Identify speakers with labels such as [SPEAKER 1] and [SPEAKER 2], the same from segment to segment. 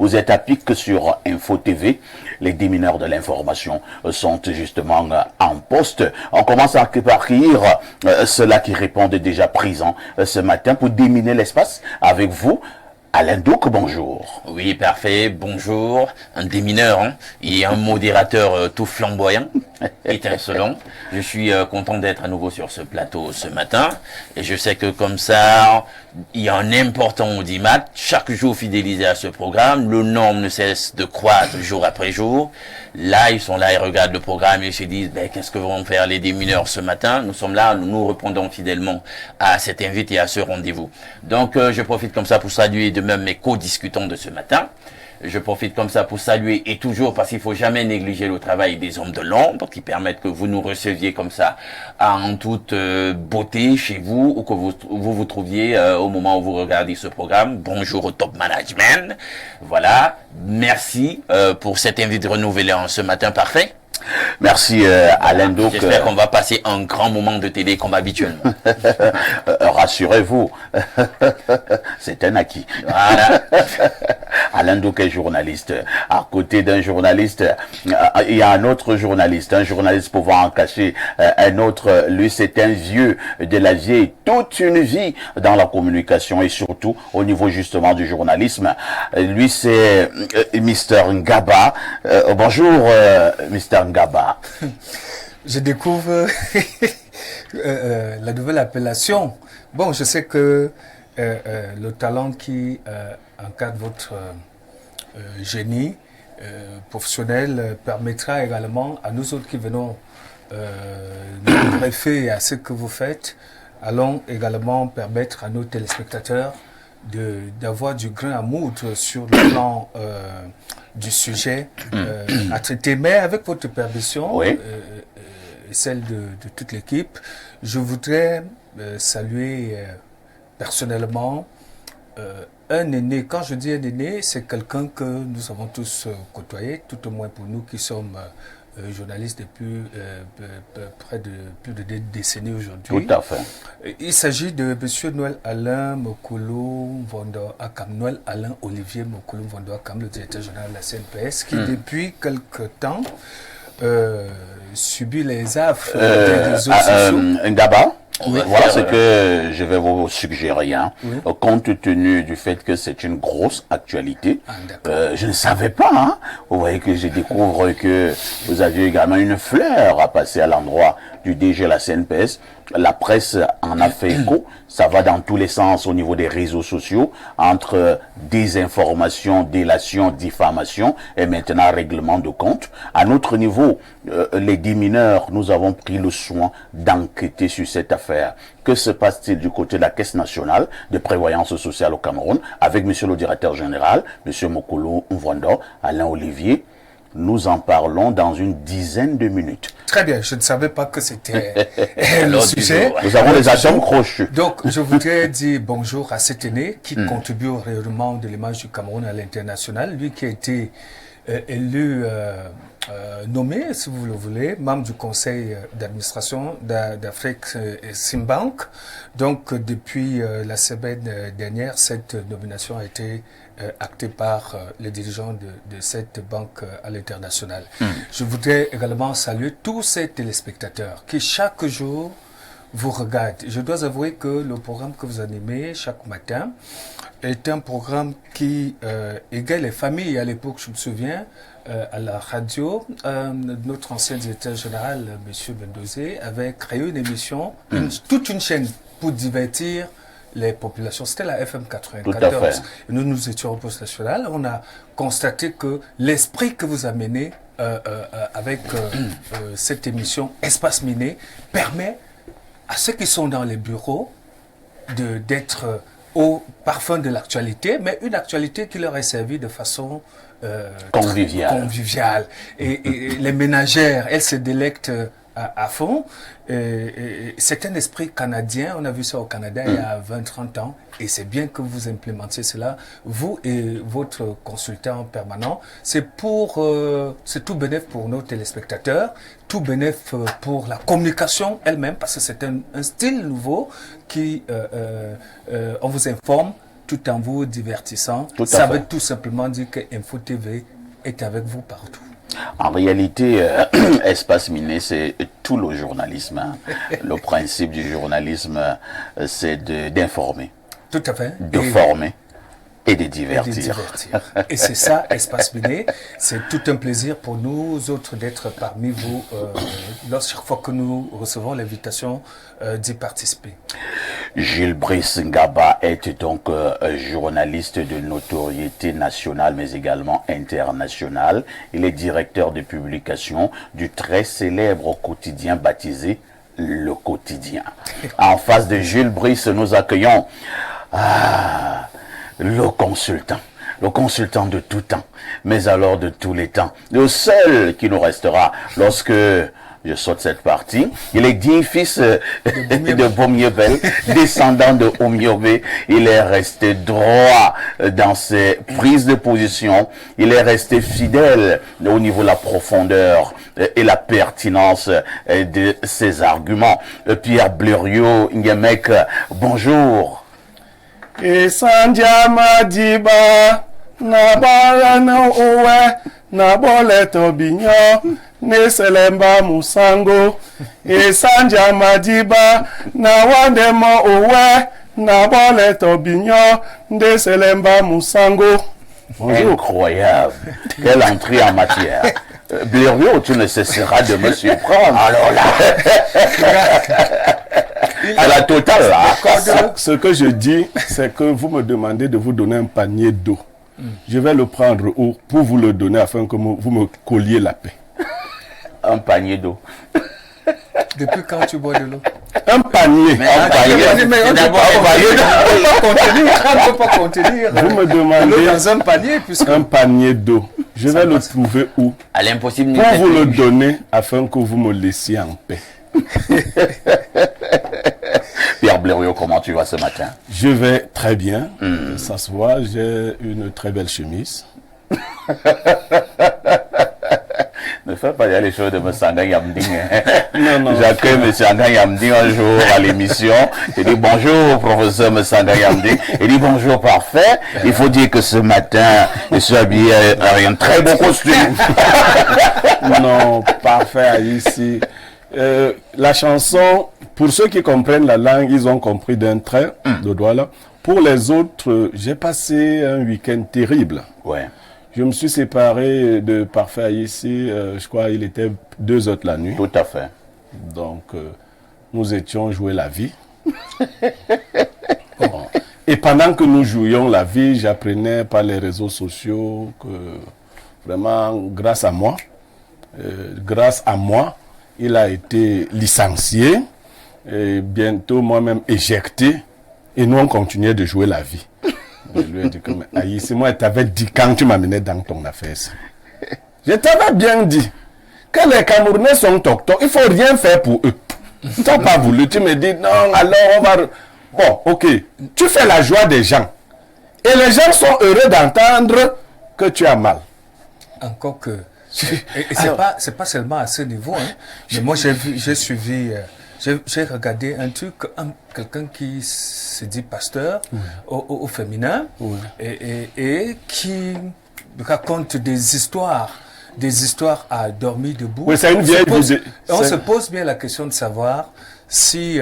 [SPEAKER 1] Vous êtes à pic sur Info TV. Les démineurs de l'information sont justement en poste. On commence à accueillir ceux-là qui répondent déjà présents ce matin pour déminer l'espace avec vous. Alain Douc, bonjour.
[SPEAKER 2] Oui, parfait, bonjour. Un démineur et un modérateur tout flamboyant, étincelant. Je suis content d'être à nouveau sur ce plateau ce matin. Et je sais que comme ça, il y a un important audimat. Chaque jour fidélisé à ce programme. Le nombre ne cesse de croître jour après jour. Là, ils sont là, ils regardent le programme et ils se disent, ben, qu'est-ce que vont faire les démineurs ce matin? Nous sommes là, nous répondons fidèlement à cet invite et à ce rendez-vous. Donc, je profite comme ça pour saluer de même mes co-discutants de ce matin. Je profite comme ça pour saluer et toujours parce qu'il faut jamais négliger le travail des hommes de l'ombre qui permettent que vous nous receviez comme ça en toute beauté chez vous ou que vous trouviez au moment où vous regardez ce programme. Bonjour au top management. Voilà. Merci pour cet invite renouvelé en ce matin parfait.
[SPEAKER 1] Merci Alain Douc.
[SPEAKER 2] J'espère qu'on va passer un grand moment de télé comme habituellement.
[SPEAKER 1] Rassurez-vous, c'est un acquis.
[SPEAKER 2] Voilà.
[SPEAKER 1] Alain Douc est journaliste. À côté d'un journaliste, il y a un autre journaliste. Un journaliste pouvant en cacher un autre. Lui, c'est un vieux de la vieille. Toute une vie dans la communication et surtout au niveau justement du journalisme. Lui, c'est Mister Ngaba. Bonjour, Mister Ngaba.
[SPEAKER 3] Je découvre la nouvelle appellation. Bon, je sais que le talent qui encadre votre génie professionnel permettra également à nous autres qui venons nous greffer à ce que vous faites, allons également permettre à nos téléspectateurs d'avoir du grain à moudre sur le plan du sujet à traiter. Mais avec votre permission,
[SPEAKER 1] oui.
[SPEAKER 3] Celle de toute l'équipe, je voudrais saluer personnellement un aîné. Quand je dis un aîné, c'est quelqu'un que nous avons tous côtoyé, tout au moins pour nous qui sommes journalistes depuis près de plus de 2 décennies aujourd'hui.
[SPEAKER 1] Tout à fait.
[SPEAKER 3] Il s'agit de M. Noël Alain Mokolo Mvondo Akam, Noël Alain Olivier Mokolo Mvondo Akam, le directeur général de la CNPS, qui depuis quelque temps subit les affres des réseaux sociaux.
[SPEAKER 1] Ngaba,
[SPEAKER 2] Oui,
[SPEAKER 1] voilà ce que je vais vous suggérer.
[SPEAKER 3] Oui.
[SPEAKER 1] Compte tenu du fait que c'est une grosse actualité,
[SPEAKER 3] D'accord.
[SPEAKER 1] je ne savais pas. Vous voyez que je découvre que vous aviez également une fleur à passer à l'endroit du DG de la CNPS. La presse en a fait écho. Ça va dans tous les sens au niveau des réseaux sociaux, entre désinformation, délation, diffamation et maintenant règlement de compte. À notre niveau, les démineurs, nous avons pris le soin d'enquêter sur cette affaire. Que se passe-t-il du côté de la Caisse nationale de prévoyance sociale au Cameroun avec monsieur le directeur général, monsieur Mokolo Mvondo, Alain Olivier? Nous en parlons dans une dizaine de minutes.
[SPEAKER 3] Très bien, je ne savais pas que c'était le sujet.
[SPEAKER 1] Nous avons les atomes crochus.
[SPEAKER 3] Donc, je voudrais dire bonjour à cet aîné qui contribue au rayonnement de l'image du Cameroun à l'international. Lui qui a été élu, nommé, si vous le voulez, membre du conseil d'administration d'Afrique Simbank. Donc, depuis la semaine dernière, cette nomination a été actée par les dirigeants de cette banque à l'international. Je voudrais également saluer tous ces téléspectateurs qui chaque jour vous regardent. Je dois avouer que le programme que vous animez chaque matin est un programme qui égale les familles. À l'époque, je me souviens, à la radio, notre ancien directeur général, M. Bendozé, avait créé une émission, toute une chaîne pour divertir les populations. C'était la FM 94. Et nous étions au poste national. On a constaté que l'esprit que vous amenez avec cette émission Espace Miné permet à ceux qui sont dans les bureaux d'être au parfum de l'actualité, mais une actualité qui leur est servie de façon conviviale. Et les ménagères, elles se délectent à fond. C'est un esprit canadien, on a vu ça au Canada il y a 20-30 ans, et c'est bien que vous implémentiez cela, vous et votre consultant permanent. C'est tout bénéf pour nos téléspectateurs, tout bénéf pour la communication elle-même, parce que c'est un style nouveau qui, on vous informe tout en vous divertissant.
[SPEAKER 1] Tout à
[SPEAKER 3] Ça
[SPEAKER 1] fait.
[SPEAKER 3] veut tout simplement dire que Info TV est avec vous partout.
[SPEAKER 1] En réalité, Espace Miné, c'est tout le journalisme. Hein. Le principe du journalisme, c'est d'informer,
[SPEAKER 3] Tout à fait.
[SPEAKER 1] de
[SPEAKER 3] Et-
[SPEAKER 1] former et de
[SPEAKER 3] et de
[SPEAKER 1] divertir.
[SPEAKER 3] divertir. Et c'est ça, Espace Miné. C'est tout un plaisir pour nous autres d'être parmi vous chaque fois que nous recevons l'invitation d'y participer.
[SPEAKER 1] Gilles Brice Ngaba est donc journaliste de notoriété nationale mais également internationale. Il est directeur de publication du très célèbre quotidien baptisé Le Quotidien. En face de Gilles Brice, nous accueillons le consultant de tout temps, mais alors de tous les temps, le seul qui nous restera lorsque je saute cette partie. Il est digne fils de Bomiebel, descendant de Omiobé. Il est resté droit dans ses prises de position. Il est resté fidèle au niveau de la profondeur et la pertinence de ses arguments. Pierre Blériot, Ngemek, bonjour.
[SPEAKER 4] E Sanja Madiba na bara na owe na boleto binyo ne selemba musango. E Sanja Madiba na wandemo owe na boleto binyo ne selemba musango. Bonjour.
[SPEAKER 1] Incroyable. Quelle entrée en matière. Blériot, tu ne cesseras de me surprendre. Alors là, à la totale là.
[SPEAKER 4] Ce que je dis, c'est que vous me demandez de vous donner un panier d'eau. Je vais le prendre pour vous le donner afin que vous me colliez la paix.
[SPEAKER 1] Un panier d'eau.
[SPEAKER 3] Depuis quand tu bois de l'eau?
[SPEAKER 4] Un panier.
[SPEAKER 1] Un panier.
[SPEAKER 3] Mais on ne peut pas contenir, on ne peut pas contenir
[SPEAKER 4] Vous me
[SPEAKER 3] l'eau
[SPEAKER 4] demandez
[SPEAKER 3] dans un panier puisque
[SPEAKER 4] un panier d'eau. Je vais le trouver où?
[SPEAKER 2] À l'impossible.
[SPEAKER 4] Pour vous le donner afin que vous me laissiez en paix.
[SPEAKER 1] Pierre Blériot, comment tu vas ce matin?
[SPEAKER 4] Je vais très bien. Ça se voit, j'ai une très belle chemise.
[SPEAKER 1] Ne fais pas dire les choses de M. Sanga Yamding.
[SPEAKER 4] Non, non.
[SPEAKER 1] J'accueille M. Sanga Yamding un jour à l'émission. Il dit bonjour, professeur M. Sanga Yamding. Il dit bonjour, parfait. Il faut dire que ce matin, je suis habillé avec un très beau costume.
[SPEAKER 4] Non, parfait ici. La chanson, pour ceux qui comprennent la langue, ils ont compris d'un trait de doigt là. Pour les autres, j'ai passé un week-end terrible.
[SPEAKER 1] Ouais.
[SPEAKER 4] Je me suis séparé de Parfait ici, je crois il était 2h la nuit.
[SPEAKER 1] Tout à fait.
[SPEAKER 4] Donc, nous étions jouer la vie. Bon. Et pendant que nous jouions la vie, j'apprenais par les réseaux sociaux que vraiment, grâce à moi, il a été licencié et bientôt moi-même éjecté. Et nous, on continuait de jouer la vie. Je lui ai dit que, Aïssi, moi, je t'avais dit quand tu m'amenais dans ton affaire. Je t'avais bien dit que les Camerounais sont toc-toc. Il ne faut rien faire pour eux. Tu n'as pas voulu. Tu me dis, non, alors on va... Bon, ok. Tu fais la joie des gens. Et les gens sont heureux d'entendre que tu as mal.
[SPEAKER 3] encore que et c'est pas seulement à ce niveau, hein, mais moi j'ai suivi. J'ai regardé un truc, quelqu'un qui se dit pasteur au féminin et qui raconte des histoires à dormir debout.
[SPEAKER 4] Oui, c'est une vieille
[SPEAKER 3] on se pose bien la question de savoir si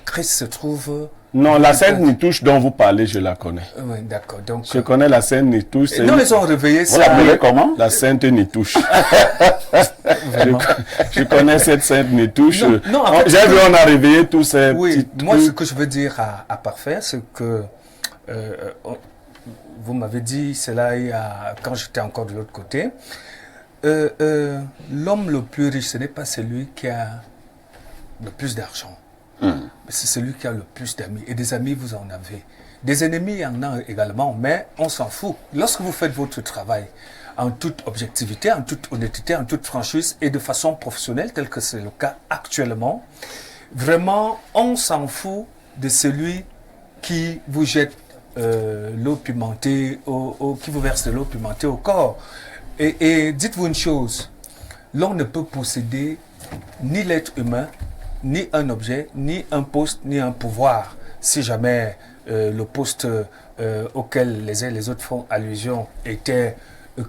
[SPEAKER 3] Christ se trouve...
[SPEAKER 4] Non, la Sainte Nitouche dont vous parlez, je la connais.
[SPEAKER 3] Oui, d'accord. Donc,
[SPEAKER 4] je connais la Sainte Nitouche.
[SPEAKER 3] Non, ils ont réveillé ça.
[SPEAKER 1] Vous l'appelez comment?
[SPEAKER 4] La Sainte Nitouche. je connais cette Sainte Nitouche.
[SPEAKER 3] Non, en fait,
[SPEAKER 4] j'ai vu, on a réveillé tous ces
[SPEAKER 3] oui,
[SPEAKER 4] petits
[SPEAKER 3] moi,
[SPEAKER 4] trucs.
[SPEAKER 3] ce que je veux dire à Parfait, c'est que vous m'avez dit cela quand j'étais encore de l'autre côté. L'homme le plus riche, ce n'est pas celui qui a le plus d'argent. C'est celui qui a le plus d'amis. Et des amis, vous en avez. Des ennemis, il y en a également, mais on s'en fout. Lorsque vous faites votre travail en toute objectivité, en toute honnêteté, en toute franchise et de façon professionnelle, tel que c'est le cas actuellement, vraiment, on s'en fout de celui qui vous jette l'eau pimentée, qui vous verse de l'eau pimentée au corps. Et dites-vous une chose, l'on ne peut posséder ni l'être humain, ni un objet, ni un poste, ni un pouvoir, si jamais le poste auquel les uns et les autres font allusion était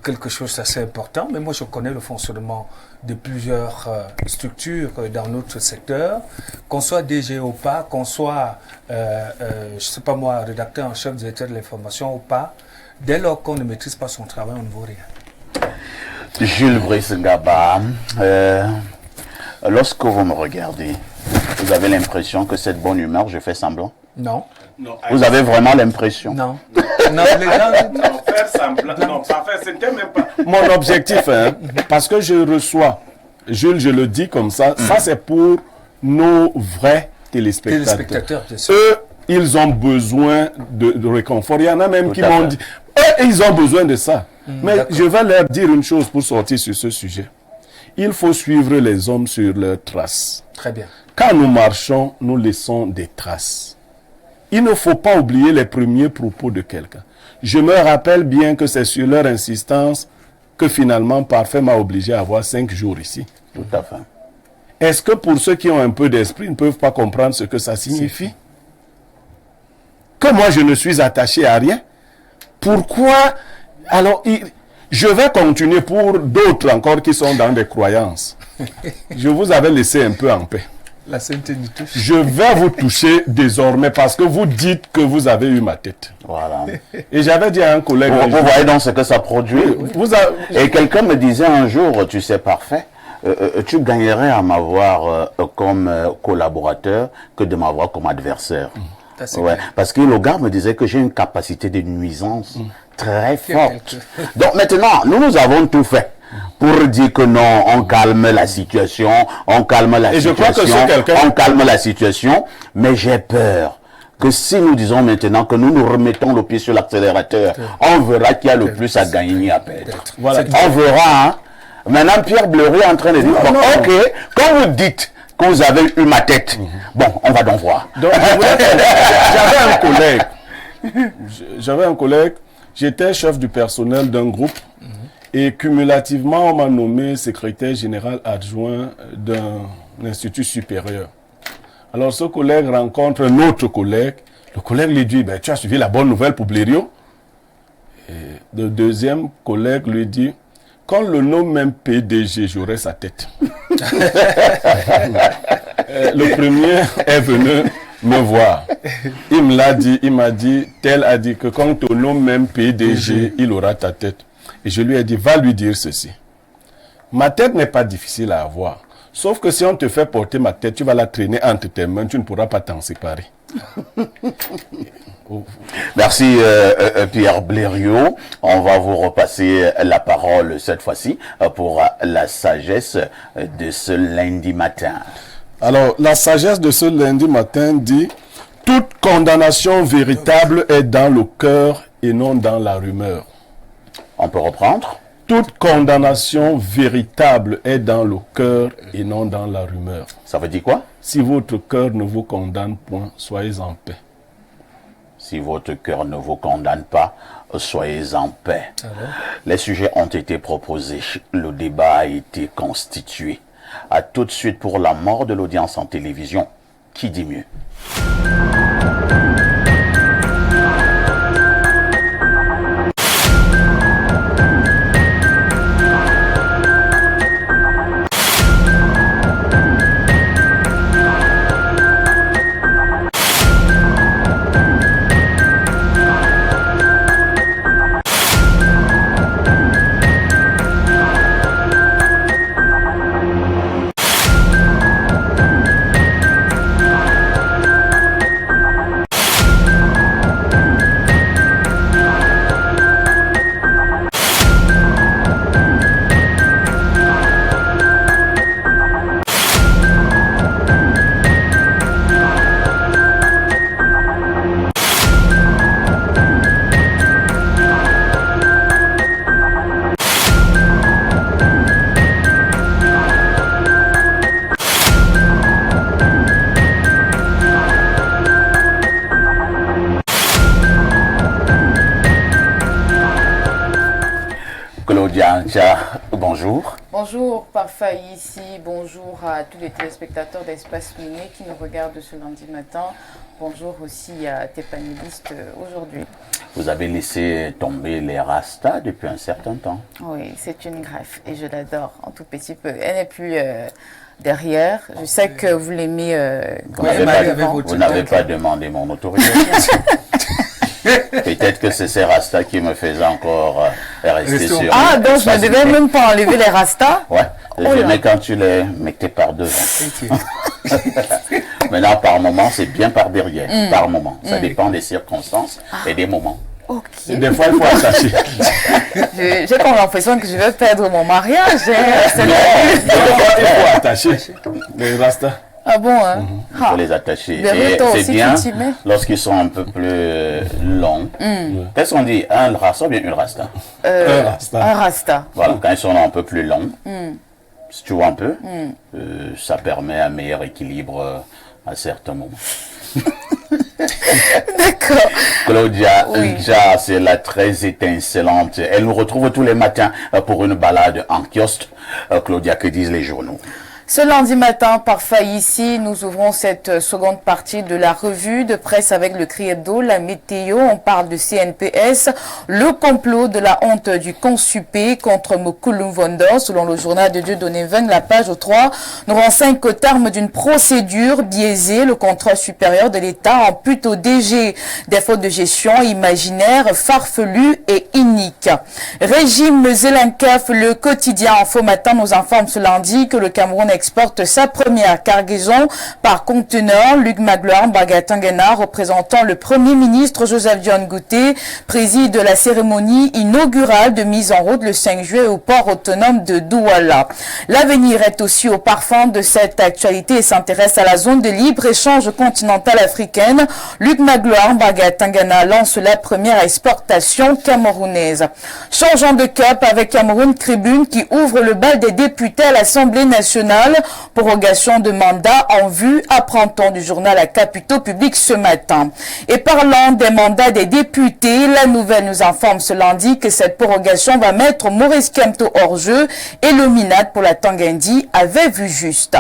[SPEAKER 3] quelque chose d'assez important, mais moi je connais le fonctionnement de plusieurs structures dans notre secteur, qu'on soit DG ou pas, qu'on soit, je sais pas moi, rédacteur en chef, directeur de l'information ou pas, dès lors qu'on ne maîtrise pas son travail, on ne vaut rien.
[SPEAKER 1] Jules Brice Ngaba, lorsque vous me regardez, vous avez l'impression que cette bonne humeur, je fais semblant?
[SPEAKER 3] Non.
[SPEAKER 4] Non,
[SPEAKER 1] Vous avez vraiment l'impression?
[SPEAKER 3] Non. Non, les gens...
[SPEAKER 4] non, faire semblant. Non, pas faire, c'était même pas mon objectif, hein, parce que je reçois, Jules, je le dis comme ça, ça c'est pour nos vrais téléspectateurs.
[SPEAKER 3] Bien sûr.
[SPEAKER 4] Eux, ils ont besoin de réconfort. Il y en a même
[SPEAKER 1] Tout
[SPEAKER 4] qui
[SPEAKER 1] à
[SPEAKER 4] m'ont
[SPEAKER 1] fait.
[SPEAKER 4] dit, eux, ils ont besoin de ça. Mais
[SPEAKER 3] d'accord.
[SPEAKER 4] je vais leur dire une chose pour sortir sur ce sujet. Il faut suivre les hommes sur leurs traces.
[SPEAKER 3] Très bien.
[SPEAKER 4] Quand nous marchons, nous laissons des traces. Il ne faut pas oublier les premiers propos de quelqu'un. Je me rappelle bien que c'est sur leur insistance que finalement Parfait m'a obligé à avoir 5 jours ici.
[SPEAKER 1] Tout à fait.
[SPEAKER 4] Est-ce que pour ceux qui ont un peu d'esprit ne peuvent pas comprendre ce que ça signifie? Que moi je ne suis attaché à rien? Pourquoi? Alors, je vais continuer pour d'autres encore qui sont dans des croyances. Je vous avais laissé un peu en paix.
[SPEAKER 3] La sainteté nous touche.
[SPEAKER 4] Je vais vous toucher désormais parce que vous dites que vous avez eu ma tête.
[SPEAKER 1] Voilà.
[SPEAKER 4] Et j'avais dit à un collègue...
[SPEAKER 1] Vous voyez donc ce que ça produit?
[SPEAKER 4] Et
[SPEAKER 1] Et quelqu'un me disait un jour, tu sais, Parfait, tu gagnerais à m'avoir comme collaborateur que de m'avoir comme adversaire.
[SPEAKER 3] Ça, c'est
[SPEAKER 1] Ouais,
[SPEAKER 3] clair.
[SPEAKER 1] parce que le gars me disait que j'ai une capacité de nuisance très forte.
[SPEAKER 3] quelque-
[SPEAKER 1] Donc maintenant, nous avons tout fait pour dire que non, on calme la situation, on calme la
[SPEAKER 4] Et je crois
[SPEAKER 1] situation,
[SPEAKER 4] que ce quelqu'un-
[SPEAKER 1] on calme la situation, mais j'ai peur que si nous disons maintenant que nous nous remettons le pied sur l'accélérateur, on verra qui a le plus à gagner ni à perdre.
[SPEAKER 4] Voilà.
[SPEAKER 1] On verra, hein. Maintenant, Pierre Bleury est en train de dire, bon, ok, quand vous dites que vous avez eu ma tête, bon, on va donc voir.
[SPEAKER 4] Donc, j'avais un collègue. J'avais un collègue. J'étais chef du personnel d'un groupe. Et cumulativement, on m'a nommé secrétaire général adjoint d'un institut supérieur. Alors, ce collègue rencontre un autre collègue. Le collègue lui dit, ben, tu as suivi la bonne nouvelle pour Blériot? Et le deuxième collègue lui dit, quand le nomme même PDG, j'aurai sa tête. Le premier est venu me voir. Il me l'a dit, il m'a dit, tel a dit que quand on nomme même PDG, il aura ta tête. Et je lui ai dit, va lui dire ceci. Ma tête n'est pas difficile à avoir. Sauf que si on te fait porter ma tête, tu vas la traîner entre tes mains, tu ne pourras pas t'en séparer.
[SPEAKER 1] Merci Pierre Blériot. On va vous repasser la parole cette fois-ci pour la sagesse de ce lundi matin.
[SPEAKER 4] Alors, la sagesse de ce lundi matin dit, toute condamnation véritable est dans le cœur et non dans la rumeur.
[SPEAKER 1] On peut reprendre?
[SPEAKER 4] Toute condamnation véritable est dans le cœur et non dans la rumeur.
[SPEAKER 1] Ça veut dire quoi?
[SPEAKER 4] Si votre cœur ne vous condamne point, soyez en paix.
[SPEAKER 1] Si votre cœur ne vous condamne pas, soyez en paix. Les sujets ont été proposés, le débat a été constitué. À tout de suite pour la mort de l'audience en télévision. Qui dit mieux? Claudia Ncha, bonjour.
[SPEAKER 5] Bonjour Parfait ici, bonjour à tous les téléspectateurs d'Espace Miné qui nous regardent ce lundi matin. Bonjour aussi à tes panélistes aujourd'hui.
[SPEAKER 1] Vous avez laissé tomber les rastas depuis un certain temps.
[SPEAKER 5] Oui, c'est une greffe et je l'adore un tout petit peu. Elle n'est plus derrière. Je sais que vous l'aimez.
[SPEAKER 1] Vous n'avez pas demandé mon autorisation. Peut-être que c'est ces rastas qui me faisaient encore rester sur...
[SPEAKER 5] Ah, donc je ne devais même pas enlever les rastas?
[SPEAKER 1] Ouais, j'aimais quand tu les mettais par devant. Maintenant, par moment, c'est bien par derrière. Par moment. Ça dépend des circonstances et des moments.
[SPEAKER 5] Ok.
[SPEAKER 4] Et des fois, il faut attacher.
[SPEAKER 5] J'ai comme l'impression que je vais perdre mon mariage.
[SPEAKER 4] Il faut attacher les rastas.
[SPEAKER 5] Ah bon, hein?
[SPEAKER 1] Il faut les attacher.
[SPEAKER 5] Et
[SPEAKER 1] c'est bien lorsqu'ils sont un peu plus longs. Qu'est-ce qu'on dit? Un rasta ou bien une rasta?
[SPEAKER 4] Un rasta.
[SPEAKER 5] Un rasta.
[SPEAKER 1] Voilà, quand ils sont un peu plus longs, si tu vois un peu, ça permet un meilleur équilibre à certains moments.
[SPEAKER 5] D'accord.
[SPEAKER 1] Claudia Ncha, c'est la très étincelante. Elle nous retrouve tous les matins pour une balade en kiosque. Claudia, que disent les journaux?
[SPEAKER 5] Ce lundi matin, Parfait ici, nous ouvrons cette seconde partie de la revue de presse avec le Cri Hebdo, la météo. On parle de CNPS, le complot de la honte du consupé contre Mokulumvondo. Selon le journal de Dieudonné Veng, la page 3 nous renseigne qu'au terme d'une procédure biaisée, le contrôle supérieur de l'État ampute au DG des fautes de gestion imaginaires, farfelues et iniques. Régime Zelenkaf, le quotidien Info Matin nous informe ce lundi que le Cameroun exporte sa première cargaison par conteneur. Luc Magloire Bagatangana, représentant le Premier ministre Joseph Dione Ngouté, préside la cérémonie inaugurale de mise en route le 5 juillet au port autonome de Douala. L'avenir est aussi au parfum de cette actualité et s'intéresse à la zone de libre-échange continentale africaine. Luc Magloire Bagatangana lance la première exportation camerounaise. Changeant de cap avec Cameroun Tribune qui ouvre le bal des députés à l'Assemblée nationale. Prorogation de mandat en vue, apprend-on du journal à Capitaux Public ce matin. Et parlant des mandats des députés, la nouvelle nous informe ce lundi que cette prorogation va mettre Maurice Kamto hors jeu et le Minat pour la Tanguindi avait vu juste.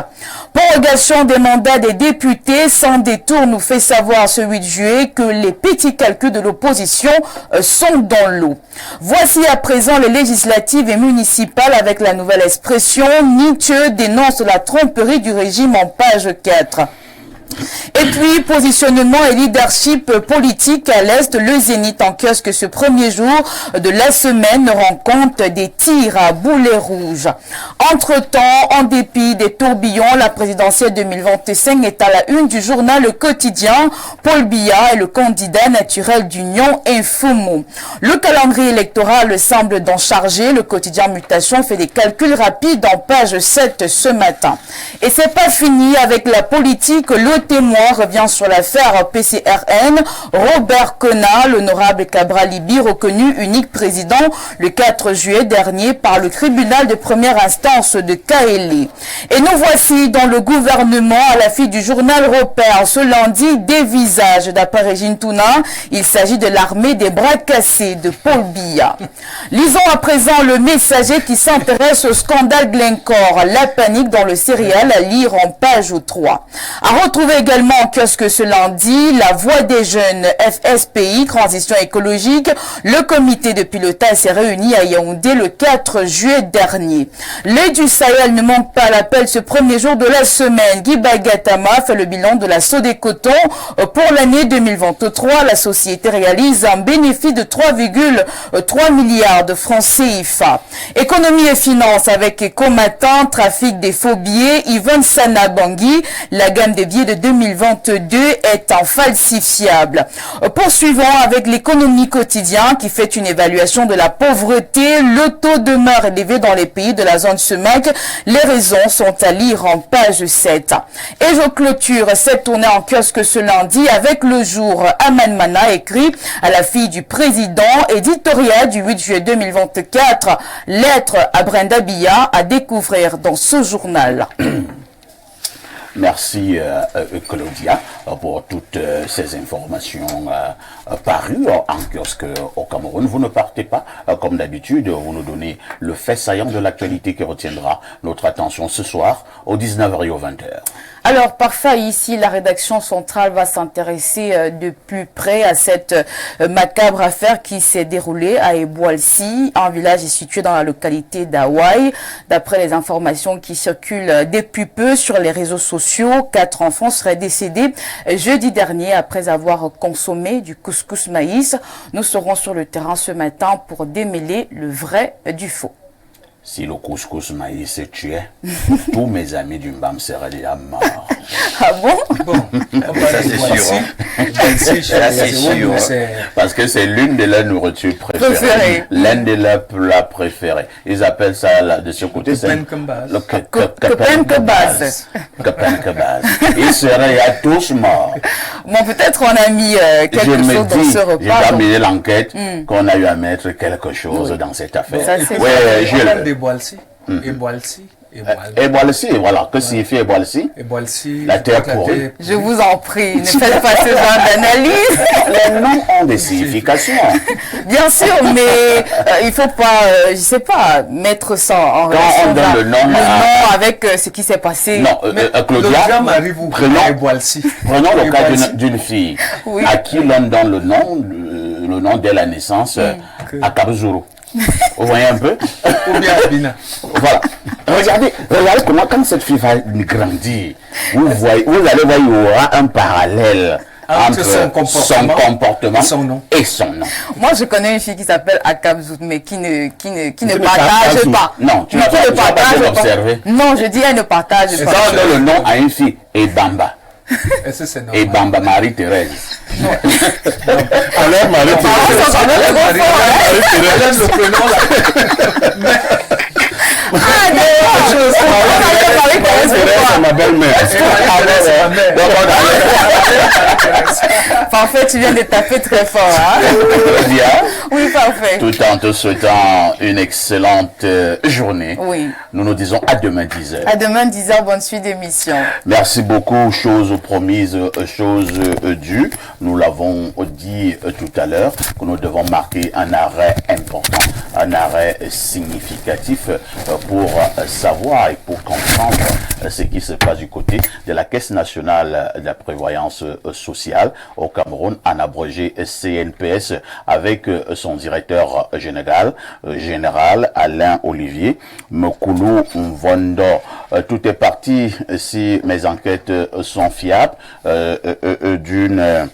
[SPEAKER 5] Prorogation des mandats des députés sans détour nous fait savoir ce 8 juillet que les petits calculs de l'opposition sont dans l'eau. Voici à présent les législatives et municipales avec la nouvelle expression Nietzsche dénonce la tromperie du régime en page 4. Et puis, positionnement et leadership politique à l'Est, le Zénith en kiosque ce premier jour de la semaine rend compte des tirs à boulet rouge. Entre-temps, en dépit des tourbillons, la présidentielle 2025 est à la une du journal Le Quotidien. Paul Biya est le candidat naturel d'Union Infomo. Le calendrier électoral semble d'en charger. Le quotidien Mutation fait des calculs rapides en page 7 ce matin. Et c'est pas fini avec la politique. Le Témoin revient sur l'affaire PCRN. Robert Kona, l'honorable Cabral Libi, reconnu unique président le 4 juillet dernier par le tribunal de première instance de Kaélé. Et nous voici dans le gouvernement à la fille du journal Repère. Ce lundi, des visages d'après Régine Touna. Il s'agit de l'armée des bras cassés de Paul Biya. Lisons à présent le Messager qui s'intéresse au scandale Glencore. La panique dans le céréal à lire en page 3. À retrouver également en kiosque ce lundi, la voix des jeunes FSPI, Transition écologique. Le comité de pilotage s'est réuni à Yaoundé le 4 juillet dernier. Les du Sahel ne manquent pas à l'appel ce premier jour de la semaine. Guy Bagatama fait le bilan de la Sodécoton. Pour l'année 2023, la société réalise un bénéfice de 3,3 milliards de francs CFA. Économie et finances avec Ecomatin, trafic des faux billets, Yvonne Sana Bangui, la gamme des billets de 2022 est infalsifiable. Poursuivons avec l'économie quotidien qui fait une évaluation de la pauvreté. Le taux demeure élevé dans les pays de la zone SEMAC. Les raisons sont à lire en page 7. Et je clôture cette tournée en kiosque ce lundi avec Le Jour. Aman Mana écrit à la fille du président, éditorial du 8 juillet 2024. Lettre à Brenda Biya à découvrir dans ce journal.
[SPEAKER 1] Merci Claudia pour toutes ces informations parues en kiosque au Cameroun. Vous ne partez pas, comme d'habitude, vous nous donnez le fait saillant de l'actualité qui retiendra notre attention ce soir au 19h et au 20h.
[SPEAKER 5] Alors, parfois, ici, la rédaction centrale va s'intéresser de plus près à cette macabre affaire qui s'est déroulée à Eboalsi, un village situé dans la localité d'Hawaï. D'après les informations qui circulent depuis peu sur les réseaux sociaux, 4 enfants seraient décédés jeudi dernier après avoir consommé du couscous maïs. Nous serons sur le terrain ce matin pour démêler le vrai du faux.
[SPEAKER 1] Si le couscous maïs se tuait, tous mes amis du Mbam seraient déjà morts.
[SPEAKER 5] Ah bon?
[SPEAKER 3] Bon,
[SPEAKER 2] Ça, c'est sûr,
[SPEAKER 3] Ça,
[SPEAKER 2] c'est sûr.
[SPEAKER 1] Parce que c'est l'une de leurs nourritures préférées. L'un de leurs plats préférés. Ils appellent ça là, de ce côté, c'est le
[SPEAKER 5] Kepenkebaz.
[SPEAKER 1] Kepenkebaz. Ils seraient à tous morts.
[SPEAKER 5] Bon, peut-être on a mis quelque chose dans ce
[SPEAKER 1] j'ai
[SPEAKER 5] repas.
[SPEAKER 1] terminé l'enquête qu'on a eu à mettre quelque chose dans cette affaire.
[SPEAKER 5] Ça, c'est
[SPEAKER 1] Ouais,
[SPEAKER 3] Eboalsi. Eboalsi.
[SPEAKER 1] Et Boalsi, voilà. Que signifie Eboalsi?
[SPEAKER 3] Eboalsi.
[SPEAKER 1] La terre pourrie.
[SPEAKER 5] Je vous en prie, ne faites pas ce genre d'analyse.
[SPEAKER 1] Les noms ont des significations.
[SPEAKER 5] Bien sûr, mais il faut pas, je sais pas, mettre ça en
[SPEAKER 1] Quand
[SPEAKER 5] relation
[SPEAKER 1] on donne le nom
[SPEAKER 5] avec ce qui s'est passé.
[SPEAKER 1] Non, Claudia,
[SPEAKER 3] prenons Eboalsi.
[SPEAKER 1] prenons le cas d'une fille
[SPEAKER 5] Oui.
[SPEAKER 1] à qui l'on donne le nom dès la naissance, à Kabzuru. Vous voyez un peu?
[SPEAKER 3] Ou bien Abina.
[SPEAKER 1] Voilà. Regardez comment quand cette fille va grandir, vous allez voir, il y aura un parallèle entre son comportement et son nom.
[SPEAKER 5] Moi, je connais une fille qui s'appelle Akabzout, mais qui ne
[SPEAKER 1] ne
[SPEAKER 5] partage pas.
[SPEAKER 1] Non, tu
[SPEAKER 5] Mais
[SPEAKER 1] n'as
[SPEAKER 5] qui ne
[SPEAKER 1] pas
[SPEAKER 5] partage
[SPEAKER 1] observé.
[SPEAKER 5] Non, je dis elle ne partage
[SPEAKER 1] Quand
[SPEAKER 5] pas.
[SPEAKER 1] on donne le nom à une fille, Ebamba.
[SPEAKER 3] Est-ce que c'est normal?
[SPEAKER 1] Ebamba Marie-Thérèse.
[SPEAKER 4] Alors,
[SPEAKER 3] Le prénom là.
[SPEAKER 5] Ah, d'accord.
[SPEAKER 4] c'est ma belle-mère.
[SPEAKER 5] Parfait, tu viens de taper très fort. Hein? Oui, parfait.
[SPEAKER 1] Tout en te souhaitant une excellente journée.
[SPEAKER 5] Oui.
[SPEAKER 1] Nous nous disons à demain 10h.
[SPEAKER 5] À demain 10h, bonne suite d'émission.
[SPEAKER 1] Merci beaucoup. Chose promise, chose due. Nous l'avons dit tout à l'heure que nous devons marquer un arrêt important, un arrêt significatif pour savoir et pour comprendre ce qui se passe du côté de la Caisse nationale de la prévoyance sociale au Cameroun, en abrégé CNPS, avec son directeur général Alain Olivier Mokoulou Mvondo. Tout est parti, si mes enquêtes sont fiables, d'une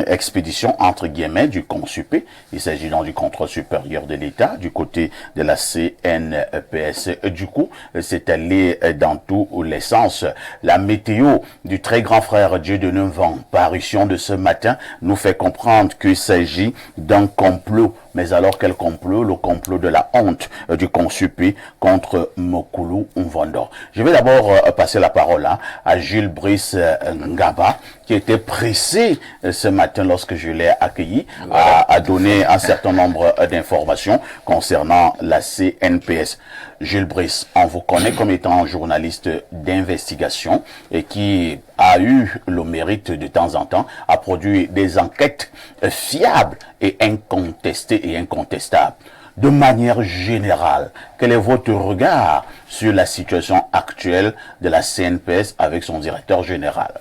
[SPEAKER 1] expédition entre guillemets du CONSUP. Il s'agit donc du contrôle supérieur de l'État du côté de la CNPS. Du coup, c'est allé dans tous les sens. La météo du très grand frère Dieudonné Vent, parution de ce matin, nous fait comprendre qu'il s'agit d'un complot. Mais alors quel complot? Le complot de la honte du CONSUP contre Mokoulou Mvondo. Je vais d'abord passer la parole à Gilles Brice Ngaba, qui était pressé ce matin lorsque je l'ai accueilli, à donner un certain nombre d'informations concernant la CNPS. Gilles Brice, on vous connaît comme étant un journaliste d'investigation et qui a eu le mérite de temps en temps à produire des enquêtes fiables et incontestées et incontestables. De manière générale, quel est votre regard sur la situation actuelle de la CNPS avec son directeur général?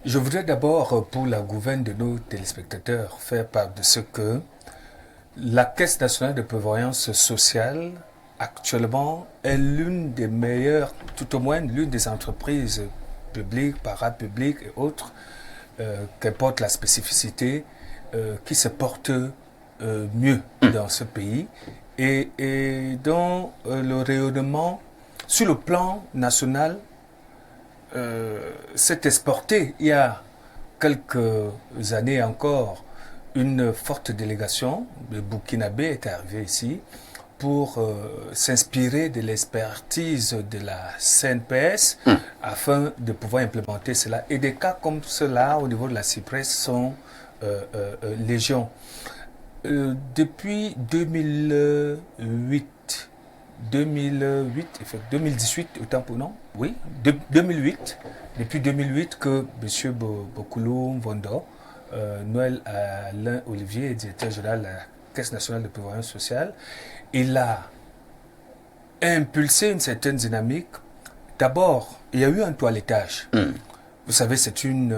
[SPEAKER 3] Je voudrais d'abord, pour la gouverne de nos téléspectateurs, faire part de ce que la Caisse nationale de prévoyance sociale, actuellement, est l'une des meilleures, tout au moins l'une des entreprises publiques, parapubliques et autres, qu'importe la spécificité, qui se porte mieux dans ce pays et dont le rayonnement sur le plan national s'est exporté. Il y a quelques années encore, une forte délégation de Burkinabé est arrivée ici pour s'inspirer de l'expertise de la CNPS afin de pouvoir implémenter cela. Et des cas comme cela au niveau de la CIPRES sont légion. Depuis 2008, 2008, 2018, autant pour nous, oui, 2008, depuis 2008 que M. Bokoulou Mvondo, Noël Alain Olivier, directeur général de la Caisse nationale de prévoyance sociale, il a impulsé une certaine dynamique. D'abord, il y a eu un toilettage. Vous savez, c'est une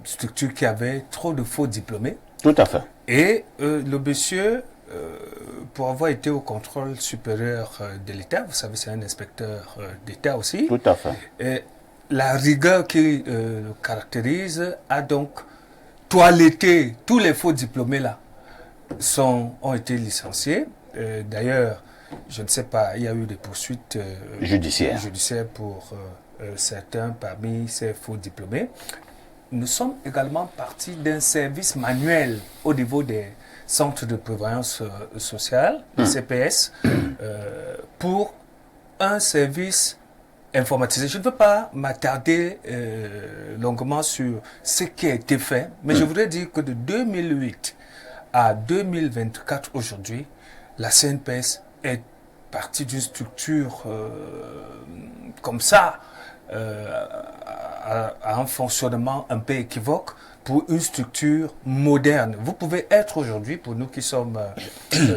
[SPEAKER 3] structure qui avait trop de faux diplômés.
[SPEAKER 1] Tout à fait.
[SPEAKER 3] Et le monsieur, pour avoir été au contrôle supérieur de l'État, vous savez, c'est un inspecteur d'État aussi.
[SPEAKER 1] Tout à fait.
[SPEAKER 3] Et la rigueur qui le caractérise a donc toiletté tous les faux diplômés là. Ont été licenciés. D'ailleurs, je ne sais pas, il y a eu des poursuites judiciaires pour certains parmi ces faux diplômés. Nous sommes également partis d'un service manuel au niveau des centres de prévoyance sociale, CPS, pour un service informatisé. Je ne veux pas m'attarder longuement sur ce qui a été fait, mais je voudrais dire que de 2008 à 2024 aujourd'hui, la CNPS est partie d'une structure comme ça, à un fonctionnement un peu équivoque, pour une structure moderne. Vous pouvez être aujourd'hui, pour nous qui sommes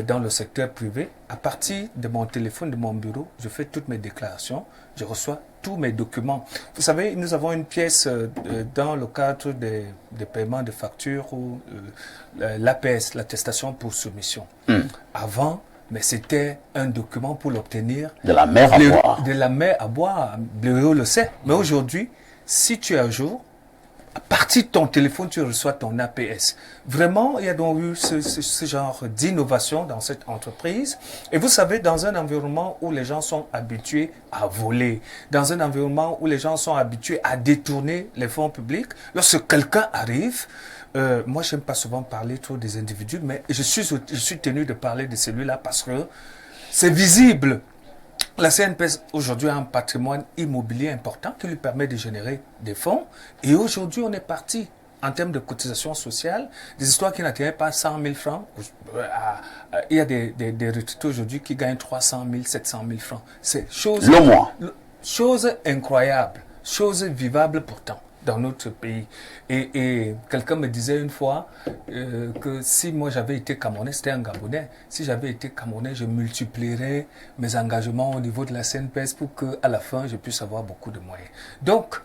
[SPEAKER 3] dans le secteur privé, à partir de mon téléphone, de mon bureau, je fais toutes mes déclarations, je reçois tous mes documents. Vous savez, nous avons une pièce dans le cadre des paiements de factures ou l'APS, l'attestation pour soumission. Avant, mais c'était un document pour l'obtenir.
[SPEAKER 1] De la mer à boire.
[SPEAKER 3] De la mer à boire, Blériot le sait. Mais aujourd'hui, si tu es à jour, à partir de ton téléphone, tu reçois ton APS. Vraiment, il y a donc eu ce genre d'innovation dans cette entreprise. Et vous savez, dans un environnement où les gens sont habitués à voler, dans un environnement où les gens sont habitués à détourner les fonds publics, lorsque quelqu'un arrive, moi, je n'aime pas souvent parler trop des individus, mais je suis tenu de parler de celui-là parce que c'est visible. La CNPS aujourd'hui a un patrimoine immobilier important qui lui permet de générer des fonds. Et aujourd'hui, on est parti en termes de cotisation sociale, des histoires qui n'atteignaient pas 100 000 francs. Il y a des retraités aujourd'hui qui gagnent 300 000, 700 000 francs. C'est
[SPEAKER 1] le mois.
[SPEAKER 3] Chose incroyable, chose vivable pourtant dans notre pays. Et quelqu'un me disait une fois que si moi j'avais été Camerounais, c'était un Gabonais, si j'avais été Camerounais, je multiplierais mes engagements au niveau de la CNPS pour qu'à la fin, je puisse avoir beaucoup de moyens. Donc,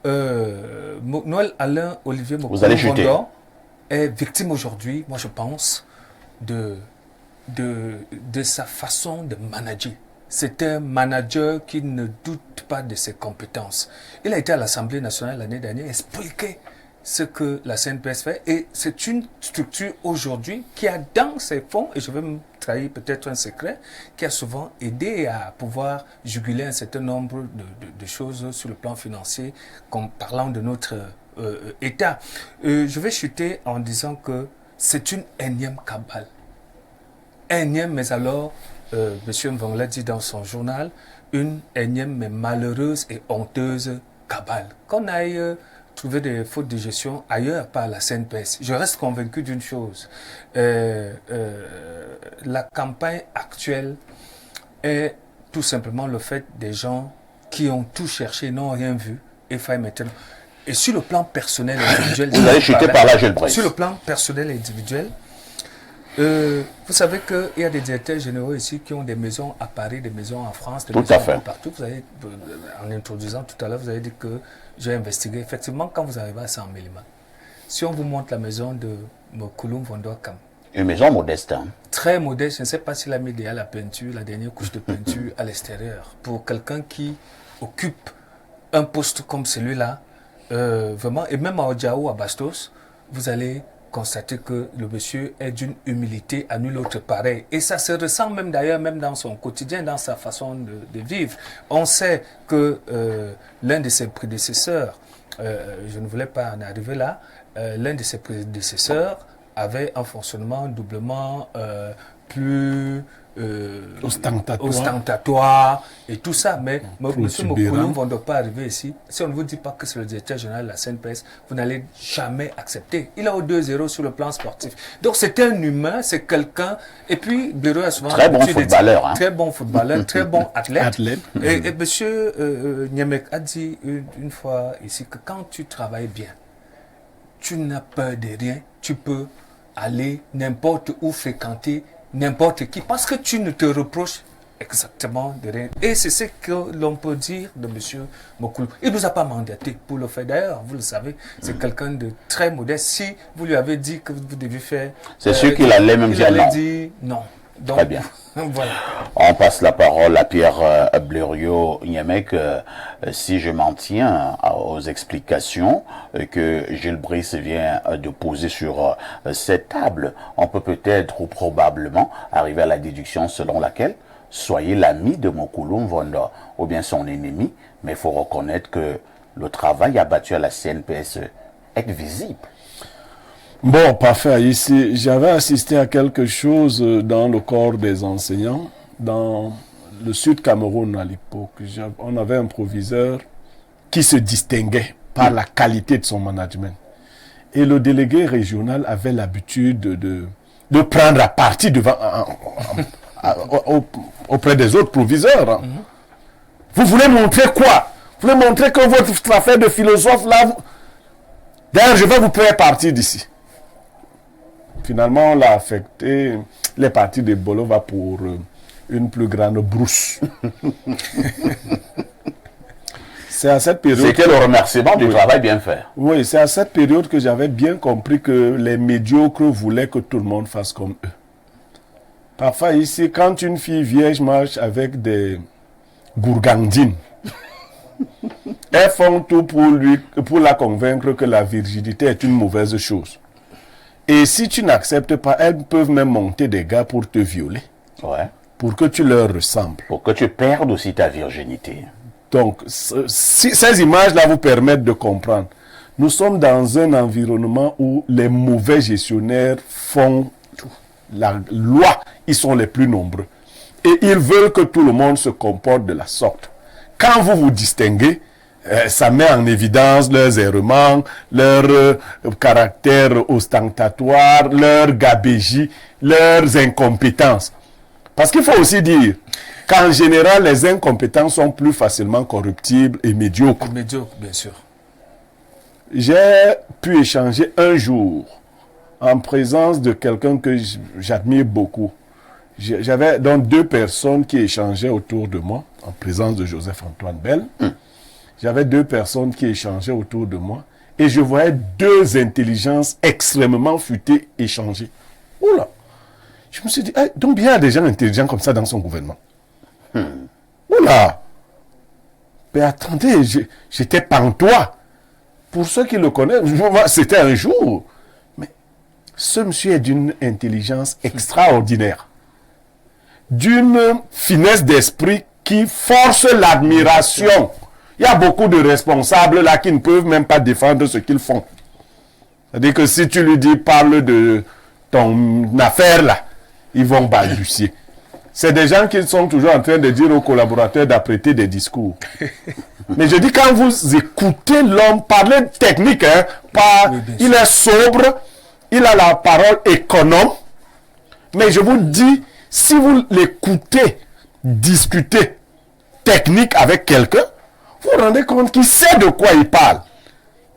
[SPEAKER 3] Noël Alain Olivier Mokondo est victime aujourd'hui, moi je pense, de sa façon de manager. C'est un manager qui ne doute pas de ses compétences. Il a été à l'Assemblée nationale l'année dernière expliquer ce que la CNPS fait. Et c'est une structure aujourd'hui qui a dans ses fonds, et je vais me trahir peut-être un secret, qui a souvent aidé à pouvoir juguler un certain nombre de choses sur le plan financier, comme parlant de notre État. Je vais chuter en disant que c'est une énième cabale. Énième, mais alors... M. Mvang l'a dit dans son journal, une énième mais malheureuse et honteuse cabale. Qu'on aille trouver des fautes de gestion ailleurs par la CNPS. Je reste convaincu d'une chose. La campagne actuelle est tout simplement le fait des gens qui ont tout cherché, n'ont rien vu et faillent maintenant. Et sur le plan personnel et individuel...
[SPEAKER 1] Vous allez chuter par là, je le presse.
[SPEAKER 3] Sur le plan personnel et individuel, vous savez qu'il y a des directeurs généraux ici qui ont des maisons à Paris, des maisons en France, des maisons partout. Vous avez, en introduisant tout à l'heure, vous avez dit que j'ai investigué. Effectivement, quand vous arrivez à 100 000, si on vous montre la maison de Mokoulou Mvondo Kam,
[SPEAKER 1] une maison modeste. Hein?
[SPEAKER 3] Très modeste. Je ne sais pas s'il a mis déjà la peinture, la dernière couche de peinture à l'extérieur. Pour quelqu'un qui occupe un poste comme celui-là, vraiment, et même à Odjaou, à Bastos, vous allez constater que le monsieur est d'une humilité à nul autre pareil. Et ça se ressent même d'ailleurs, même dans son quotidien, dans sa façon de vivre. On sait que l'un de ses prédécesseurs, je ne voulais pas en arriver là, l'un de ses prédécesseurs avait un fonctionnement doublement plus ostentatoire et tout ça. Mais M.
[SPEAKER 4] Moukouloum
[SPEAKER 3] Mokouloum ne doit pas arriver ici. Si on ne vous dit pas que c'est le directeur général de la CNPS, vous n'allez jamais accepter. Il a au 2-0 sur le plan sportif. Donc c'est un humain, c'est quelqu'un. Et puis, Béro a souvent...
[SPEAKER 1] Très bon footballeur.
[SPEAKER 3] Très bon footballeur, très bon athlète. Et M. Niamek a dit une fois ici que quand tu travailles bien, tu n'as peur de rien, tu peux aller n'importe où fréquenter n'importe qui, parce que tu ne te reproches exactement de rien. Et c'est ce que l'on peut dire de M. Mokouloum. Il ne nous a pas mandaté pour le faire. D'ailleurs, vous le savez, c'est quelqu'un de très modeste. Si vous lui avez dit que vous devez faire...
[SPEAKER 1] C'est sûr qu'il allait même dire non.
[SPEAKER 3] Dit non. Donc,
[SPEAKER 1] très bien.
[SPEAKER 3] Voilà.
[SPEAKER 1] On passe la parole à Pierre Blériot-Niamek. Si je m'en tiens aux explications que Gilles Brice vient de poser sur cette table, on peut peut-être ou probablement arriver à la déduction selon laquelle soyez l'ami de Mokouloum Vonda ou bien son ennemi, mais il faut reconnaître que le travail abattu à la CNPS est visible.
[SPEAKER 4] Bon, parfait. Ici, j'avais assisté à quelque chose dans le corps des enseignants, dans le Sud Cameroun à l'époque. On avait un proviseur qui se distinguait par la qualité de son management. Et le délégué régional avait l'habitude de prendre à partie devant, auprès des autres proviseurs. Vous voulez montrer quoi? Vous voulez montrer que votre affaire de philosophe là... D'ailleurs, je vais vous faire partir d'ici. Finalement, on l'a affecté, les parties de Bolova pour une plus grande brousse. C'est à cette période...
[SPEAKER 1] C'était le remerciement du travail bien fait.
[SPEAKER 4] Oui, c'est à cette période que j'avais bien compris que les médiocres voulaient que tout le monde fasse comme eux. Parfois ici, quand une fille vierge marche avec des gourgandines, elles font tout pour la convaincre que la virginité est une mauvaise chose. Et si tu n'acceptes pas, elles peuvent même monter des gars pour te violer.
[SPEAKER 1] Ouais.
[SPEAKER 4] Pour que tu leur ressembles.
[SPEAKER 1] Pour que tu perdes aussi ta virginité.
[SPEAKER 4] Donc, ces images-là vous permettent de comprendre. Nous sommes dans un environnement où les mauvais gestionnaires font la loi. Ils sont les plus nombreux. Et ils veulent que tout le monde se comporte de la sorte. Quand vous vous distinguez, ça met en évidence leurs errements, leur caractère ostentatoire, leur gabégie, leurs incompétences. Parce qu'il faut aussi dire qu'en général, les incompétents sont plus facilement corruptibles et médiocres.
[SPEAKER 3] Médiocres, bien sûr.
[SPEAKER 4] J'ai pu échanger un jour en présence de quelqu'un que j'admire beaucoup. J'avais donc deux personnes qui échangeaient autour de moi, en présence de Joseph-Antoine Bell. J'avais deux personnes qui échangeaient autour de moi et je voyais deux intelligences extrêmement futées échanger. Oula! Je me suis dit, donc il y a des gens intelligents comme ça dans son gouvernement. Oula! Mais attendez, j'étais pantois. Pour ceux qui le connaissent, c'était un jour. Mais ce monsieur est d'une intelligence extraordinaire. D'une finesse d'esprit qui force l'admiration. Il y a beaucoup de responsables là qui ne peuvent même pas défendre ce qu'ils font. C'est-à-dire que si tu lui dis parle de ton affaire là, ils vont balbutier. C'est des gens qui sont toujours en train de dire aux collaborateurs d'apprêter des discours. Mais je dis quand vous écoutez l'homme parler technique, hein, il est sobre, il a la parole économe. Mais je vous dis, si vous l'écoutez discuter technique avec quelqu'un, vous vous rendez compte qu'il sait de quoi il parle.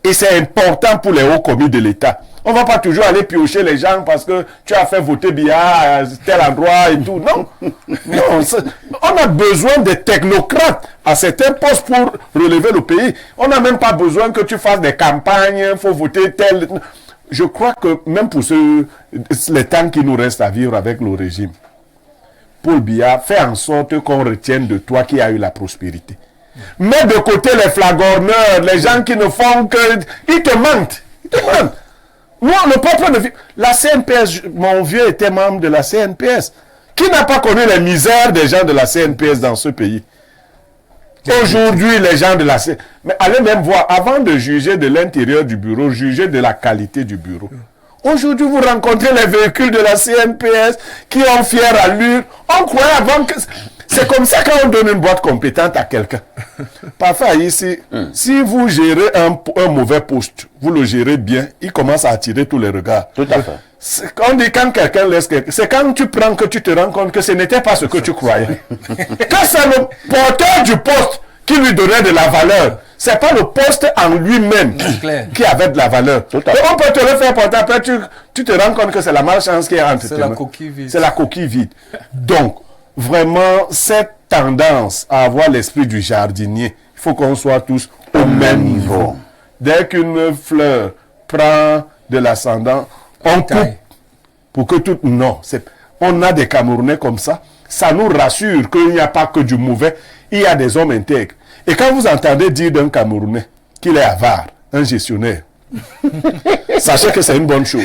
[SPEAKER 4] Et c'est important pour les hauts commis de l'État. On ne va pas toujours aller piocher les gens parce que tu as fait voter bien à tel endroit et tout. Non. Non, on a besoin de technocrates à certains postes pour relever le pays. On n'a même pas besoin que tu fasses des campagnes, il faut voter tel. Je crois que même pour les temps qui nous restent à vivre avec le régime, Paul Biya, fais en sorte qu'on retienne de toi qui a eu la prospérité. Mets de côté les flagorneurs, les gens qui ne font que... Ils te mentent. Ils te mentent. Moi, le peuple de... La CNPS, mon vieux était membre de la CNPS. Qui n'a pas connu les misères des gens de la CNPS dans ce pays? Aujourd'hui, les gens de la CNPS... Mais allez même voir, avant de juger de l'intérieur du bureau, juger de la qualité du bureau. Aujourd'hui, vous rencontrez les véhicules de la CNPS qui ont fière allure. On croyait avant que... C'est comme ça quand on donne une boîte compétente à quelqu'un. Parfois ici, si vous gérez un mauvais poste, vous le gérez bien, il commence à attirer tous les regards.
[SPEAKER 1] Tout à fait.
[SPEAKER 4] On dit quand quelqu'un laisse quelqu'un, c'est quand tu prends que tu te rends compte que ce n'était pas ce que tu croyais. Que c'est le porteur du poste qui lui donnait de la valeur. C'est pas le poste en lui-même qui avait de la valeur. Et on peut te le faire porter, après tu te rends compte que c'est la malchance qui est entre tes mains.
[SPEAKER 3] C'est la coquille vide.
[SPEAKER 4] C'est la coquille vide. Donc, vraiment, cette tendance à avoir l'esprit du jardinier, il faut qu'on soit tous au même niveau. Dès qu'une fleur prend de l'ascendant, on coupe pour que tout... Non, on a des Camerounais comme ça. Ça nous rassure qu'il n'y a pas que du mauvais. Il y a des hommes intègres. Et quand vous entendez dire d'un Camerounais qu'il est avare, un gestionnaire, sachez que c'est une bonne chose.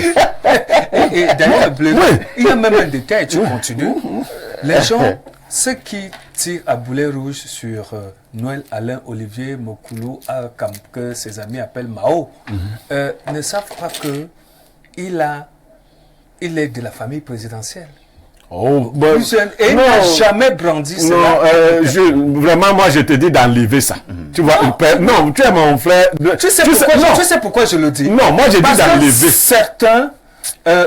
[SPEAKER 3] Et d'ailleurs, il y a même un détail, tu continues. Les gens, ceux qui tirent à boulet rouge sur Noël Alain Olivier Mokoulou, que ses amis appellent Mao, ne savent pas que il est de la famille présidentielle.
[SPEAKER 4] Oh, bon,
[SPEAKER 3] Et il n'a jamais brandi cela.
[SPEAKER 4] Non, vraiment, moi, je te dis d'enlever ça. Tu vois, non, tu es mon frère.
[SPEAKER 3] Tu sais pourquoi je le dis?
[SPEAKER 4] Non, moi, j'ai dit d'enlever.
[SPEAKER 3] Certains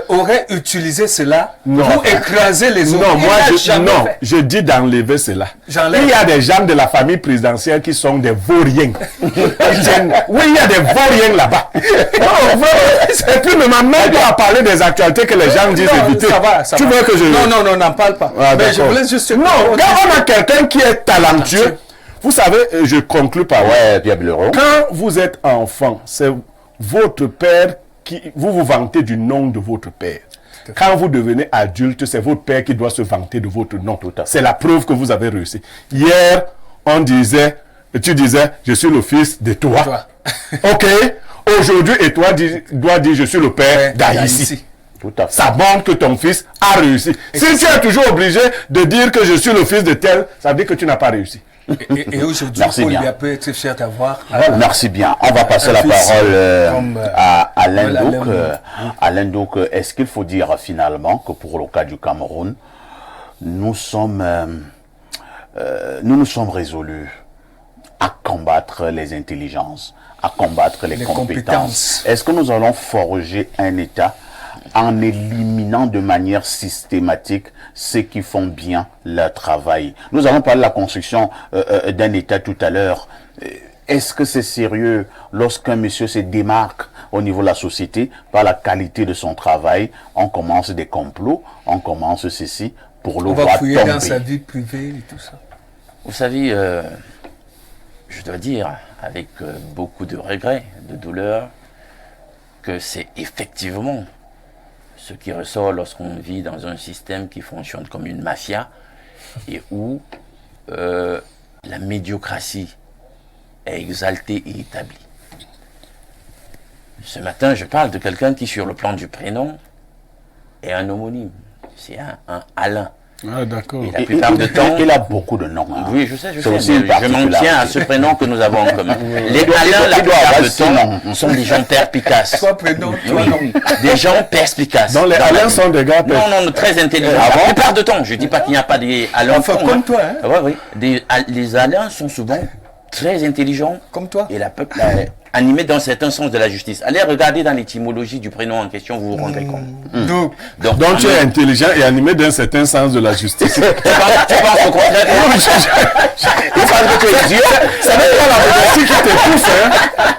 [SPEAKER 3] auraient utilisé cela pour écraser les autres.
[SPEAKER 4] Non, je dis d'enlever cela. Il y a des gens de la famille présidentielle qui sont des vauriens. Oui, il y a des vauriens là-bas. Et puis, ne m'amène pas à parler des actualités que les gens disent éviter.
[SPEAKER 3] Ça va.
[SPEAKER 4] Veux que je...
[SPEAKER 3] Non, n'en parle pas.
[SPEAKER 4] Mais je voulais juste... Non, quand on a quelqu'un qui est talentueux, vous savez, je conclus par...
[SPEAKER 1] Ouais, Pierre Blaireau.
[SPEAKER 4] Quand vous êtes enfant, c'est votre père qui... Vous vous vantez du nom de votre père. Quand vous devenez adulte, c'est votre père qui doit se vanter de votre nom. C'est la preuve que vous avez réussi. Hier, tu disais, je suis le fils de toi. Ok. Aujourd'hui, et toi, dois dire, je suis le père d'Aïssi. Ça montre que ton fils a réussi. Si tu es toujours obligé de dire que je suis le fils de tel, ça veut dire que tu n'as pas réussi.
[SPEAKER 3] Et aujourd'hui, Paul peut être fier d'avoir.
[SPEAKER 1] Merci bien. On va passer la parole à Alain Douk. Alain Douk, est-ce qu'il faut dire finalement que pour le cas du Cameroun, nous nous sommes résolus à combattre les intelligences, à combattre les compétences. Est-ce que nous allons forger un État en éliminant de manière systématique ceux qui font bien leur travail? Nous allons parler de la construction d'un État tout à l'heure. Est-ce que c'est sérieux lorsqu'un monsieur se démarque au niveau de la société par la qualité de son travail? On commence des complots, on commence ceci pour le voir tomber.
[SPEAKER 3] On va fouiller dans sa vie privée et tout ça.
[SPEAKER 2] Vous savez, je dois dire, avec beaucoup de regrets, de douleur, que c'est effectivement ce qui ressort lorsqu'on vit dans un système qui fonctionne comme une mafia et où la médiocratie est exaltée et établie. Ce matin, je parle de quelqu'un qui, sur le plan du prénom, est un homonyme. C'est un Alain.
[SPEAKER 4] Ah, d'accord.
[SPEAKER 2] Et la plupart du temps...
[SPEAKER 1] Il a beaucoup de noms. Hein.
[SPEAKER 2] Oui, je sais,
[SPEAKER 1] je
[SPEAKER 2] m'en tiens à ce prénom que nous avons en commun. Les Alains, la plupart du temps, sont des gens perspicaces.
[SPEAKER 3] Soit prénom, toi non.
[SPEAKER 2] Des gens perspicaces.
[SPEAKER 4] Donc les Alains sont des gars...
[SPEAKER 2] Non, très intelligents. La plupart du temps, je ne dis pas qu'il n'y a pas des Alains.
[SPEAKER 3] Enfin, comme toi, hein.
[SPEAKER 2] Oui. Les Alains sont souvent très intelligents.
[SPEAKER 3] Comme toi.
[SPEAKER 2] Et animés dans certains sens de la justice. Allez regarder dans l'étymologie du prénom en question, vous vous rendrez compte.
[SPEAKER 4] Donc tu es intelligent et animé d'un certain sens de la justice.
[SPEAKER 2] tu penses au contraire?
[SPEAKER 4] Il parle que tu es idiot. Ça n'est pas la modestie qui t'étouffe,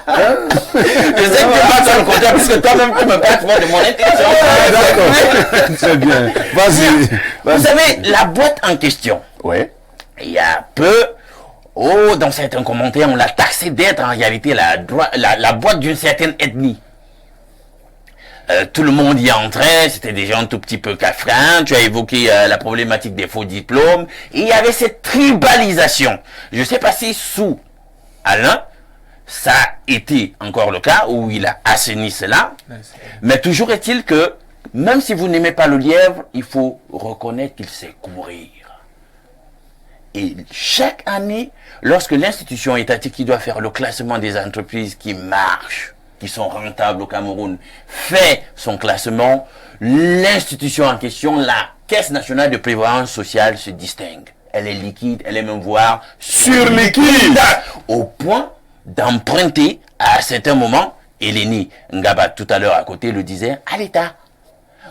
[SPEAKER 4] hein?
[SPEAKER 2] Je sais que tu penses au contraire, puisque toi-même tu me parles de mon intelligence.
[SPEAKER 4] D'accord. Très bien. Vas-y.
[SPEAKER 2] Vous savez, la boîte en question, il y a peu... dans certains commentaires, on l'a taxé d'être en réalité la boîte d'une certaine ethnie. Tout le monde y entrait, c'était des gens tout petit peu cafrins, tu as évoqué la problématique des faux diplômes, et il y avait cette tribalisation. Je ne sais pas si sous Alain, ça a été encore le cas, où il a assaini cela, mais toujours est-il que, même si vous n'aimez pas le lièvre, il faut reconnaître qu'il sait courir. Et chaque année, lorsque l'institution étatique qui doit faire le classement des entreprises qui marchent qui sont rentables au Cameroun, fait son classement, l'institution en question, la Caisse nationale de prévoyance sociale, se distingue. Elle est liquide, elle est même voire
[SPEAKER 4] Surliquide.
[SPEAKER 2] au point d'emprunter à certains moments, Eleni Ngaba tout à l'heure à côté le disait, à l'État.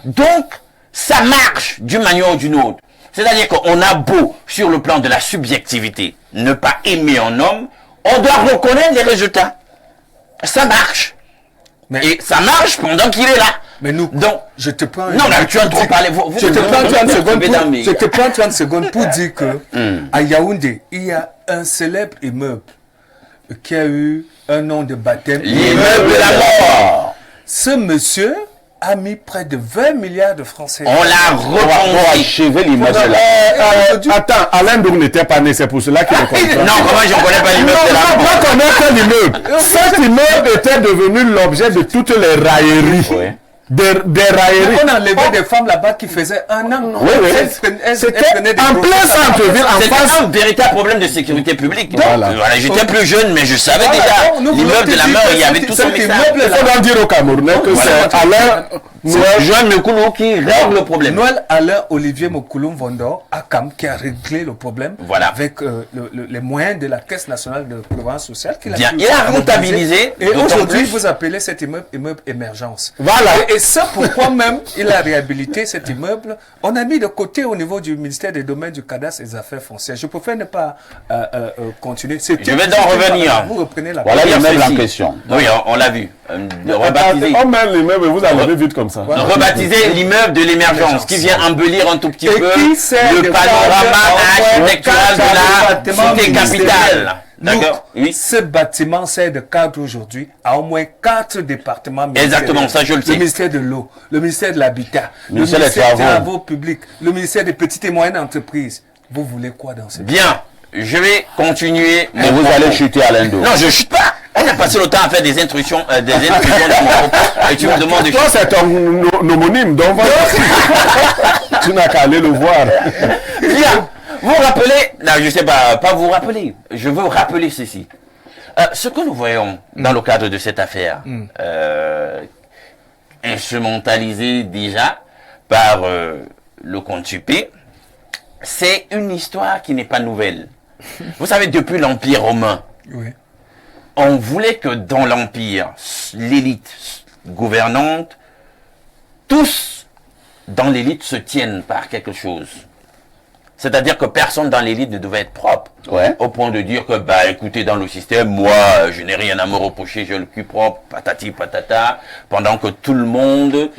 [SPEAKER 2] Donc, ça marche d'une manière ou d'une autre. C'est-à-dire qu'on a beau, sur le plan de la subjectivité, ne pas aimer un homme, on doit reconnaître les résultats. Ça marche. Et ça marche pendant qu'il est là.
[SPEAKER 3] Mais nous,
[SPEAKER 2] donc,
[SPEAKER 3] je te prends...
[SPEAKER 2] Non, là, tu as trop parlé.
[SPEAKER 3] Je te prends 30 secondes pour dire que à Yaoundé, il y a un célèbre immeuble qui a eu un nom de baptême.
[SPEAKER 2] L'immeuble de la mort.
[SPEAKER 3] Ce monsieur a mis près de 20 milliards de francs CFA.
[SPEAKER 2] On l'a
[SPEAKER 1] Pour achever l'immeuble de la
[SPEAKER 4] Attends, Alain Dour n'était pas né, c'est pour cela qu'il est content.
[SPEAKER 2] Non, comment je ne connais pas l'immeuble de la mort?
[SPEAKER 4] Pas connaître l'immeuble. Cet immeuble était devenu l'objet de toutes les railleries.
[SPEAKER 1] Oui.
[SPEAKER 4] Des railleries.
[SPEAKER 3] On enlevait des femmes là-bas qui faisaient un an.
[SPEAKER 4] Oui, oui. C'était en plein centre-ville, en
[SPEAKER 2] C'était
[SPEAKER 4] face.
[SPEAKER 2] un véritable problème de sécurité publique.
[SPEAKER 4] Voilà.
[SPEAKER 2] J'étais plus jeune, mais je savais
[SPEAKER 3] Voilà,
[SPEAKER 2] déjà.
[SPEAKER 3] nous
[SPEAKER 2] L'immeuble de la mort, il y avait tout son
[SPEAKER 3] cet
[SPEAKER 2] message.
[SPEAKER 3] immeuble
[SPEAKER 4] Il faut donc dire aux Camerounais que c'est Alain
[SPEAKER 2] Jean Mekoulou qui règle le problème.
[SPEAKER 3] Noël Alain Olivier Mokouloum Vondor Akam qui a réglé le problème
[SPEAKER 2] Voilà.
[SPEAKER 3] avec les moyens de la Caisse nationale de prévoyance sociale qu'il a
[SPEAKER 2] Bien,
[SPEAKER 3] pu
[SPEAKER 2] il a
[SPEAKER 3] mobiliser.
[SPEAKER 2] rentabilisé,
[SPEAKER 3] Et
[SPEAKER 2] d'autant
[SPEAKER 3] aujourd'hui,
[SPEAKER 2] plus.
[SPEAKER 3] vous appelez cet immeuble émergence.
[SPEAKER 4] Voilà.
[SPEAKER 3] Et c'est pourquoi même il a réhabilité cet immeuble. On a mis de côté au niveau du ministère des Domaines, du Cadastre et des Affaires foncières. Je préfère ne pas continuer.
[SPEAKER 2] Je vais donc revenir.
[SPEAKER 3] Vous reprenez la
[SPEAKER 1] Voilà
[SPEAKER 3] parole.
[SPEAKER 1] l'immeuble en
[SPEAKER 2] Ceci.
[SPEAKER 1] question.
[SPEAKER 2] Oui, on l'a vu. Rebaptisé.
[SPEAKER 4] On met l'immeuble et vous allez vite comme ça.
[SPEAKER 2] Rebaptisé l'immeuble de l'émergence qui vient embellir un tout petit
[SPEAKER 3] Et
[SPEAKER 2] peu
[SPEAKER 3] qui sert
[SPEAKER 2] le
[SPEAKER 3] de
[SPEAKER 2] panorama
[SPEAKER 3] cadre
[SPEAKER 2] architectural de la cité capitale.
[SPEAKER 3] Nous,
[SPEAKER 2] D'accord? Oui.
[SPEAKER 3] ce bâtiment sert de cadre aujourd'hui à au moins 4 départements ministériels.
[SPEAKER 2] Exactement, ça, je le sais.
[SPEAKER 3] Le ministère de l'eau, le ministère de l'habitat, le
[SPEAKER 1] ministère des
[SPEAKER 3] ministère des
[SPEAKER 1] Travaux.
[SPEAKER 3] Travaux publics, le ministère des petites et moyennes entreprises. Vous voulez quoi dans ce
[SPEAKER 2] Bien, je vais continuer.
[SPEAKER 1] Et vous allez chuter à l'Indo.
[SPEAKER 2] Non, je chute pas. On a passé le temps à faire des intrusions dans mon propos. Et tu me demandes de
[SPEAKER 4] Toi,
[SPEAKER 2] chuter.
[SPEAKER 4] c'est ton homonyme, donc tu n'as qu'à aller le voir.
[SPEAKER 2] Bien, vous rappelez, non, je sais pas vous rappeler, je veux rappeler ceci. Ce que nous voyons dans le cadre de cette affaire, instrumentalisée déjà par le compte UP, c'est une histoire qui n'est pas nouvelle. Vous savez, depuis l'Empire romain,
[SPEAKER 3] Oui.
[SPEAKER 2] on voulait que dans l'Empire, l'élite gouvernante, tous dans l'élite se tiennent par quelque chose. C'est-à-dire que personne dans l'élite ne devait être propre.
[SPEAKER 1] Ouais.
[SPEAKER 2] Au point de dire que, bah écoutez, dans le système, moi, je n'ai rien à me reprocher, j'ai le cul propre, patati patata, pendant que tout le monde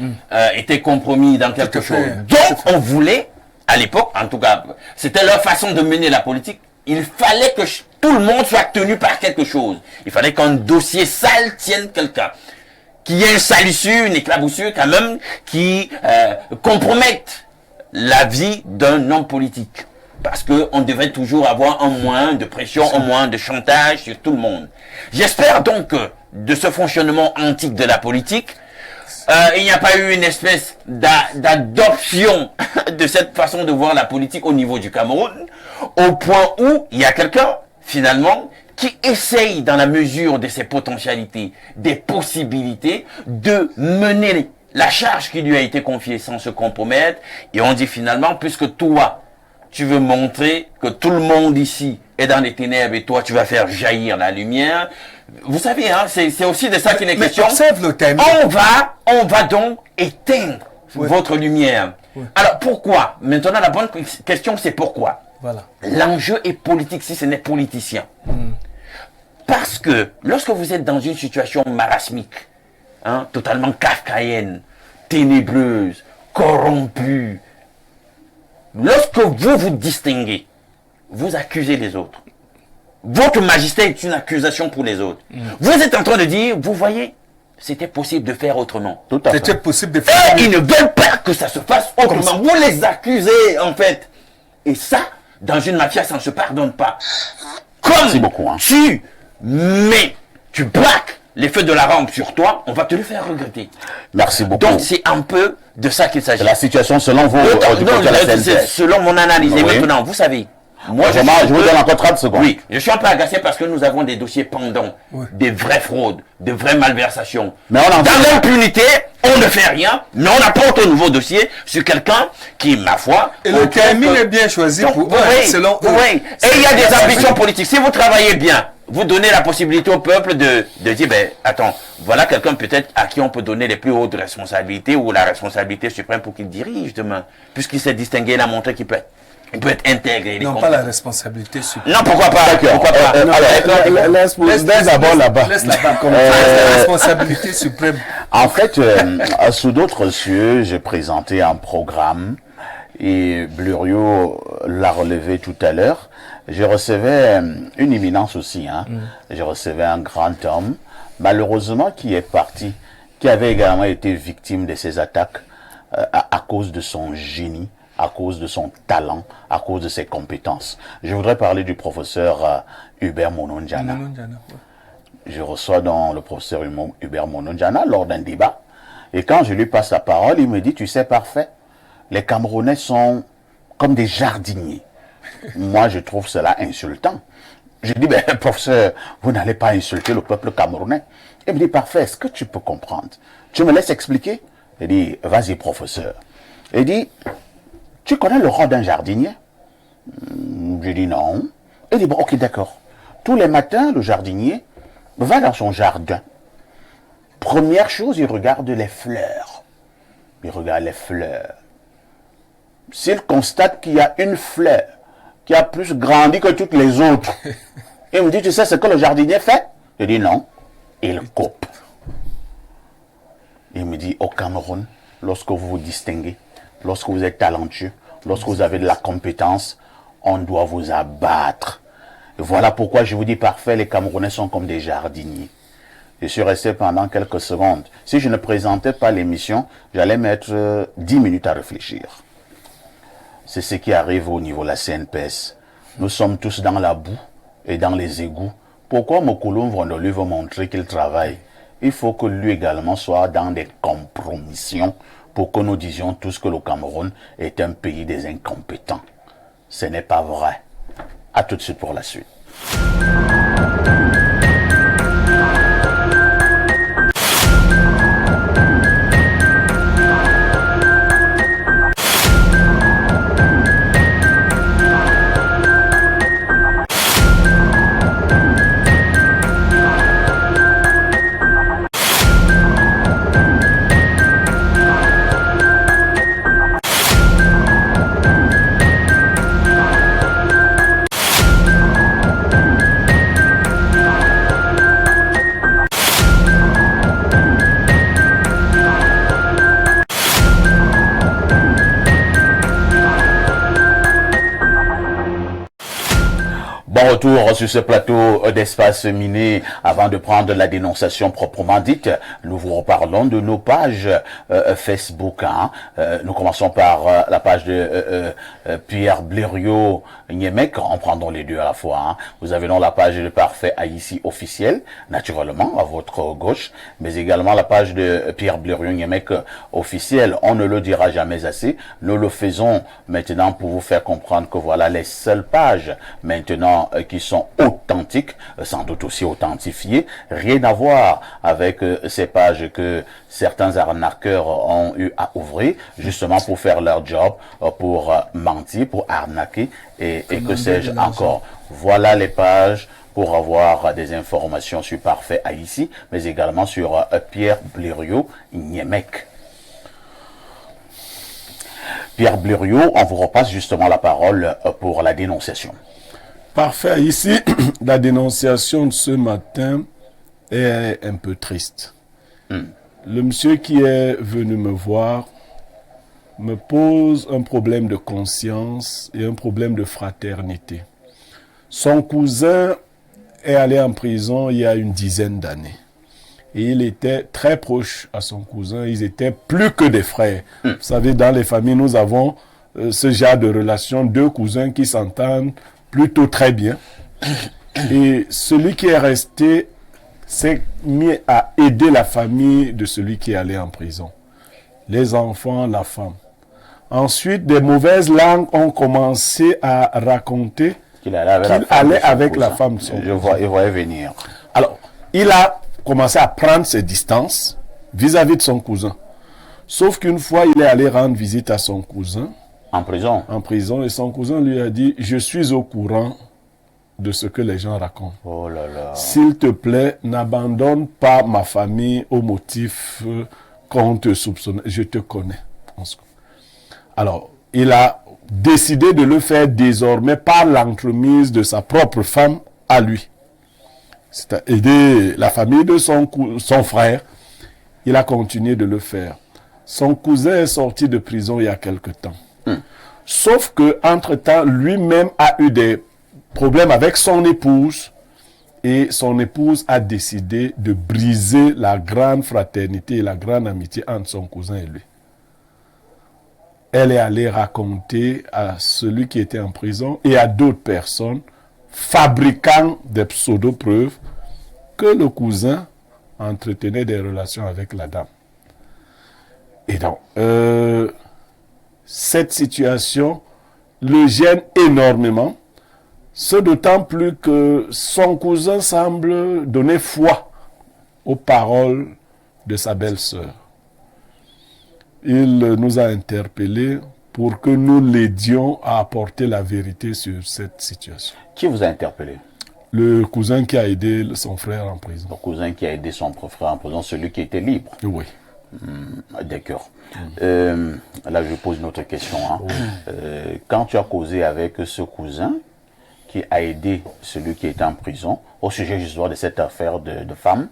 [SPEAKER 2] était compromis dans quelque
[SPEAKER 3] à
[SPEAKER 2] chose.
[SPEAKER 3] fait.
[SPEAKER 2] Donc, on voulait, à l'époque, en tout cas, c'était leur façon de mener la politique. Il fallait que tout le monde soit tenu par quelque chose. Il fallait qu'un dossier sale tienne quelqu'un. Qu'il y ait une salissure, une éclaboussure quand même, qui compromette la vie d'un homme politique. Parce qu'on devait toujours avoir un moyen de pression, un moyen de chantage sur tout le monde. J'espère donc que de ce fonctionnement antique de la politique, il n'y a pas eu une espèce d'adoption de cette façon de voir la politique au niveau du Cameroun, au point où il y a quelqu'un, finalement, qui essaye, dans la mesure de ses potentialités, des possibilités, de mener la charge qui lui a été confiée sans se compromettre. Et on dit finalement, puisque toi, tu veux montrer que tout le monde ici est dans les ténèbres et toi, tu vas faire jaillir la lumière. Vous savez, hein, c'est aussi de ça qu'il est
[SPEAKER 3] Mais
[SPEAKER 2] question.
[SPEAKER 3] observe le timing.
[SPEAKER 2] On va donc éteindre votre lumière. Alors pourquoi? Maintenant, la bonne question, c'est pourquoi?
[SPEAKER 3] Voilà.
[SPEAKER 2] L'enjeu est politique si ce n'est politicien. Parce que lorsque vous êtes dans une situation marasmique, hein, totalement kafkaïenne, ténébreuse, corrompue, lorsque vous vous distinguez, vous accusez les autres. Votre majesté est une accusation pour les autres. Vous êtes en train de dire, vous voyez, c'était possible de faire autrement.
[SPEAKER 1] Tout à fait.
[SPEAKER 3] C'était possible de
[SPEAKER 2] Et
[SPEAKER 3] faire.
[SPEAKER 2] ils ne veulent pas que ça se fasse autrement. Vous les accusez, en fait. Et ça, dans une mafia, ça ne se pardonne pas.
[SPEAKER 1] Merci
[SPEAKER 2] Comme
[SPEAKER 1] beaucoup, hein.
[SPEAKER 2] tu braques les feux de la rampe sur toi, on va te le faire regretter.
[SPEAKER 1] Merci beaucoup.
[SPEAKER 2] Donc c'est un peu de ça qu'il s'agit.
[SPEAKER 1] C'est la situation selon vous,
[SPEAKER 2] Non,
[SPEAKER 1] du côté de la
[SPEAKER 2] c'est
[SPEAKER 1] CNPS.
[SPEAKER 2] selon mon analyse. Et
[SPEAKER 1] Oui.
[SPEAKER 2] maintenant, vous savez, Moi,
[SPEAKER 1] Vraiment, je vous donne encore 30 secondes.
[SPEAKER 2] Oui, je suis un peu agacé parce que nous avons des dossiers pendants, des vraies fraudes, de vraies malversations.
[SPEAKER 1] Mais on en
[SPEAKER 2] Dans l'impunité, on ne fait rien, mais on apporte un nouveau dossier sur quelqu'un qui, ma foi...
[SPEAKER 3] Et le timing est bien choisi pour selon eux.
[SPEAKER 2] Oui, et il y a des ambitions politiques. Si vous travaillez bien, vous donnez la possibilité au peuple de dire, ben, attends, voilà quelqu'un peut-être à qui on peut donner les plus hautes responsabilités ou la responsabilité suprême pour qu'il dirige demain. Puisqu'il s'est distingué, il a montré qu'il peut être intégré.
[SPEAKER 3] Non, pas la responsabilité suprême.
[SPEAKER 2] Non, pourquoi pas? Pourquoi pas?
[SPEAKER 4] Laisse d'abord là-bas.
[SPEAKER 3] Laisse là-bas. La responsabilité suprême.
[SPEAKER 1] En fait, sous d'autres cieux, j'ai présenté un programme et Blériot l'a relevé tout à l'heure. Je recevais une éminence aussi, hein. Je recevais un grand homme, malheureusement qui est parti, qui avait également été victime de ces attaques à cause de son génie, à cause de son talent, à cause de ses compétences. Je voudrais parler du professeur Hubert Monondiana. Je reçois donc le professeur Hubert Monondiana lors d'un débat. Et quand je lui passe la parole, il me dit, tu sais, parfait, les Camerounais sont comme des jardiniers. Moi, je trouve cela insultant. Je dis, ben, professeur, vous n'allez pas insulter le peuple camerounais. Il me dit, parfait, est-ce que tu peux comprendre? Tu me laisses expliquer? Il dit, vas-y, professeur. Il dit, tu connais le rôle d'un jardinier? Je dis non. Il dit, bon, ok, d'accord. Tous les matins, le jardinier va dans son jardin. Première chose, il regarde les fleurs. Il regarde les fleurs. S'il constate qu'il y a une fleur qui a plus grandi que toutes les autres, il me dit, tu sais ce que le jardinier fait? Je dis non. Il coupe. Il me dit, au Cameroun, lorsque vous vous distinguez, lorsque vous êtes talentueux, lorsque vous avez de la compétence, on doit vous abattre. Et voilà pourquoi je vous dis, parfait, les Camerounais sont comme des jardiniers. Je suis resté pendant quelques secondes. Si je ne présentais pas l'émission, j'allais mettre 10 minutes à réfléchir. C'est ce qui arrive au niveau de la CNPS. Nous sommes tous dans la boue et dans les égouts. Pourquoi Mokoulou Vrondolu veut montrer qu'il travaille? Il faut que lui également soit dans des compromissions pour que nous disions tous que le Cameroun est un pays des incompétents. Ce n'est pas vrai. À tout de suite pour la suite. Bon retour sur ce plateau d'Espace Miné. Avant de prendre la dénonciation proprement dite, nous vous reparlons de nos pages Facebook. Hein. Nous commençons par la page de Pierre Blériot Niemek, en prenant les deux à la fois. Hein. Vous avez donc la page de Parfait Haïti officiel, naturellement, à votre gauche, mais également la page de Pierre Blériot Niemek officiel. On ne le dira jamais assez. Nous le faisons maintenant pour vous faire comprendre que voilà les seules pages maintenant qui sont authentiques, sans doute aussi authentifiées, rien à voir avec ces pages que certains arnaqueurs ont eu à ouvrir, justement pour faire leur job, pour mentir, pour arnaquer et que sais-je encore. Voilà les pages pour avoir des informations sur Parfait Haïti, mais également sur Pierre Blériot Niemek. Pierre Blériot, on vous repasse justement la parole pour la dénonciation.
[SPEAKER 4] Parfait. Ici, la dénonciation de ce matin est un peu triste. Le monsieur qui est venu me voir me pose un problème de conscience et un problème de fraternité. Son cousin est allé en prison il y a une dizaine d'années. Et il était très proche à son cousin. Ils étaient plus que des frères. Vous savez, dans les familles, nous avons ce genre de relation, deux cousins qui s'entendent plutôt très bien. Et celui qui est resté s'est mis à aider la famille de celui qui est allé en prison. Les enfants, la femme. Ensuite, des mauvaises langues ont commencé à raconter
[SPEAKER 1] qu'il allait
[SPEAKER 4] avec la femme de son cousin.
[SPEAKER 1] Il voyait venir.
[SPEAKER 4] Alors, il a commencé à prendre ses distances vis-à-vis de son cousin. Sauf qu'une fois, il est allé rendre visite à son cousin.
[SPEAKER 1] En prison.
[SPEAKER 4] En prison, et son cousin lui a dit, je suis au courant de ce que les gens racontent.
[SPEAKER 1] Oh là là.
[SPEAKER 4] S'il te plaît, n'abandonne pas ma famille au motif qu'on te soupçonne. Je te connais. Alors, il a décidé de le faire désormais par l'entremise de sa propre femme à lui. C'est aider la famille de son frère. Il a continué de le faire. Son cousin est sorti de prison il y a quelque temps. Sauf que, entre-temps, lui-même a eu des problèmes avec son épouse. Et son épouse a décidé de briser la grande fraternité et la grande amitié entre son cousin et lui. Elle est allée raconter à celui qui était en prison et à d'autres personnes, fabriquant des pseudo-preuves, que le cousin entretenait des relations avec la dame. Et donc, cette situation le gêne énormément, ce d'autant plus que son cousin semble donner foi aux paroles de sa belle-sœur. Il nous a interpellés pour que nous l'aidions à apporter la vérité sur cette situation.
[SPEAKER 1] Qui vous a interpellé?
[SPEAKER 4] Le cousin qui a aidé son frère en prison.
[SPEAKER 1] Le cousin qui a aidé son frère en prison, celui qui était libre.
[SPEAKER 4] Oui.
[SPEAKER 1] D'accord. Là, je pose une autre question. Hein. Quand tu as causé avec ce cousin qui a aidé celui qui était en prison au sujet justement de cette affaire de femme,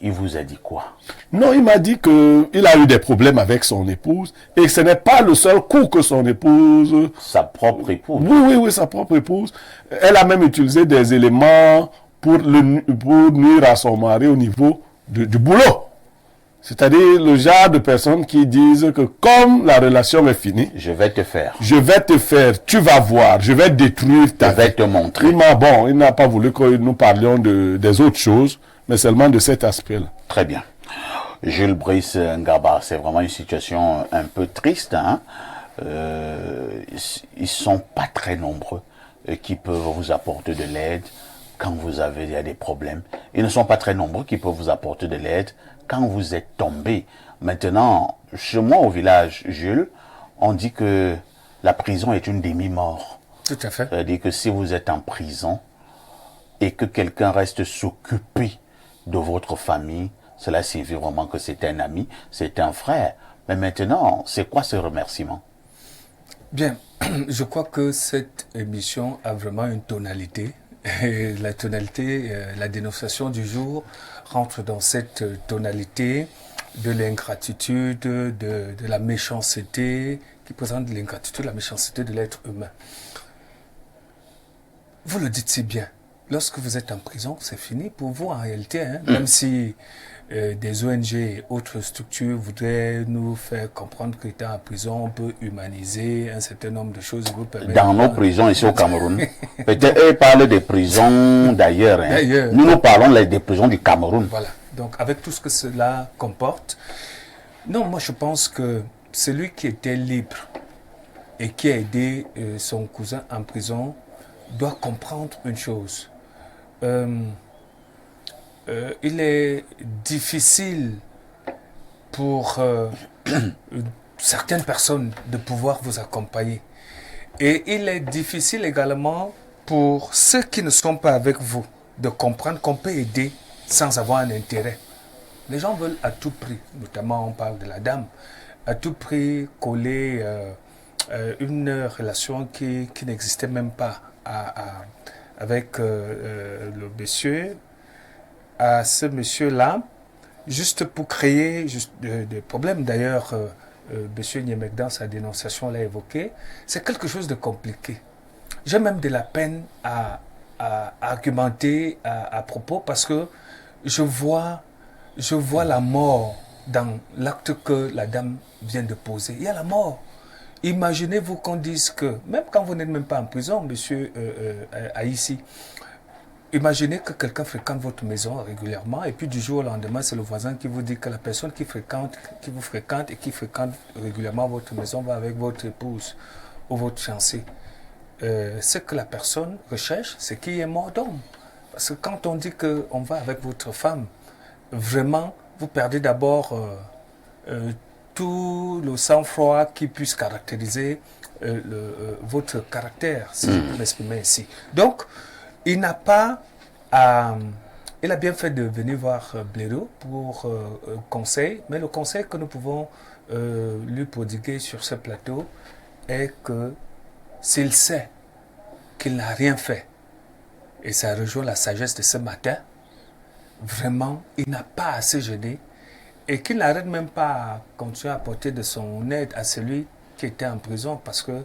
[SPEAKER 1] il vous a dit quoi?
[SPEAKER 4] Non, il m'a dit qu'il a eu des problèmes avec son épouse et ce n'est pas le seul coup que son épouse...
[SPEAKER 1] Sa propre épouse?
[SPEAKER 4] Oui, sa propre épouse. Elle a même utilisé des éléments pour nuire à son mari au niveau du boulot. C'est-à-dire le genre de personnes qui disent que comme la relation est finie,
[SPEAKER 1] je vais te faire,
[SPEAKER 4] tu vas voir, je vais détruire ta vie.
[SPEAKER 1] Je vais te montrer.
[SPEAKER 4] Il n'a pas voulu que nous parlions des autres choses, mais seulement de cet aspect-là.
[SPEAKER 1] Très bien. Jules Brice Ngaba, c'est vraiment une situation un peu triste. Hein? Ils sont pas très nombreux qui peuvent vous apporter de l'aide quand vous avez des problèmes. Ils ne sont pas très nombreux qui peuvent vous apporter de l'aide quand vous êtes tombé. Maintenant, chez moi au village, Jules, on dit que la prison est une demi-mort.
[SPEAKER 3] Tout à fait.
[SPEAKER 1] C'est-à-dire que si vous êtes en prison et que quelqu'un reste s'occuper de votre famille, cela signifie vraiment que c'est un ami, c'est un frère. Mais maintenant, c'est quoi ce remerciement?
[SPEAKER 3] Bien, je crois que cette émission a vraiment une tonalité. Et la tonalité, la dénonciation du jour rentre dans cette tonalité de l'ingratitude, de la méchanceté, qui présente l'ingratitude, la méchanceté de l'être humain. Vous le dites si bien. Lorsque vous êtes en prison, c'est fini pour vous en réalité. Hein? Même si des ONG et autres structures voudraient nous faire comprendre qu'étant en prison, on peut humaniser un certain nombre de choses.
[SPEAKER 1] Dans nos prisons ici au Cameroun, peut-être eux parlent des prisons d'ailleurs. Hein. Nous parlons des prisons du Cameroun.
[SPEAKER 3] Voilà. Donc avec tout ce que cela comporte, non, moi je pense que celui qui était libre et qui a aidé son cousin en prison doit comprendre une chose. Il est difficile pour certaines personnes de pouvoir vous accompagner. Et il est difficile également pour ceux qui ne sont pas avec vous de comprendre qu'on peut aider sans avoir un intérêt. Les gens veulent à tout prix, notamment on parle de la dame, à tout prix coller une relation qui n'existait même pas avec le monsieur, à ce monsieur-là, juste pour créer des problèmes. D'ailleurs, monsieur Niemek, dans sa dénonciation, l'a évoqué. C'est quelque chose de compliqué. J'ai même de la peine à argumenter à propos parce que je vois la mort dans l'acte que la dame vient de poser. Il y a la mort. Imaginez-vous qu'on dise que, même quand vous n'êtes même pas en prison, monsieur Haïssi, imaginez que quelqu'un fréquente votre maison régulièrement et puis du jour au lendemain, c'est le voisin qui vous dit que la personne qui vous fréquente et qui fréquente régulièrement votre maison va avec votre épouse ou votre fiancé. Ce que la personne recherche, c'est qu'il y ait mort d'homme. Parce que quand on dit qu'on va avec votre femme, vraiment, vous perdez d'abord tout le sang-froid qui puisse caractériser votre caractère, si je peux m'exprimer ainsi. Donc, il n'a pas à... Il a bien fait de venir voir Blaireau pour conseil, mais le conseil que nous pouvons lui prodiguer sur ce plateau est que s'il sait qu'il n'a rien fait, et ça rejoint la sagesse de ce matin, vraiment, il n'a pas à se gêner et qu'il n'arrête même pas à continuer à apporter de son aide à celui qui était en prison, parce que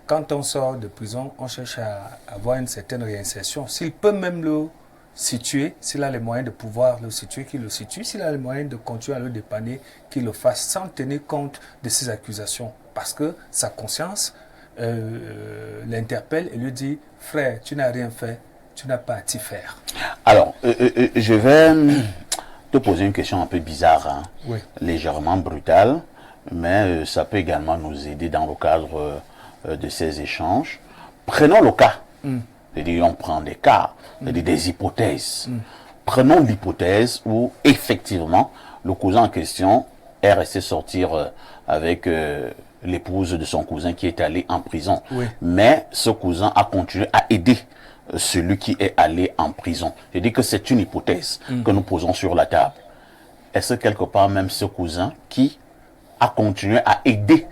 [SPEAKER 3] quand on sort de prison, on cherche à avoir une certaine réinsertion. S'il peut même le situer, s'il a les moyens de pouvoir le situer, qu'il le situe. S'il a les moyens de continuer à le dépanner, qu'il le fasse sans tenir compte de ses accusations. Parce que sa conscience l'interpelle et lui dit « Frère, tu n'as rien fait, tu n'as pas à t'y faire. »
[SPEAKER 1] Alors, je vais te poser une question un peu bizarre, hein,
[SPEAKER 3] Oui.
[SPEAKER 1] légèrement brutale, mais ça peut également nous aider dans le cadre de ces échanges. Prenons le cas. C'est-à-dire, on prend des cas, des hypothèses. Prenons l'hypothèse où, effectivement, le cousin en question est resté sortir avec l'épouse de son cousin qui est allé en prison.
[SPEAKER 3] Oui.
[SPEAKER 1] Mais ce cousin a continué à aider celui qui est allé en prison. Je dis que c'est une hypothèse que nous posons sur la table. Est-ce quelque part même ce cousin qui a continué à aider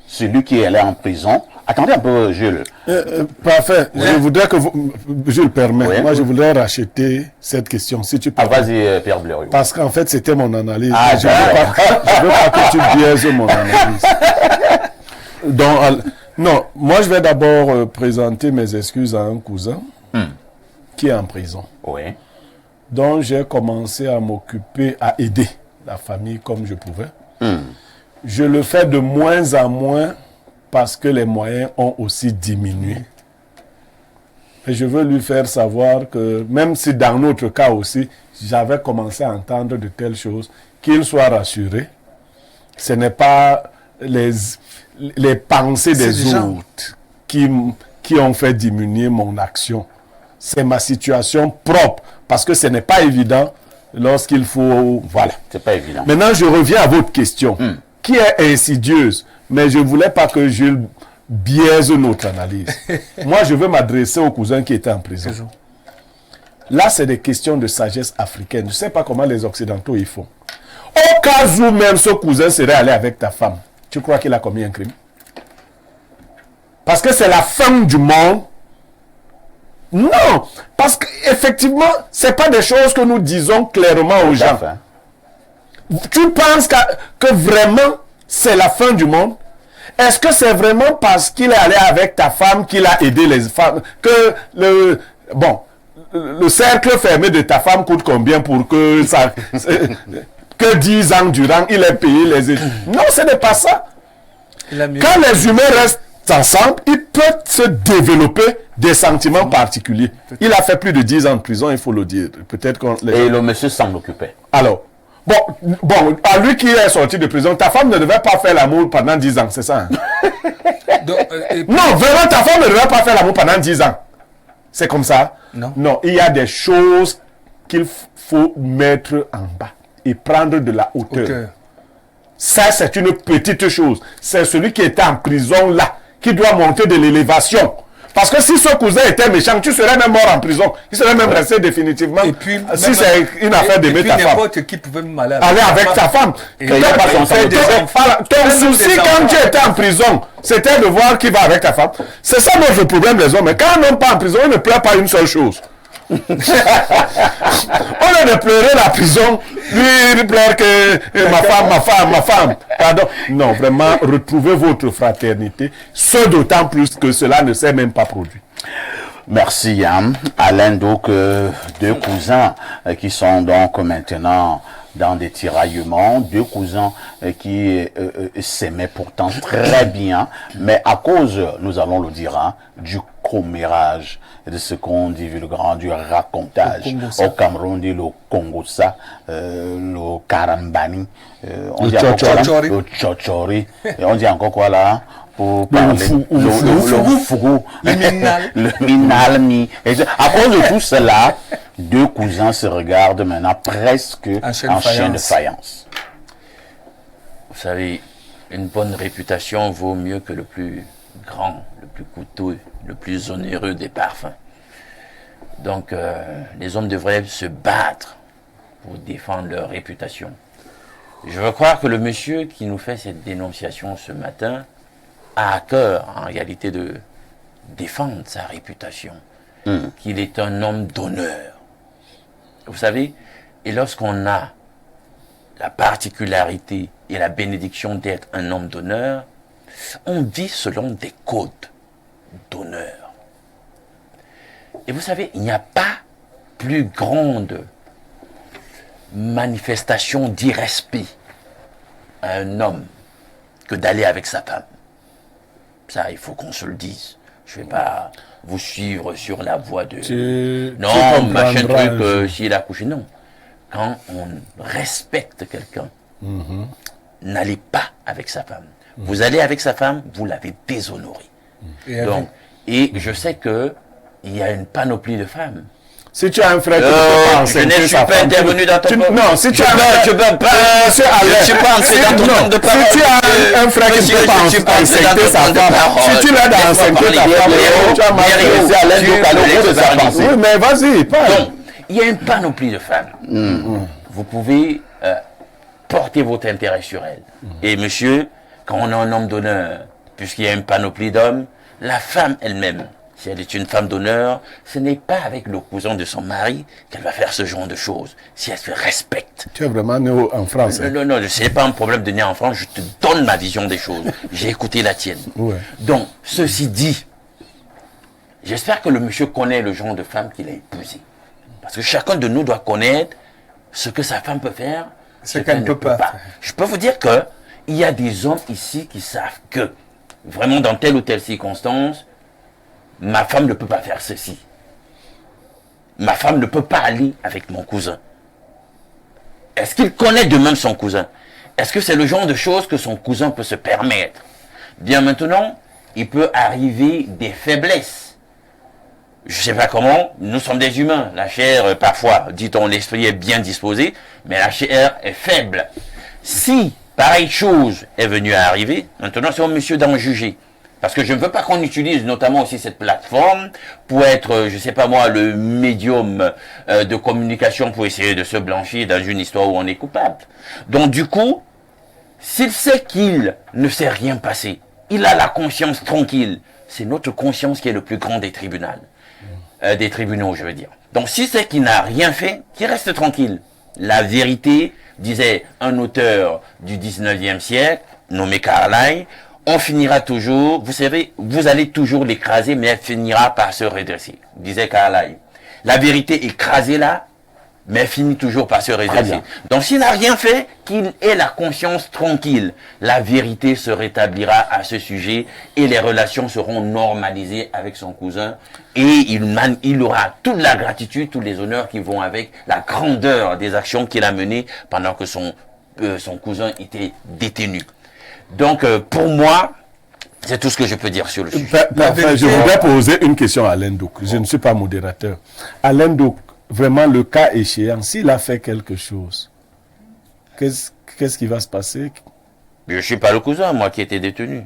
[SPEAKER 1] celui qui est allé en prison? Attendez un peu, Jules.
[SPEAKER 4] Parfait. Je voudrais que vous... Je le permets.
[SPEAKER 1] Oui.
[SPEAKER 4] Moi, je voudrais racheter cette question, si tu peux.
[SPEAKER 1] Ah, vas-y, Pierre Blériot.
[SPEAKER 4] Parce qu'en fait, c'était mon analyse.
[SPEAKER 1] Ah,
[SPEAKER 4] je veux pas que tu biaises mon analyse. Donc, non, moi, je vais d'abord présenter mes excuses à un cousin qui est en prison.
[SPEAKER 1] Oui.
[SPEAKER 4] Donc, j'ai commencé à m'occuper, à aider la famille comme je pouvais. Je le fais de moins en moins parce que les moyens ont aussi diminué. Et je veux lui faire savoir que, même si dans notre cas aussi, j'avais commencé à entendre de telles choses, qu'il soit rassuré. Ce n'est pas les pensées des autres qui ont fait diminuer mon action. C'est ma situation propre, parce que ce n'est pas évident lorsqu'il faut... Voilà.
[SPEAKER 1] C'est pas évident.
[SPEAKER 4] Maintenant, je reviens à votre question, qui est insidieuse, mais je ne voulais pas que je biaise notre analyse. Moi, je veux m'adresser au cousin qui était en prison. Là, c'est des questions de sagesse africaine. Je ne sais pas comment les Occidentaux y font. Au cas où même ce cousin serait allé avec ta femme, tu crois qu'il a commis un crime? Parce que c'est la fin du monde. Non, parce qu'effectivement, ce n'est pas des choses que nous disons clairement aux gens. Tu penses que vraiment c'est la fin du monde? Est-ce que c'est vraiment parce qu'il est allé avec ta femme qu'il a aidé les femmes? Que le cercle fermé de ta femme coûte combien pour que ça... que 10 ans durant, il ait payé les études? Non, ce n'est pas ça. Quand les humains restent ensemble, ils peuvent se développer des sentiments particuliers. Il a fait plus de 10 ans de prison, il faut le dire. Peut-être
[SPEAKER 1] Et le monsieur s'en occupait.
[SPEAKER 4] Alors, bon, à lui qui est sorti de prison, ta femme ne devait pas faire l'amour pendant 10 ans, c'est ça? Non, vraiment, ta femme ne devait pas faire l'amour pendant 10 ans. C'est comme ça? Non, il y a des choses qu'il faut mettre en bas et prendre de la hauteur. Ça, c'est une petite chose. C'est celui qui était en prison là, qui doit monter de l'élévation. Parce que si ce cousin était méchant, tu serais même mort en prison. Il serait même resté définitivement. Et puis, si c'est une affaire d'aimer ta femme.
[SPEAKER 3] N'importe qui pouvait même aller
[SPEAKER 4] avec ta femme. Ton souci quand tu étais en prison, c'était de voir qui va avec ta femme. C'est ça notre problème des hommes. Mais quand on n'est pas en prison, on ne pleure pas une seule chose. Au lieu de pleurer la prison, lui il pleure que ma femme. Pardon. Non, vraiment, retrouvez votre fraternité. Ce d'autant plus que cela ne s'est même pas produit.
[SPEAKER 1] Merci Yann. Alain, donc deux cousins qui sont donc maintenant dans des tiraillements, deux cousins qui s'aimaient pourtant très bien, mais à cause, nous allons le dire, du commérage de ce qu'on dit le grand du racontage. Au Cameroun, on dit le Congossa, le Karambani, on dit encore quoi là? Le Tchotchori. Et on dit encore quoi là? Pour parler le fougou, le minalmi. À cause de tout cela, deux cousins se regardent maintenant presque en chien de faïence.
[SPEAKER 2] Vous savez, une bonne réputation vaut mieux que le plus grand, le plus coûteux, le plus onéreux des parfums. Donc, les hommes devraient se battre pour défendre leur réputation. Je veux croire que le monsieur qui nous fait cette dénonciation ce matin a à cœur, en réalité, de défendre sa réputation, qu'il est un homme d'honneur. Vous savez, et lorsqu'on a la particularité et la bénédiction d'être un homme d'honneur, on vit selon des codes d'honneur. Et vous savez, il n'y a pas plus grande manifestation d'irrespect à un homme que d'aller avec sa femme. Ça, il faut qu'on se le dise. Je ne vais pas vous suivre sur la voie de... non, machin truc, s'il a couché, non. Quand on respecte quelqu'un, n'allez pas avec sa femme. Vous allez avec sa femme, vous l'avez déshonoré. Et je sais que il y a une panoplie de femmes.
[SPEAKER 4] Si tu as un frère qui ne peut pas enceinte,
[SPEAKER 2] je ne suis pas intervenu dans ton
[SPEAKER 4] non, si tu as
[SPEAKER 2] je peux pas. Je suis pas entré dans ton temps de parole.
[SPEAKER 4] Si tu as un frère qui ne peut pas enceinte sa femme, si tu l'aides à enceinte ta femme, tu as mal réussi à l'aide de sa pensée. Oui, mais vas-y, parle.
[SPEAKER 2] Donc, il y a une panoplie de femmes. Vous pouvez porter votre intérêt sur elles. Et monsieur, quand on a un homme d'honneur, puisqu'il y a une panoplie d'hommes, la femme elle-même, si elle est une femme d'honneur, ce n'est pas avec le cousin de son mari qu'elle va faire ce genre de choses. Si elle se respecte.
[SPEAKER 4] Tu es vraiment né en France.
[SPEAKER 2] Non, ce n'est pas un problème de né en France, je te donne ma vision des choses. J'ai écouté la tienne. Ouais. Donc, ceci dit, j'espère que le monsieur connaît le genre de femme qu'il a épousée. Parce que chacun de nous doit connaître ce que sa femme peut faire,
[SPEAKER 3] ce qu'elle ne peut pas.
[SPEAKER 2] Je peux vous dire que il y a des hommes ici qui savent que, vraiment dans telle ou telle circonstance, ma femme ne peut pas faire ceci. Ma femme ne peut pas aller avec mon cousin. Est-ce qu'il connaît de même son cousin? Est-ce que c'est le genre de choses que son cousin peut se permettre? Bien maintenant, il peut arriver des faiblesses. Je ne sais pas comment, nous sommes des humains. La chair, parfois, dit-on, l'esprit est bien disposé, mais la chair est faible. Si pareille chose est venue à arriver, maintenant c'est au monsieur d'en juger. Parce que je ne veux pas qu'on utilise notamment aussi cette plateforme pour être, je ne sais pas moi, le médium de communication pour essayer de se blanchir dans une histoire où on est coupable. Donc du coup, s'il sait qu'il ne s'est rien passé, il a la conscience tranquille. C'est notre conscience qui est le plus grand des tribunaux. Des tribunaux, je veux dire. Donc si c'est qu'il n'a rien fait, qu'il reste tranquille. La vérité, disait un auteur du 19e siècle, nommé Carlyle, on finira toujours, vous savez, vous allez toujours l'écraser, mais elle finira par se redresser, disait Carlyle. La vérité écrasée là, mais elle finit toujours par se redresser. Donc s'il n'a rien fait, qu'il ait la conscience tranquille, la vérité se rétablira à ce sujet et les relations seront normalisées avec son cousin et il aura toute la gratitude, tous les honneurs qui vont avec la grandeur des actions qu'il a menées pendant que son cousin était détenu. Donc, pour moi, c'est tout ce que je peux dire sur le sujet.
[SPEAKER 4] Je voudrais poser une question à Alain Douk. Je ne suis pas modérateur. Alain Douk, vraiment, le cas échéant, s'il a fait quelque chose, qu'est-ce qui va se passer?
[SPEAKER 2] Je ne suis pas le cousin, moi, qui était détenu.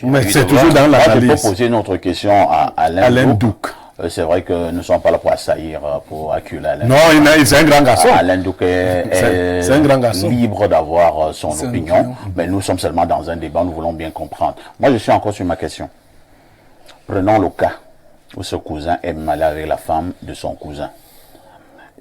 [SPEAKER 4] Mais c'est toujours dans l'analyse.
[SPEAKER 1] Je peux poser une autre question à Alain Douk. C'est vrai que nous ne sommes pas là pour assaillir, pour acculer Alain.
[SPEAKER 4] Non, c'est un grand garçon.
[SPEAKER 1] Alain Douk est
[SPEAKER 4] un grand garçon.
[SPEAKER 1] Libre d'avoir son opinion, mais nous sommes seulement dans un débat, nous voulons bien comprendre. Moi, je suis encore sur ma question. Prenons le cas où ce cousin est mal avec la femme de son cousin.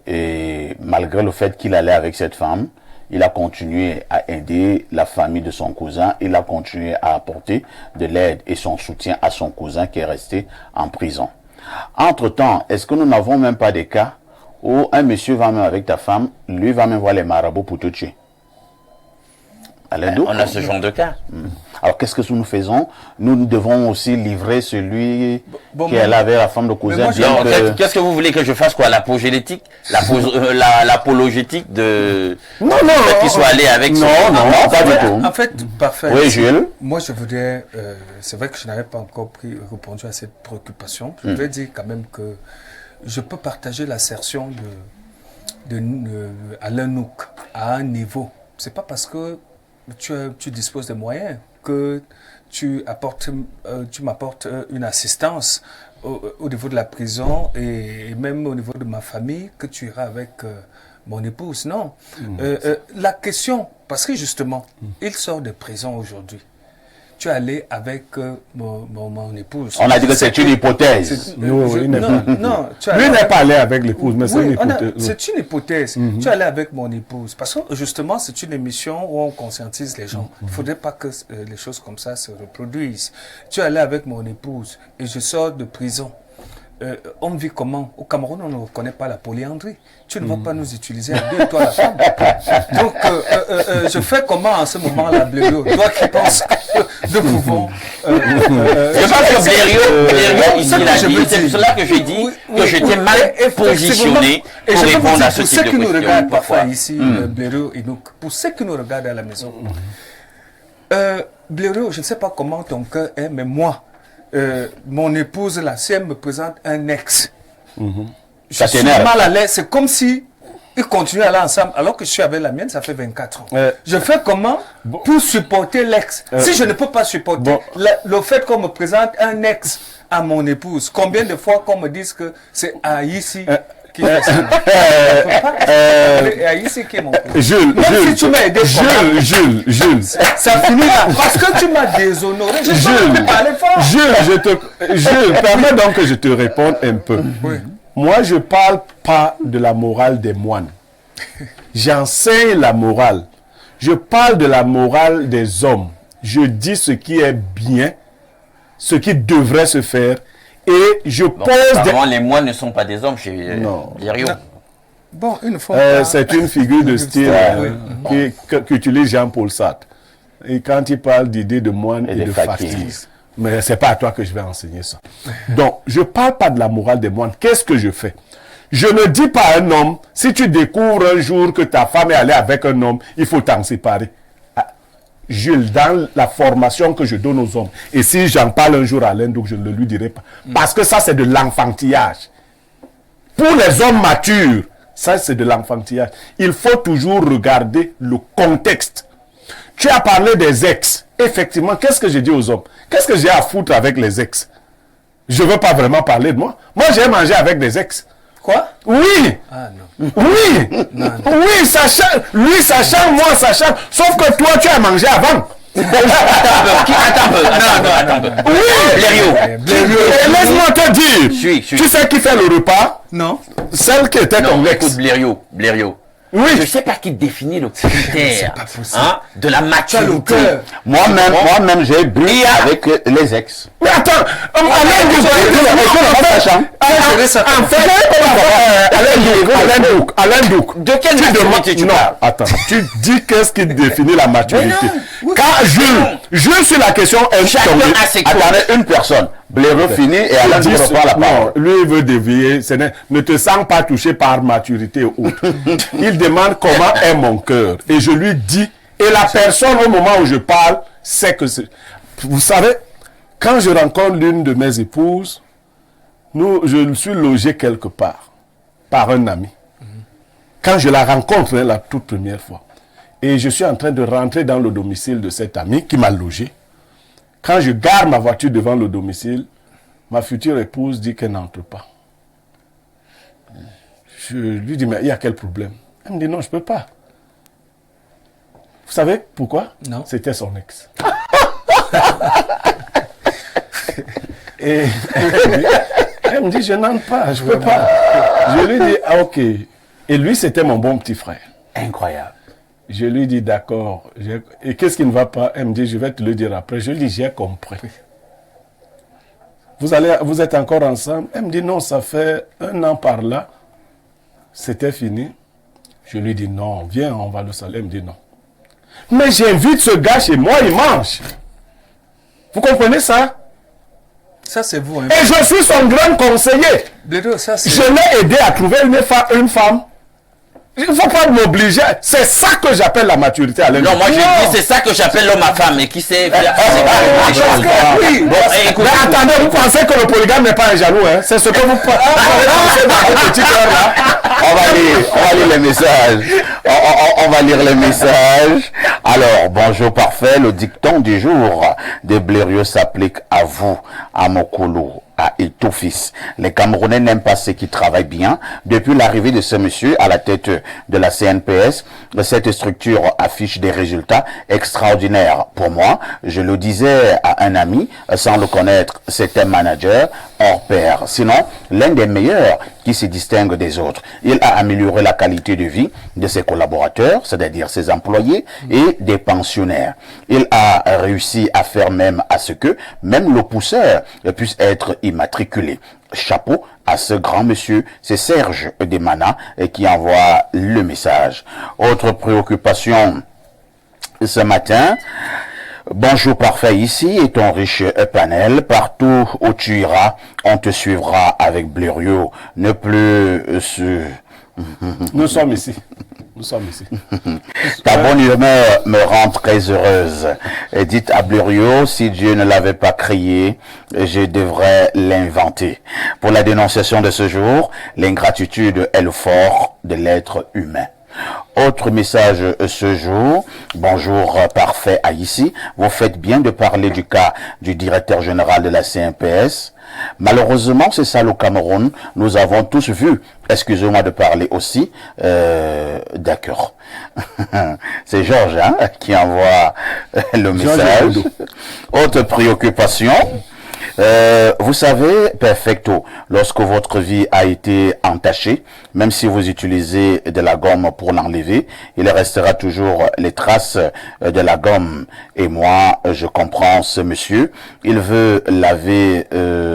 [SPEAKER 1] Et malgré le fait qu'il allait avec cette femme, il a continué à aider la famille de son cousin, il a continué à apporter de l'aide et son soutien à son cousin qui est resté en prison. Entre-temps, est-ce que nous n'avons même pas des cas où un monsieur va même avec ta femme, lui va même voir les marabouts pour te tuer? Alain Douk.
[SPEAKER 2] On a ce genre de cas.
[SPEAKER 1] Alors, qu'est-ce que nous faisons? Nous devons aussi livrer celui
[SPEAKER 3] Bon,
[SPEAKER 1] qui est là avec la femme de cousin.
[SPEAKER 3] moi,
[SPEAKER 1] bien
[SPEAKER 2] Non,
[SPEAKER 1] que-
[SPEAKER 2] qu'est-ce que vous voulez que je fasse, quoi? L'apologétique? L'apologétique de...
[SPEAKER 4] Non,
[SPEAKER 2] qu'il soit allé avec son...
[SPEAKER 1] Non, pas du tout.
[SPEAKER 3] En fait, parfait.
[SPEAKER 1] Oui, Gilles.
[SPEAKER 3] Moi, je voudrais, c'est vrai que je n'avais pas encore répondu à cette préoccupation. Je voudrais dire quand même que je peux partager l'assertion de Alain Nouk à un niveau. C'est pas parce que tu disposes des moyens que tu m'apportes une assistance au niveau de la prison et même au niveau de ma famille que tu iras avec mon épouse. Non. La question, parce que justement, il sort de prison aujourd'hui. Tu es allé avec mon épouse.
[SPEAKER 1] On a dit que c'est une hypothèse.
[SPEAKER 4] Non, il n'est pas.
[SPEAKER 3] Non, tu es
[SPEAKER 4] Lui
[SPEAKER 3] allé
[SPEAKER 4] n'est
[SPEAKER 3] avec-
[SPEAKER 4] pas allé avec l'épouse, mais c'est
[SPEAKER 3] Oui,
[SPEAKER 4] une hypothèse.
[SPEAKER 3] c'est une hypothèse. Tu es allé avec mon épouse. Parce que justement, c'est une émission où on conscientise les gens. Il ne faudrait pas que les choses comme ça se reproduisent. Tu es allé avec mon épouse et je sors de prison. On vit comment? Au Cameroun, on ne reconnaît pas la polyandrie. Tu ne vas pas nous utiliser à deux, toi la femme. Donc, je fais comment en ce moment-là, Blériot? Toi qui penses que nous pouvons...
[SPEAKER 2] Je pense que Blériot, ici,
[SPEAKER 3] ce que
[SPEAKER 2] il a
[SPEAKER 3] je
[SPEAKER 2] dit,
[SPEAKER 3] veux
[SPEAKER 2] c'est
[SPEAKER 3] dire.
[SPEAKER 2] pour cela que j'ai dit
[SPEAKER 3] Oui,
[SPEAKER 2] que j'étais mal
[SPEAKER 3] effectivement.
[SPEAKER 2] positionné
[SPEAKER 3] Et
[SPEAKER 2] pour
[SPEAKER 3] je peux vous
[SPEAKER 2] répondre
[SPEAKER 3] dire,
[SPEAKER 2] à ce
[SPEAKER 3] pour
[SPEAKER 2] type
[SPEAKER 3] ceux
[SPEAKER 2] de
[SPEAKER 3] qui nous
[SPEAKER 2] questions.
[SPEAKER 3] regardent parfois
[SPEAKER 2] Pourquoi?
[SPEAKER 3] ici, Blériot et nous, pour ceux qui nous regardent à la maison, Blériot, je ne sais pas comment ton cœur est, mais moi, mon épouse, là, si elle me présente un ex, je
[SPEAKER 1] Ça
[SPEAKER 3] suis
[SPEAKER 1] t'énerve.
[SPEAKER 3] mal à l'aise. C'est comme si ils continuent à aller ensemble, alors que je suis avec la mienne, ça fait 24 ans. Je fais comment pour supporter l'ex? Si je ne peux pas supporter
[SPEAKER 4] bon.
[SPEAKER 3] le fait qu'on me présente un ex à mon épouse, combien de fois qu'on me dise que c'est Aïssi qui fait ça? Aïssi qui est mon épouse.
[SPEAKER 4] Jules,
[SPEAKER 3] Même si tu m'as aidé,
[SPEAKER 4] Jules.
[SPEAKER 3] ça finit là. Parce que tu m'as déshonoré. Je
[SPEAKER 4] Jules,
[SPEAKER 3] peux parler fort.
[SPEAKER 4] Jules, permets donc que je te réponde un peu.
[SPEAKER 3] Oui.
[SPEAKER 4] Moi, je parle pas de la morale des moines. J'enseigne la morale. Je parle de la morale des hommes. Je dis ce qui est bien, ce qui devrait se faire, et je
[SPEAKER 2] Bon,
[SPEAKER 4] pose des...
[SPEAKER 2] apparemment, les moines ne sont pas des hommes chez
[SPEAKER 4] Non.
[SPEAKER 2] Blériot.
[SPEAKER 3] Bon, une fois.
[SPEAKER 4] C'est une figure de style qu'utilise Jean-Paul Sartre. Et quand il parle d'idées de moine et
[SPEAKER 1] des
[SPEAKER 4] de
[SPEAKER 1] fakirs.
[SPEAKER 4] fakir. Mais c'est pas à toi que je vais enseigner ça. Donc, je parle pas de la morale des moines. Qu'est-ce que je fais? Je ne dis pas à un homme, si tu découvres un jour que ta femme est allée avec un homme, il faut t'en séparer. Ah, Jules, dans la formation que je donne aux hommes, et si j'en parle un jour à Alain, donc je ne le lui dirai pas. Parce que ça, c'est de l'enfantillage. Pour les hommes matures, ça, c'est de l'enfantillage. Il faut toujours regarder le contexte. Tu as parlé des ex. Effectivement, qu'est-ce que je dis aux hommes? Qu'est-ce que j'ai à foutre avec les ex? Je ne veux pas vraiment parler de moi. Moi, j'ai mangé avec des ex.
[SPEAKER 3] Quoi?
[SPEAKER 4] Oui!
[SPEAKER 3] Ah non.
[SPEAKER 4] Oui! Oui, ça change. Lui, ça change, moi, ça change. Sauf que toi, tu as mangé avant.
[SPEAKER 2] Attends un peu.
[SPEAKER 4] Oui!
[SPEAKER 2] Blériot.
[SPEAKER 4] Et laisse-moi te dire.
[SPEAKER 2] Suis.
[SPEAKER 4] Tu sais qui fait le repas?
[SPEAKER 3] Non.
[SPEAKER 4] Celle qui était
[SPEAKER 2] Non,
[SPEAKER 4] ton
[SPEAKER 2] écoute,
[SPEAKER 4] ex.
[SPEAKER 2] Blériot. Je
[SPEAKER 4] Oui.
[SPEAKER 2] ne sais pas qui définit le critère
[SPEAKER 3] pas possible.
[SPEAKER 2] de la
[SPEAKER 3] Tu as le
[SPEAKER 2] maturité.
[SPEAKER 3] cœur.
[SPEAKER 1] Moi-même, j'ai bu avec les ex.
[SPEAKER 4] Mais attends, Alain Douk,
[SPEAKER 2] De quelle maturité tu
[SPEAKER 4] non,
[SPEAKER 2] parles?
[SPEAKER 4] attends, tu dis qu'est-ce qui définit la maturité?
[SPEAKER 2] Mais
[SPEAKER 4] Quand Jules sur la question est
[SPEAKER 2] Chacun
[SPEAKER 4] tombé.
[SPEAKER 2] a ses codes.
[SPEAKER 1] Attendez, une personne. Blériot finit et Alain
[SPEAKER 4] Dis-
[SPEAKER 1] Douk reprend la parole.
[SPEAKER 4] non, lui il veut dévier. Ne te sens pas touché par maturité ou autre. Il demande comment est mon cœur. Et je lui dis, et la personne au moment où je parle, sait que c'est... Vous savez, quand je rencontre l'une de mes épouses, je suis logé quelque part par un ami. Quand je la rencontre la toute première fois, et je suis en train de rentrer dans le domicile de cet ami qui m'a logé, quand je gare ma voiture devant le domicile, ma future épouse dit qu'elle n'entre pas. Je lui dis, mais il y a quel problème? Elle me dit, non, je ne peux pas. Vous savez pourquoi?
[SPEAKER 3] Non.
[SPEAKER 4] C'était son ex. Et elle me dit, je n'entre pas, je ne peux pas. Je lui dis, ah ok. Et lui, c'était mon bon petit frère.
[SPEAKER 1] Incroyable.
[SPEAKER 4] Je lui dis, d'accord. Et qu'est-ce qui ne va pas? Elle me dit, je vais te le dire après. Je lui dis, j'ai compris. Vous êtes encore ensemble? Elle me dit, non, ça fait 1 an par là. C'était fini. Je lui dis, non, viens, on va le saluer. Elle me dit, non. Mais j'invite ce gars chez moi, il mange. Vous comprenez ça?
[SPEAKER 3] Ça, c'est vous. Hein.
[SPEAKER 4] Et je suis son grand conseiller.
[SPEAKER 3] Blaireau, ça, c'est...
[SPEAKER 4] Je l'ai aidé à trouver une femme. Il ne faut pas m'obliger. C'est ça que j'appelle la maturité à
[SPEAKER 2] Non, moi je dis c'est ça que j'appelle l'homme à femme et qui sait faire des choses.
[SPEAKER 4] Oui.
[SPEAKER 2] Bon, écoutez,
[SPEAKER 4] Mais attendez, vous pensez que le polygame n'est pas un jaloux, hein? C'est ce que vous pensez dans vos petites heures là.
[SPEAKER 1] On va lire les messages. On va lire les messages. Alors, bonjour parfait. Le dicton du jour de Blériot s'applique à vous, à Mokolo, à Etofis. Les Camerounais n'aiment pas ceux qui travaillent bien. Depuis l'arrivée de ce monsieur à la tête de la CNPS, cette structure affiche des résultats extraordinaires. Pour moi, je le disais à un ami, sans le connaître, c'est un manager hors pair. Sinon, l'un des meilleurs qui se distingue des autres. Il a amélioré la qualité de vie de ses collaborateurs, c'est-à-dire ses employés et des pensionnaires. Il a réussi à faire même à ce que même le pousseur puisse être immatriculé. Chapeau à ce grand monsieur, c'est Serge Demana qui envoie le message. Autre préoccupation ce matin. Bonjour parfait, ici est ton riche panel. Partout où tu iras, on te suivra avec Blériot. Ne plus
[SPEAKER 4] Nous sommes ici. Nous sommes ici.
[SPEAKER 1] Ta bonne humeur me rend très heureuse. Et dites à Blériot, si Dieu ne l'avait pas créé, je devrais l'inventer. Pour la dénonciation de ce jour, l'ingratitude est le fort de l'être humain. Autre message ce jour. Bonjour parfait à ici. Vous faites bien de parler du cas du directeur général de la CNPS. Malheureusement, c'est ça le Cameroun. Nous avons tous vu. Excusez-moi de parler aussi. D'accord. C'est Georges qui envoie le message. Autre préoccupation. Vous savez, perfecto, lorsque votre vie a été entachée, même si vous utilisez de la gomme pour l'enlever, il restera toujours les traces de la gomme. Et moi, je comprends ce monsieur. Il veut laver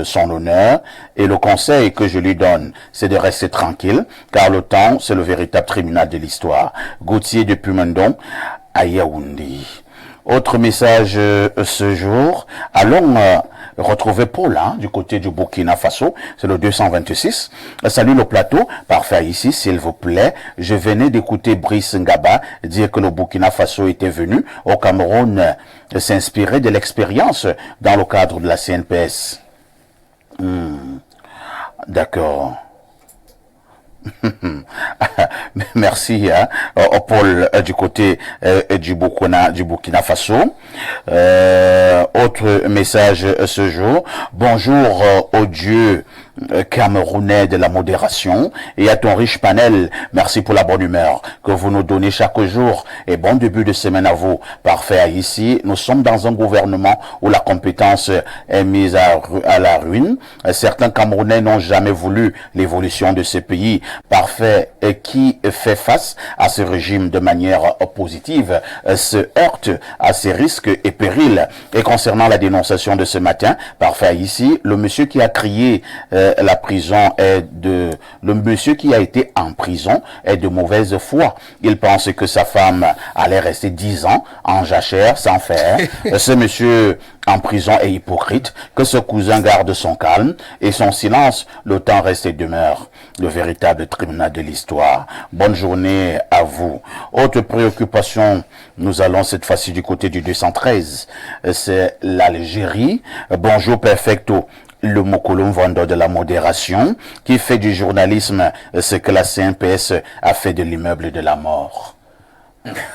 [SPEAKER 1] son honneur. Et le conseil que je lui donne, c'est de rester tranquille, car le temps, c'est le véritable tribunal de l'histoire. Gauthier de Pumendon, à Yaoundé. Autre message ce jour. Allons retrouver Paul du côté du Burkina Faso. C'est le 226. Salut le plateau. Parfait ici, s'il vous plaît. Je venais d'écouter Brice Ngaba dire que le Burkina Faso était venu au Cameroun s'inspirer de l'expérience dans le cadre de la CNPS. D'accord. Merci Paul du côté du Burkina Faso. Autre message ce jour. Bonjour au Dieu camerounais de la modération et à ton riche panel. Merci pour la bonne humeur que vous nous donnez chaque jour et bon début de semaine à vous. Parfait ici. Nous sommes dans un gouvernement où la compétence est mise à la ruine. Certains Camerounais n'ont jamais voulu l'évolution de ce pays. Parfait qui fait face à ce régime de manière positive se heurte à ses risques et périls. Et concernant la dénonciation de ce matin, parfait ici, le monsieur qui a crié la prison le monsieur qui a été en prison est de mauvaise foi. Il pense que sa femme allait rester 10 ans en jachère sans faire. Ce monsieur en prison est hypocrite, que ce cousin garde son calme et son silence, le temps reste et demeure le véritable tribunal de l'histoire. Bonne journée à vous. Autre préoccupation, nous allons cette fois-ci du côté du 213, c'est l'Algérie. Bonjour perfecto. Le Mokolum vendeur de la modération, qui fait du journalisme ce que la CNPS a fait de l'immeuble de la mort.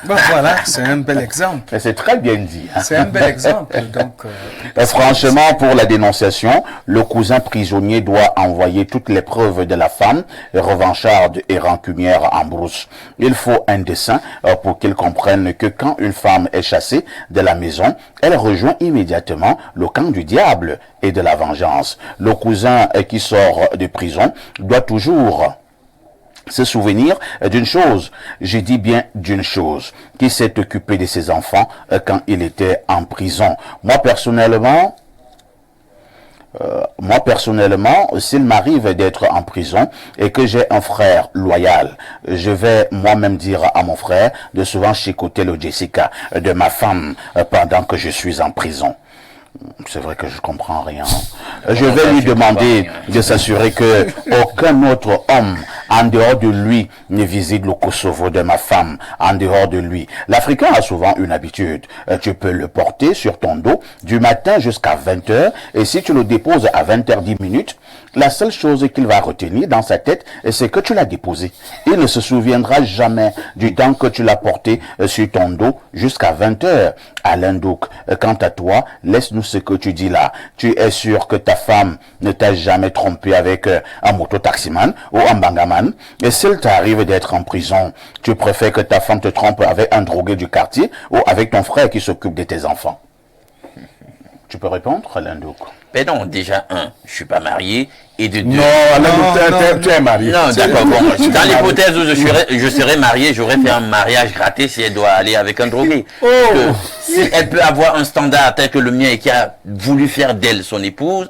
[SPEAKER 3] Bon, voilà, c'est un bel exemple.
[SPEAKER 1] C'est très bien dit.
[SPEAKER 3] C'est un bel exemple. Donc,
[SPEAKER 1] franchement, pour la dénonciation, le cousin prisonnier doit envoyer toutes les preuves de la femme, revancharde et rancunière en brousse. Il faut un dessein pour qu'il comprenne que quand une femme est chassée de la maison, elle rejoint immédiatement le camp du diable et de la vengeance. Le cousin qui sort de prison doit toujours se souvenir d'une chose, je dis bien d'une chose, qui s'est occupé de ses enfants quand il était en prison. Moi, personnellement, Moi, personnellement, s'il m'arrive d'être en prison et que j'ai un frère loyal, je vais moi-même dire à mon frère de souvent chicoter le Jessica de ma femme pendant que je suis en prison. C'est vrai que je comprends rien. Je vais lui demander de s'assurer que aucun autre homme en dehors de lui ne visite le Kosovo de ma femme, en dehors de lui. L'Africain a souvent une habitude. Tu peux le porter sur ton dos du matin jusqu'à 20h et si tu le déposes à 20h10, la seule chose qu'il va retenir dans sa tête, c'est que tu l'as déposé. Il ne se souviendra jamais du temps que tu l'as porté sur ton dos jusqu'à 20h. Alain Douk, quant à toi, laisse-nous ce que tu dis là. Tu es sûr que ta femme ne t'a jamais trompé avec un mototaximan ou un bangaman? Et s'il t'arrive d'être en prison, tu préfères que ta femme te trompe avec un drogué du quartier ou avec ton frère qui s'occupe de tes enfants? Tu peux répondre, Alain Douk?
[SPEAKER 2] Ben non, déjà, je suis pas marié, et de deux...
[SPEAKER 4] Non, Alain, tu es marié.
[SPEAKER 2] Non, d'accord, bon, dans l'hypothèse où je serais marié, j'aurais fait un mariage raté si elle doit aller avec un drogué. Si elle peut avoir un standard tel que le mien et qui a voulu faire d'elle son époux,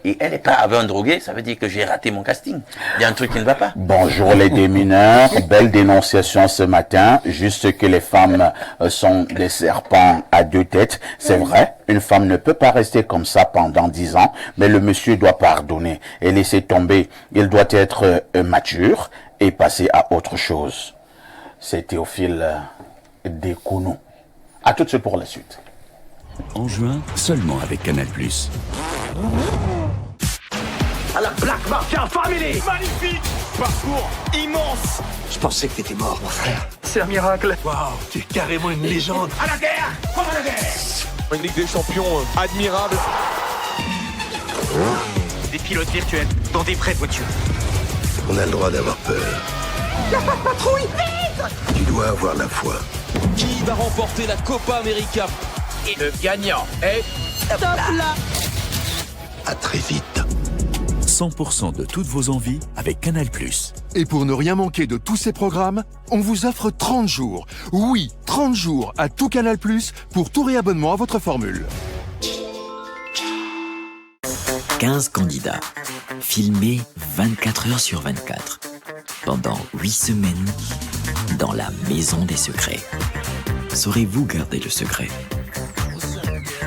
[SPEAKER 2] et elle n'est pas avec un drogué, ça veut dire que j'ai raté mon casting. Il y a un truc qui ne va pas.
[SPEAKER 1] Bonjour les démineurs, belle dénonciation ce matin, juste que les femmes sont des serpents à deux têtes. C'est vrai, une femme ne peut pas rester comme ça pendant 10 ans, mais le monsieur doit pardonner et laisser tomber. Il doit être mature et passer à autre chose. C'est Théophile Dekounou. À tout de suite pour la suite.
[SPEAKER 6] En juin, seulement avec Canal+.
[SPEAKER 7] À la Black Mafia Family. Magnifique. Parcours immense.
[SPEAKER 8] Je pensais que t'étais mort, mon frère.
[SPEAKER 7] C'est un miracle. Waouh, tu es carrément une légende. À la guerre. Comme à la guerre.
[SPEAKER 9] Une Ligue des Champions admirable.
[SPEAKER 7] Des pilotes virtuels dans des vraies voitures.
[SPEAKER 8] On a le droit d'avoir peur.
[SPEAKER 7] Y'a pas de patrouille. Vite.
[SPEAKER 8] Tu dois avoir la foi.
[SPEAKER 9] Qui va remporter la Copa América?
[SPEAKER 7] Et le gagnant est...
[SPEAKER 8] Top là. À très vite.
[SPEAKER 6] 100% de toutes vos envies avec Canal+.
[SPEAKER 10] Et pour ne rien manquer de tous ces programmes, on vous offre 30 jours. Oui, 30 jours à tout Canal+, pour tout réabonnement à votre formule.
[SPEAKER 6] 15 candidats, filmés 24 heures sur 24, pendant 8 semaines, dans la Maison des Secrets. Saurez-vous garder le secret?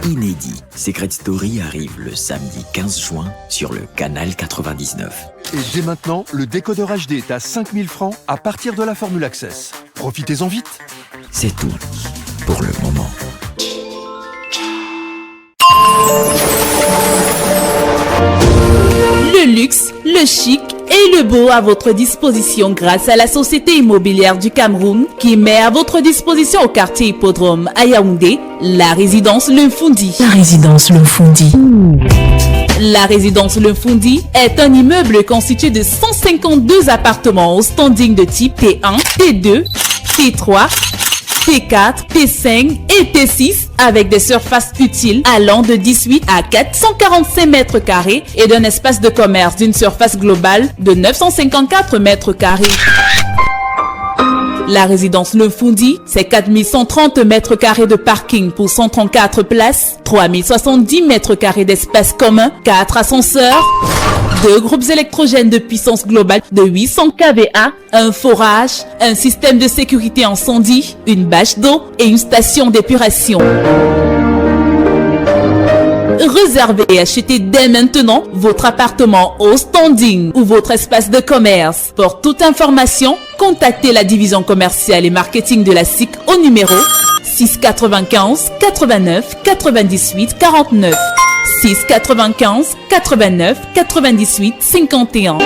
[SPEAKER 6] Inédit, Secret Story arrive le samedi 15 juin sur le canal 99.
[SPEAKER 10] Et dès maintenant, le décodeur HD est à 5000 francs à partir de la formule Access. Profitez-en vite.
[SPEAKER 6] C'est tout pour le moment.
[SPEAKER 11] Le luxe, le chic et le beau à votre disposition grâce à la Société immobilière du Cameroun qui met à votre disposition au quartier Hippodrome à Yaoundé la résidence Le Foundi.
[SPEAKER 12] La résidence Le Foundi.
[SPEAKER 11] La résidence Le Foundi est un immeuble constitué de 152 appartements au standing de type T1, T2, T3, T4, T5 et T6 avec des surfaces utiles allant de 18 à 445 mètres carrés et d'un espace de commerce d'une surface globale de 954 mètres carrés. La résidence Le Foundi, c'est 4130 mètres carrés de parking pour 134 places, 3070 mètres carrés d'espace commun, 4 ascenseurs, 2 groupes électrogènes de puissance globale de 800 kVA, un forage, un système de sécurité incendie, une bâche d'eau et une station d'épuration. Réservez et achetez dès maintenant votre appartement au standing ou votre espace de commerce. Pour toute information, contactez la division commerciale et marketing de la SIC au numéro 695 89 98 49 695 89 98 51.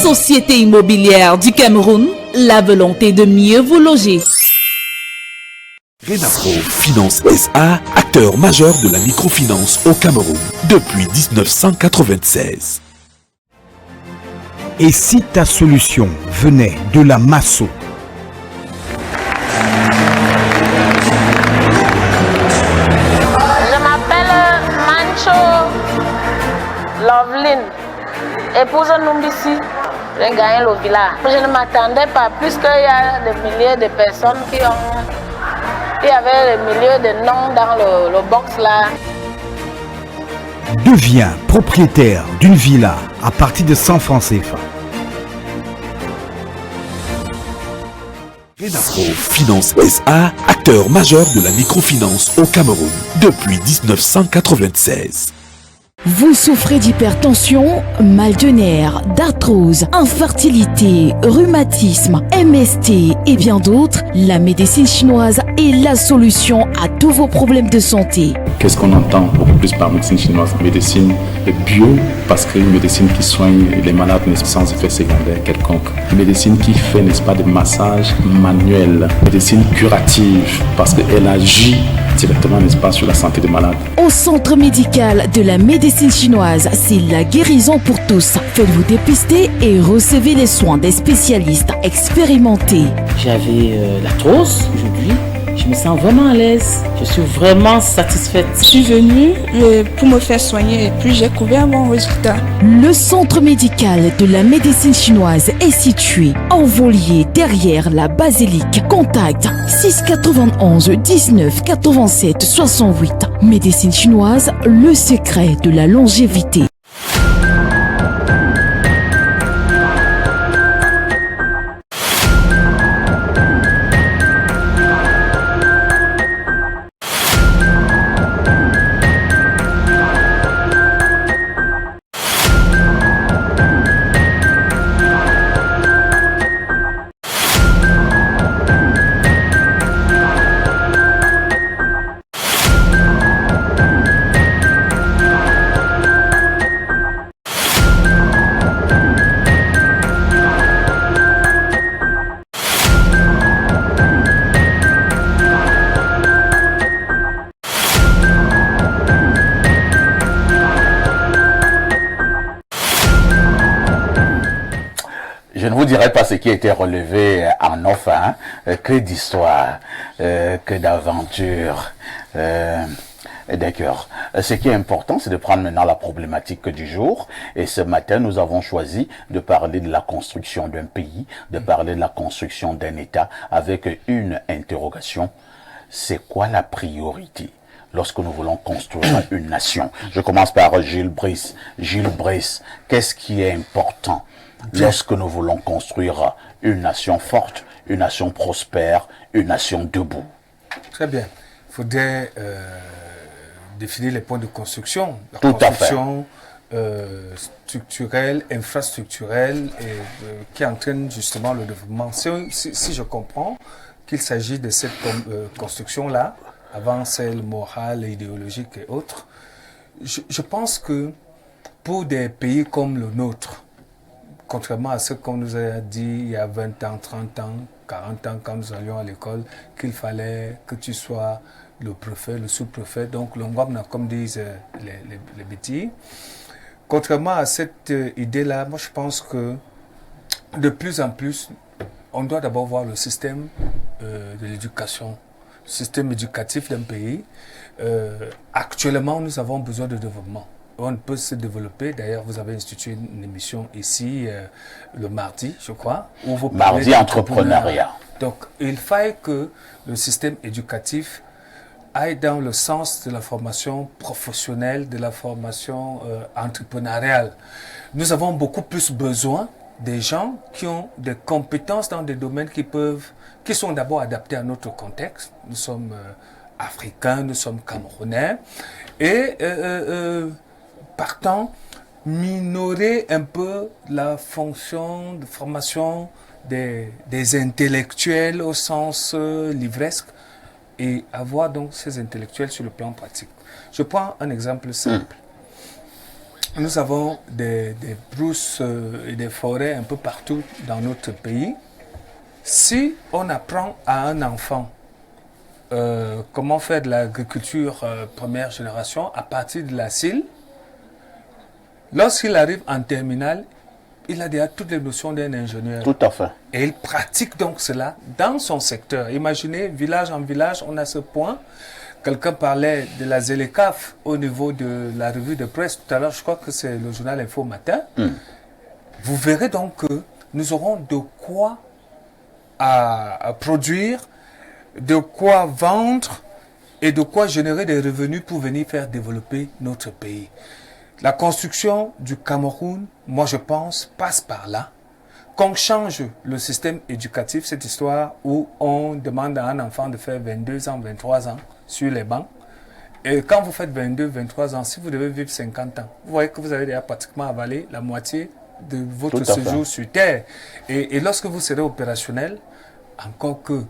[SPEAKER 11] Société immobilière du Cameroun, la volonté de mieux vous loger.
[SPEAKER 6] Renapro Finance SA, acteur majeur de la microfinance au Cameroun depuis 1996.
[SPEAKER 13] Et si ta solution venait de la Masso?
[SPEAKER 14] Je m'appelle Mancho Loveline, épouse Numbisi. J'ai gagné le village. Je ne m'attendais pas, puisqu'il y a des milliers de personnes il y avait des milliers de noms dans le box là.
[SPEAKER 13] Deviens propriétaire d'une villa à partir de 100 francs CFA.
[SPEAKER 12] Renafro Finance SA, acteur majeur de la microfinance au Cameroun depuis 1996.
[SPEAKER 11] Vous souffrez d'hypertension, mal de nerfs, d'arthrose, infertilité, rhumatisme, MST et bien d'autres? La médecine chinoise est la solution à tous vos problèmes de santé.
[SPEAKER 15] Qu'est-ce qu'on entend beaucoup plus par médecine chinoise? Médecine bio, parce qu'une médecine qui soigne les malades sans effet secondaire quelconque. Une médecine qui fait, n'est-ce pas, des massages manuels. Médecine curative, parce qu'elle agit directement, n'est-ce pas, sur la santé des malades.
[SPEAKER 11] Au centre médical de la médecine chinoise, c'est la guérison pour tous. Faites-vous dépister et recevez les soins des spécialistes expérimentés.
[SPEAKER 16] J'avais l'arthrose. Aujourd'hui, je me sens vraiment à l'aise. Je suis vraiment satisfaite.
[SPEAKER 17] Je suis venue pour me faire soigner et puis j'ai couvert mon résultat.
[SPEAKER 11] Le centre médical de la médecine chinoise est situé en Volier, derrière la basilique. Contact 691 19 87 68. Médecine chinoise, le secret de la longévité.
[SPEAKER 1] Je ne vous dirai pas ce qui a été relevé en off, hein, que d'histoire, que d'aventure, d'accord. Ce qui est important, c'est de prendre maintenant la problématique du jour. Et ce matin, nous avons choisi de parler de la construction d'un pays, de parler de la construction d'un État avec une interrogation. C'est quoi la priorité lorsque nous voulons construire une nation? Je commence par Gilles Brice. Gilles Brice, qu'est-ce qui est important lorsque nous voulons construire une nation forte, une nation prospère, une nation debout?
[SPEAKER 3] Très bien. Il faudrait définir les points de construction. La
[SPEAKER 1] Tout
[SPEAKER 3] construction structurelle, infrastructurelle, qui entraîne justement le développement. Si je comprends qu'il s'agit de cette construction-là, avant celle morale, idéologique et autres, je pense que pour des pays comme le nôtre, contrairement à ce qu'on nous a dit il y a 20 ans, 30 ans, 40 ans, quand nous allions à l'école, qu'il fallait que tu sois le préfet, le sous-préfet, donc le Ngwabna, comme disent les bêtises. Contrairement à cette idée-là, moi je pense que de plus en plus, on doit d'abord voir le système de l'éducation, le système éducatif d'un pays. Actuellement, nous avons besoin de développement. On peut se développer. D'ailleurs, vous avez institué une émission ici, le mardi, je crois. Où vous
[SPEAKER 1] mardi entrepreneuriat.
[SPEAKER 3] Donc, il faille que le système éducatif aille dans le sens de la formation professionnelle, de la formation entrepreneuriale. Nous avons beaucoup plus besoin des gens qui ont des compétences dans des domaines qui sont d'abord adaptés à notre contexte. Nous sommes africains, nous sommes camerounais. Et partant, minorer un peu la fonction de formation des intellectuels au sens livresque et avoir donc ces intellectuels sur le plan pratique. Je prends un exemple simple. Nous avons des brousses et des forêts un peu partout dans notre pays. Si on apprend à un enfant comment faire de l'agriculture première génération à partir de la CIL, lorsqu'il arrive en terminale, il a déjà toutes les notions d'un ingénieur.
[SPEAKER 1] Tout à fait.
[SPEAKER 3] Et il pratique donc cela dans son secteur. Imaginez, village en village, on a ce point. Quelqu'un parlait de la ZLECAF au niveau de la revue de presse tout à l'heure. Je crois que c'est le journal Info Matin. Vous verrez donc que nous aurons de quoi à produire, de quoi vendre et de quoi générer des revenus pour venir faire développer notre pays. La construction du Cameroun, moi je pense, passe par là. Qu'on change le système éducatif, cette histoire où on demande à un enfant de faire 22 ans, 23 ans sur les bancs. Et quand vous faites 22, 23 ans, si vous devez vivre 50 ans, vous voyez que vous avez déjà pratiquement avalé la moitié de votre séjour sur Terre. Et lorsque vous serez opérationnel, encore que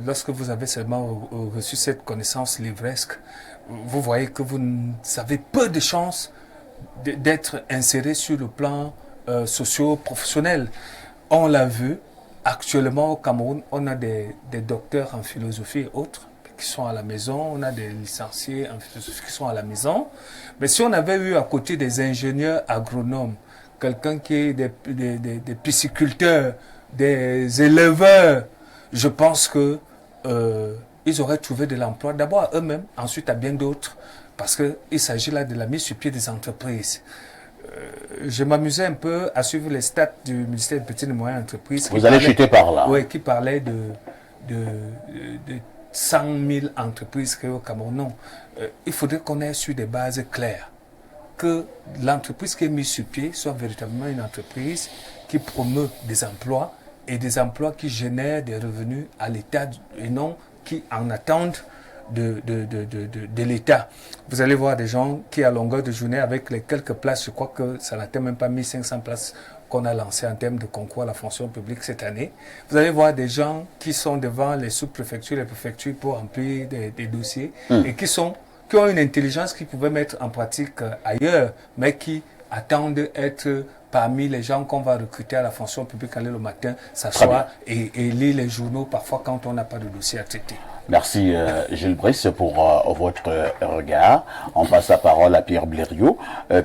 [SPEAKER 3] lorsque vous avez seulement reçu cette connaissance livresque, vous voyez que vous avez peu de chances d'être inséré sur le plan socio-professionnel. On l'a vu, actuellement au Cameroun, on a des docteurs en philosophie et autres qui sont à la maison, on a des licenciés en philosophie qui sont à la maison. Mais si on avait eu à côté des ingénieurs agronomes, quelqu'un qui est des pisciculteurs, des éleveurs, je pense que ils auraient trouvé de l'emploi d'abord à eux-mêmes, ensuite à bien d'autres, parce qu'il s'agit là de la mise sur pied des entreprises. Je m'amusais un peu à suivre les stats du ministère des Petites et Moyennes Entreprises.
[SPEAKER 1] Vous allez chuter par là.
[SPEAKER 3] Oui, qui parlait de 100 000 entreprises créées au Cameroun. Non, il faudrait qu'on ait sur des bases claires. Que l'entreprise qui est mise sur pied soit véritablement une entreprise qui promeut des emplois et des emplois qui génèrent des revenus à l'État et non qui en attendent de l'État. Vous allez voir des gens qui, à longueur de journée, avec les quelques places, je crois que ça n'atteint même pas 1500 places qu'on a lancées en termes de concours à la fonction publique cette année. Vous allez voir des gens qui sont devant les sous-préfectures, les préfectures pour remplir des dossiers et qui ont une intelligence qu'ils pouvaient mettre en pratique ailleurs, mais qui attendent d'être parmi les gens qu'on va recruter à la fonction publique, aller le matin, s'asseoir et lire les journaux parfois quand on n'a pas de dossier à traiter.
[SPEAKER 1] Merci Gilles Brice pour votre regard. On passe la parole à Pierre Blériot.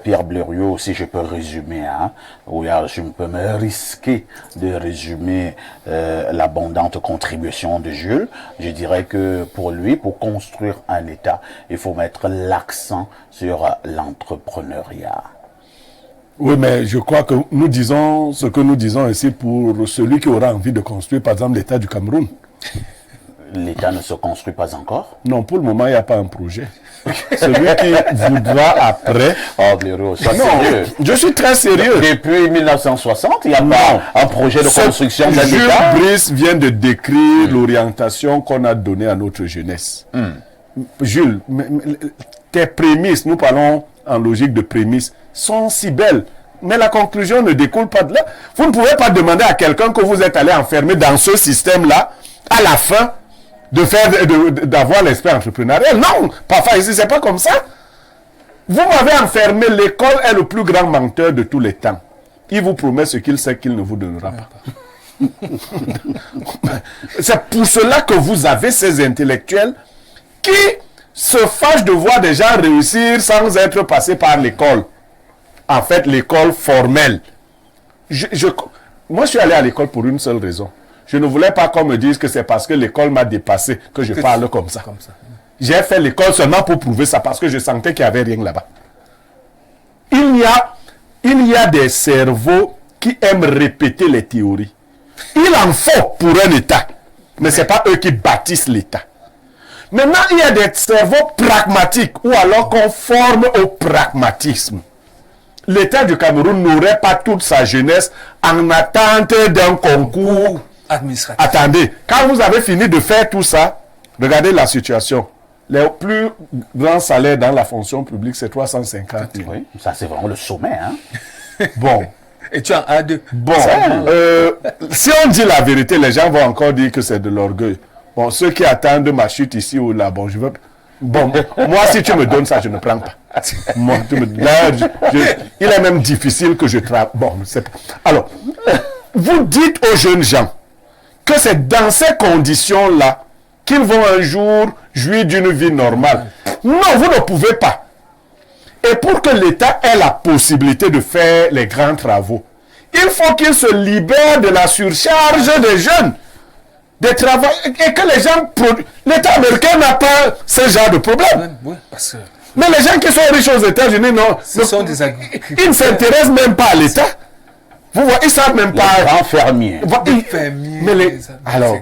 [SPEAKER 1] Pierre Blériot, si je peux résumer, je peux me risquer de résumer l'abondante contribution de Jules. Je dirais que pour lui, pour construire un État, il faut mettre l'accent sur l'entrepreneuriat.
[SPEAKER 4] Oui, mais je crois que nous disons ce que nous disons ici pour celui qui aura envie de construire, par exemple, l'État du Cameroun.
[SPEAKER 1] L'État ne se construit pas encore?
[SPEAKER 4] Non, pour le moment, il n'y a pas un projet. Celui qui voudra après...
[SPEAKER 1] Oh, Blériot, sois sérieux.
[SPEAKER 4] Je suis très sérieux.
[SPEAKER 1] Depuis 1960, il n'y a pas un projet de construction d'un État.
[SPEAKER 4] Jules Brice vient de décrire l'orientation qu'on a donnée à notre jeunesse. Jules, tes prémices, nous parlons en logique de prémices, sont si belles. Mais la conclusion ne découle pas de là. Vous ne pouvez pas demander à quelqu'un que vous êtes allé enfermer dans ce système-là, à la fin, d'avoir l'esprit entrepreneurial. Non, parfois ici, c'est pas comme ça. Vous m'avez enfermé, l'école est le plus grand menteur de tous les temps. Il vous promet ce qu'il sait qu'il ne vous donnera pas. C'est pour cela que vous avez ces intellectuels qui se fâchent de voir des gens réussir sans être passés par l'école. En fait, l'école formelle. Moi, je suis allé à l'école pour une seule raison. Je ne voulais pas qu'on me dise que c'est parce que l'école m'a dépassé que je parle comme ça. J'ai fait l'école seulement pour prouver ça, parce que je sentais qu'il n'y avait rien là-bas. Il y a des cerveaux qui aiment répéter les théories. Il en faut pour un État, mais ce n'est pas eux qui bâtissent l'État. Maintenant, il y a des cerveaux pragmatiques, ou alors qu'on forme au pragmatisme. L'État du Cameroun n'aurait pas toute sa jeunesse en attente d'un concours administratif. Attendez, quand vous avez fini de faire tout ça, regardez la situation. Les plus grands salaires dans la fonction publique, c'est 350 000.
[SPEAKER 1] Oui, ça c'est vraiment le sommet.
[SPEAKER 4] Bon.
[SPEAKER 3] Et tu as un A2.
[SPEAKER 4] Bon, si on dit la vérité, les gens vont encore dire que c'est de l'orgueil. Bon, ceux qui attendent ma chute ici ou là, bon, je veux... Bon, moi, si tu me donnes ça, je ne prends pas. Moi, il est même difficile que je travaille. Bon, c'est pas... Alors, vous dites aux jeunes gens que c'est dans ces conditions-là qu'ils vont un jour jouir d'une vie normale. Non, vous ne pouvez pas. Et pour que l'État ait la possibilité de faire les grands travaux, il faut qu'il se libère de la surcharge des jeunes. Des travaux, et que les gens produisent. L'État américain n'a pas ce genre de problème.
[SPEAKER 3] Oui, parce que...
[SPEAKER 4] Mais les gens qui sont riches aux États-Unis, non. Ils ne s'intéressent même pas à l'État. Vous voyez, ils ne savent même pas.
[SPEAKER 1] Les grands fermiers.
[SPEAKER 4] Alors,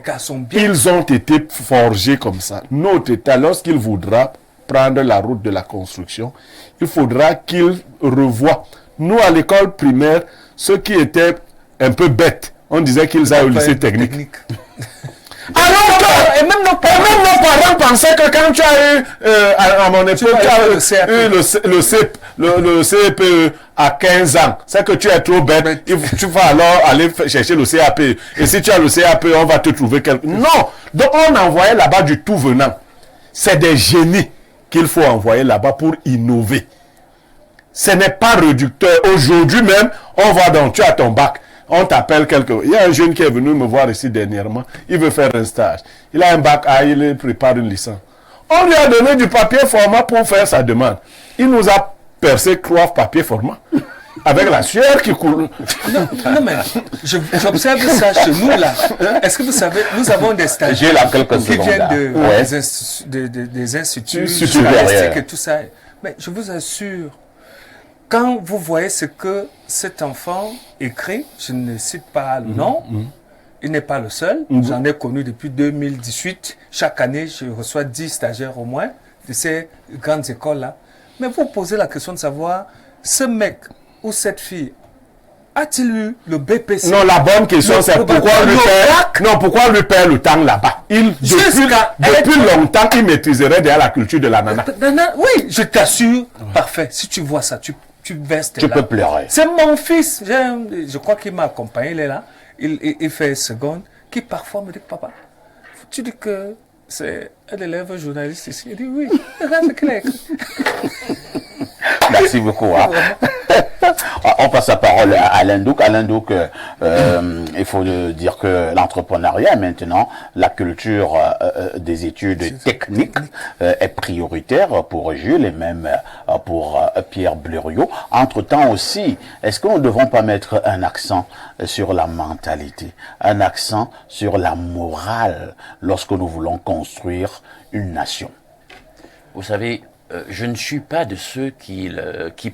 [SPEAKER 4] ils ont été forgés comme ça. Notre État, lorsqu'il voudra, prendre la route de la construction, il faudra qu'il revoie. Nous, à l'école primaire, ceux qui étaient un peu bêtes, on disait qu'ils aillent au lycée technique. Alors que, et même nos parents pensaient que quand tu as eu, à mon époque, tu as eu le CPE à 15 ans, c'est que tu es trop bête, tu vas alors aller chercher le CAP. Et si tu as le CAP, on va te trouver quelque... Non! Donc on envoyait là-bas du tout venant. C'est des génies qu'il faut envoyer là-bas pour innover. Ce n'est pas réducteur. Aujourd'hui même, on va donc, tu as ton bac. On t'appelle quelque... Il y a un jeune qui est venu me voir ici dernièrement. Il veut faire un stage. Il a un bac A, il prépare une licence. On lui a donné du papier format pour faire sa demande. Il nous a percé 3 papiers format. Avec la sueur qui coule.
[SPEAKER 3] Non, mais j'observe ça chez nous là. Est-ce que vous savez, nous avons des stagiaires qui viennent des instituts journalistiques et tout ça. Mais je vous assure, quand vous voyez ce que cet enfant écrit, je ne cite pas le nom, il n'est pas le seul. J'en ai connu depuis 2018. Chaque année, je reçois 10 stagiaires au moins de ces grandes écoles-là. Mais vous posez la question de savoir, ce mec ou cette fille, a-t-il eu le BPC?
[SPEAKER 4] Non, la bonne question, c'est pourquoi on lui perd le temps là-bas. Depuis longtemps, il maîtriserait déjà la culture de la nana.
[SPEAKER 3] Oui, je t'assure. Parfait. Si tu vois ça, tu verses tes larmes.
[SPEAKER 1] Tu peux pleurer.
[SPEAKER 3] C'est mon fils. Je crois qu'il m'a accompagné, il est là. Il fait seconde, qui parfois me dit, papa, tu dis que c'est un élève journaliste ici. Il dit, oui, regarde clair.
[SPEAKER 1] Merci beaucoup. Hein. On passe la parole à Alain Douk. Alain Douk, il faut dire que l'entrepreneuriat maintenant, la culture des études techniques est prioritaire pour Jules et même pour Pierre Blériot. Entre-temps aussi, est-ce que nous ne devons pas mettre un accent sur la mentalité, un accent sur la morale lorsque nous voulons construire une nation?
[SPEAKER 2] Vous savez, je ne suis pas de ceux qui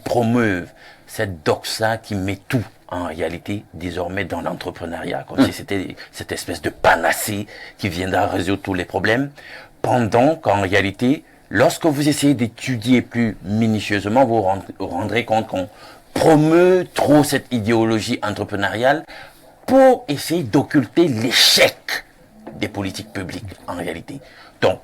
[SPEAKER 2] promeuvent cette doxa qui met tout en réalité désormais dans l'entrepreneuriat, comme si c'était cette espèce de panacée qui viendra résoudre tous les problèmes, pendant qu'en réalité, lorsque vous essayez d'étudier plus minutieusement, vous vous rendrez compte qu'on promeut trop cette idéologie entrepreneuriale pour essayer d'occulter l'échec des politiques publiques en réalité. Donc,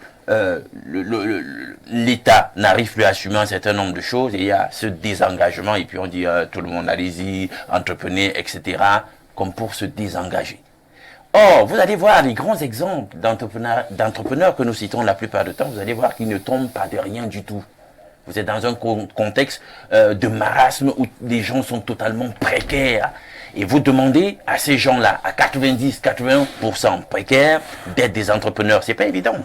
[SPEAKER 2] l'État n'arrive plus à assumer un certain nombre de choses et il y a ce désengagement et puis on dit tout le monde allez-y, entreprenez, etc. comme pour se désengager. Or, vous allez voir les grands exemples d'entrepreneurs que nous citons la plupart du temps, vous allez voir qu'ils ne tombent pas de rien du tout. Vous êtes dans un contexte de marasme où les gens sont totalement précaires. Et vous demandez à ces gens-là, à 90-80% précaires, d'être des entrepreneurs. C'est pas évident.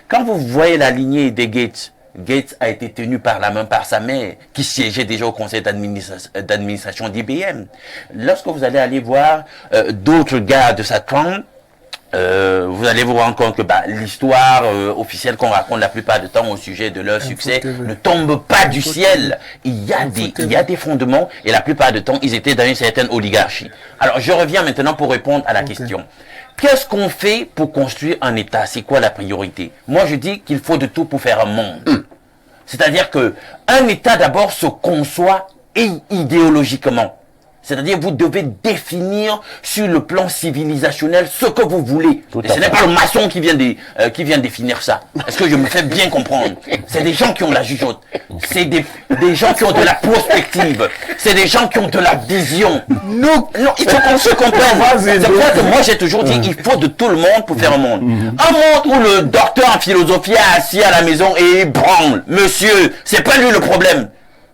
[SPEAKER 2] Quand vous voyez la lignée des Gates, Gates a été tenu par la main par sa mère, qui siégeait déjà au conseil d'administration d'IBM. Lorsque vous allez voir d'autres gars de sa trempe, vous allez vous rendre compte que l'histoire officielle qu'on raconte la plupart du temps au sujet de leur succès ne tombe pas du ciel. Il y a des fondements et la plupart du temps, ils étaient dans une certaine oligarchie. Alors, je reviens maintenant pour répondre à la question. Qu'est-ce qu'on fait pour construire un État? C'est quoi la priorité? Moi, je dis qu'il faut de tout pour faire un monde. C'est-à-dire que un État, d'abord, se conçoit idéologiquement. C'est-à-dire vous devez définir sur le plan civilisationnel ce que vous voulez. Et ce n'est pas le maçon qui vient définir ça. Est-ce que je me fais bien comprendre? C'est des gens qui ont la jugeote. C'est des gens qui ont de la prospective. C'est des gens qui ont de la vision. Non, il faut qu'on se comprenne. C'est pour ça que moi j'ai toujours dit il faut de tout le monde pour faire un monde. Un monde où le docteur en philosophie est assis à la maison et il branle. Monsieur, c'est pas lui le problème.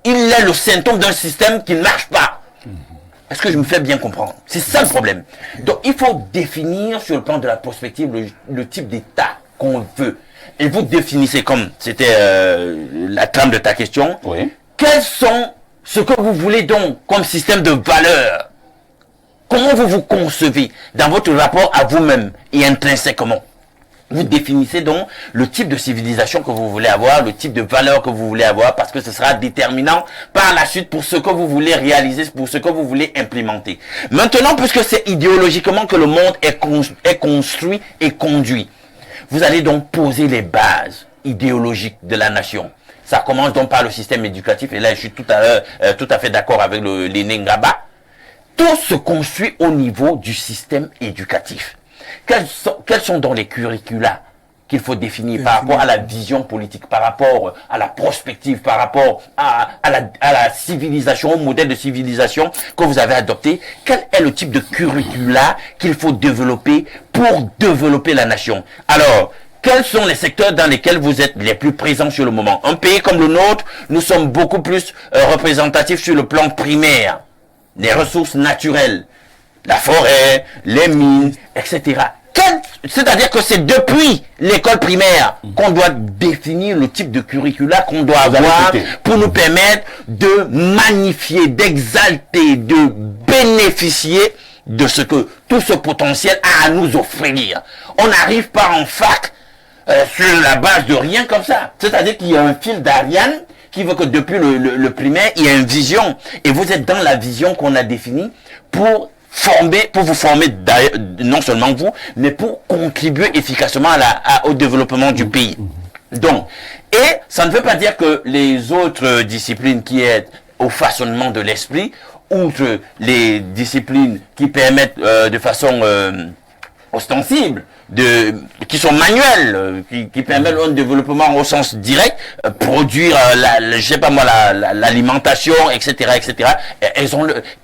[SPEAKER 2] Il est le symptôme d'un système qui ne marche pas. Est-ce que je me fais bien comprendre? C'est ça le problème. Donc, il faut définir sur le plan de la perspective le type d'État qu'on veut. Et vous définissez, comme c'était la trame de ta question, quels sont ce que vous voulez donc comme système de valeurs? Comment vous vous concevez dans votre rapport à vous-même et intrinsèquement? Vous définissez donc le type de civilisation que vous voulez avoir, le type de valeur que vous voulez avoir, parce que ce sera déterminant par la suite pour ce que vous voulez réaliser, pour ce que vous voulez implémenter. Maintenant, puisque c'est idéologiquement que le monde est construit et conduit, vous allez donc poser les bases idéologiques de la nation. Ça commence donc par le système éducatif, et là je suis tout à fait d'accord avec l'aîné Ngaba. Tout se construit au niveau du système éducatif. Quels sont donc les curricula qu'il faut définir par rapport à la vision politique, par rapport à la prospective, par rapport à la civilisation, au modèle de civilisation que vous avez adopté? Quel est le type de curricula qu'il faut développer pour développer la nation? Alors, quels sont les secteurs dans lesquels vous êtes les plus présents sur le moment? Un pays comme le nôtre, nous sommes beaucoup plus représentatifs sur le plan primaire, les ressources naturelles, la forêt, les mines, etc. C'est-à-dire que c'est depuis l'école primaire qu'on doit définir le type de curricula qu'on doit avoir pour nous permettre de magnifier, d'exalter, de bénéficier de ce que tout ce potentiel a à nous offrir. On n'arrive pas en fac sur la base de rien comme ça. C'est-à-dire qu'il y a un fil d'Ariane qui veut que depuis le primaire, il y a une vision. Et vous êtes dans la vision qu'on a définie pour vous former, non seulement vous, mais pour contribuer efficacement au développement du pays. Donc, et ça ne veut pas dire que les autres disciplines qui aident au façonnement de l'esprit, outre les disciplines qui permettent de façon ostensible, qui sont manuelles, qui permettent un développement au sens direct, produire je sais pas moi, l'alimentation, etc., etc.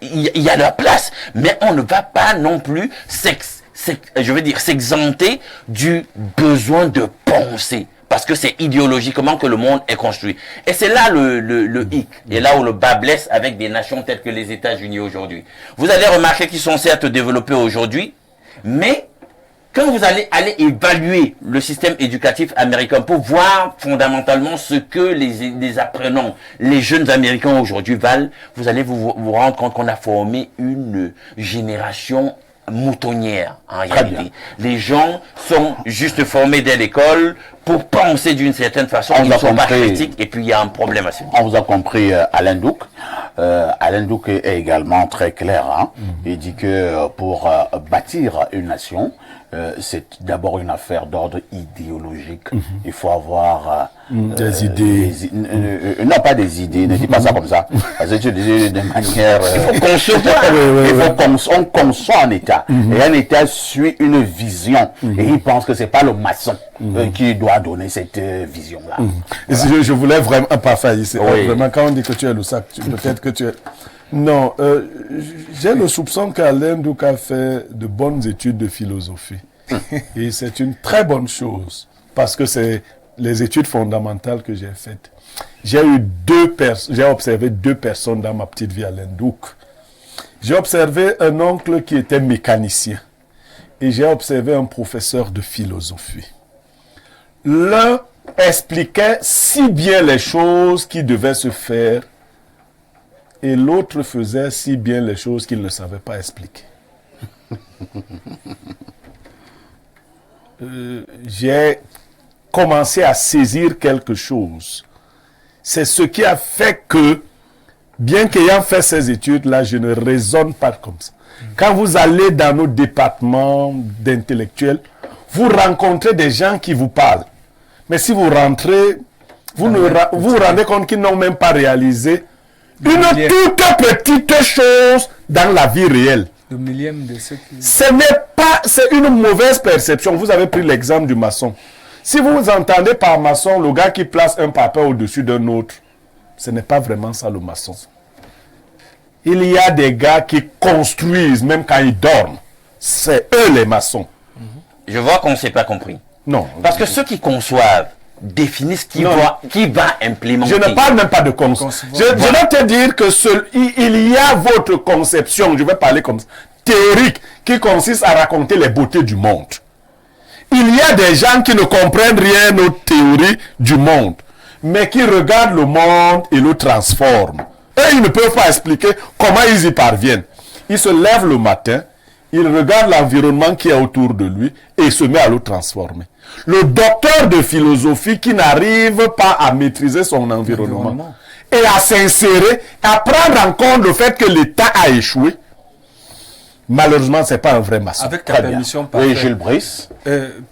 [SPEAKER 2] Il y a leur place, mais on ne va pas non plus s'exenter du besoin de penser. Parce que c'est idéologiquement que le monde est construit. Et c'est là le hic. Et là où le bas blesse avec des nations telles que les États-Unis aujourd'hui. Vous allez remarquer qu'ils sont certes développés aujourd'hui, mais quand vous allez évaluer le système éducatif américain pour voir fondamentalement ce que les apprenants, les jeunes Américains aujourd'hui valent, vous allez vous rendre compte qu'on a formé une génération moutonnière en réalité. Les gens sont juste formés dès l'école pour penser d'une certaine façon, ils ne sont pas critiques, et puis il y a un problème à ce niveau.
[SPEAKER 1] On vous a compris, Alain Douc. Alain Douc est également très clair. Il dit que pour bâtir une nation, c'est d'abord une affaire d'ordre idéologique. Il faut avoir
[SPEAKER 4] des idées.
[SPEAKER 1] Non, pas des idées, ne dis pas ça comme ça. Parce que tu dis de manière...
[SPEAKER 2] il faut concevoir.
[SPEAKER 1] On conçoit un État. Et un État suit une vision. Et il pense que c'est pas le maçon qui doit donner cette vision-là.
[SPEAKER 4] Voilà. Je voulais vraiment pas faillir. Vraiment, quand on dit que tu es le sac, peut-être que tu es... Non, j'ai le soupçon qu'Alain Douc a fait de bonnes études de philosophie. Et c'est une très bonne chose, parce que c'est les études fondamentales que j'ai faites. J'ai observé deux personnes dans ma petite vie, Alain Douc. J'ai observé un oncle qui était mécanicien. Et j'ai observé un professeur de philosophie. L'un expliquait si bien les choses qui devaient se faire, et l'autre faisait si bien les choses qu'il ne savait pas expliquer. J'ai commencé à saisir quelque chose. C'est ce qui a fait que, bien qu'ayant fait ces études-là, je ne raisonne pas comme ça. Quand vous allez dans nos départements d'intellectuels, vous rencontrez des gens qui vous parlent. Mais si vous rentrez, vous vous rendez compte qu'ils n'ont même pas réalisé une toute petite chose dans la vie réelle.
[SPEAKER 3] Le millième de ce qui...
[SPEAKER 4] Ce n'est pas, c'est une mauvaise perception. Vous avez pris l'exemple du maçon. Si vous entendez par maçon le gars qui place un papier au-dessus d'un autre, ce n'est pas vraiment ça le maçon. Il y a des gars qui construisent même quand ils dorment. C'est eux les maçons.
[SPEAKER 2] Je vois qu'on ne s'est pas compris.
[SPEAKER 4] Non.
[SPEAKER 2] Parce que ceux qui conçoivent définissent qui va implémenter.
[SPEAKER 4] Je ne parle même pas de concept. Je vais te dire que il y a votre conception, je vais parler comme ça, théorique, qui consiste à raconter les beautés du monde. Il y a des gens qui ne comprennent rien aux théories du monde, mais qui regardent le monde et le transforment. Eux, ils ne peuvent pas expliquer comment ils y parviennent. Ils se lèvent le matin, ils regardent l'environnement qui est autour de lui et il se met à le transformer. Le docteur de philosophie qui n'arrive pas à maîtriser son environnement et à s'insérer, à prendre en compte le fait que l'État a échoué, malheureusement, ce n'est pas un vrai maçon.
[SPEAKER 3] Avec ta permission,
[SPEAKER 1] oui, Gilles Brice.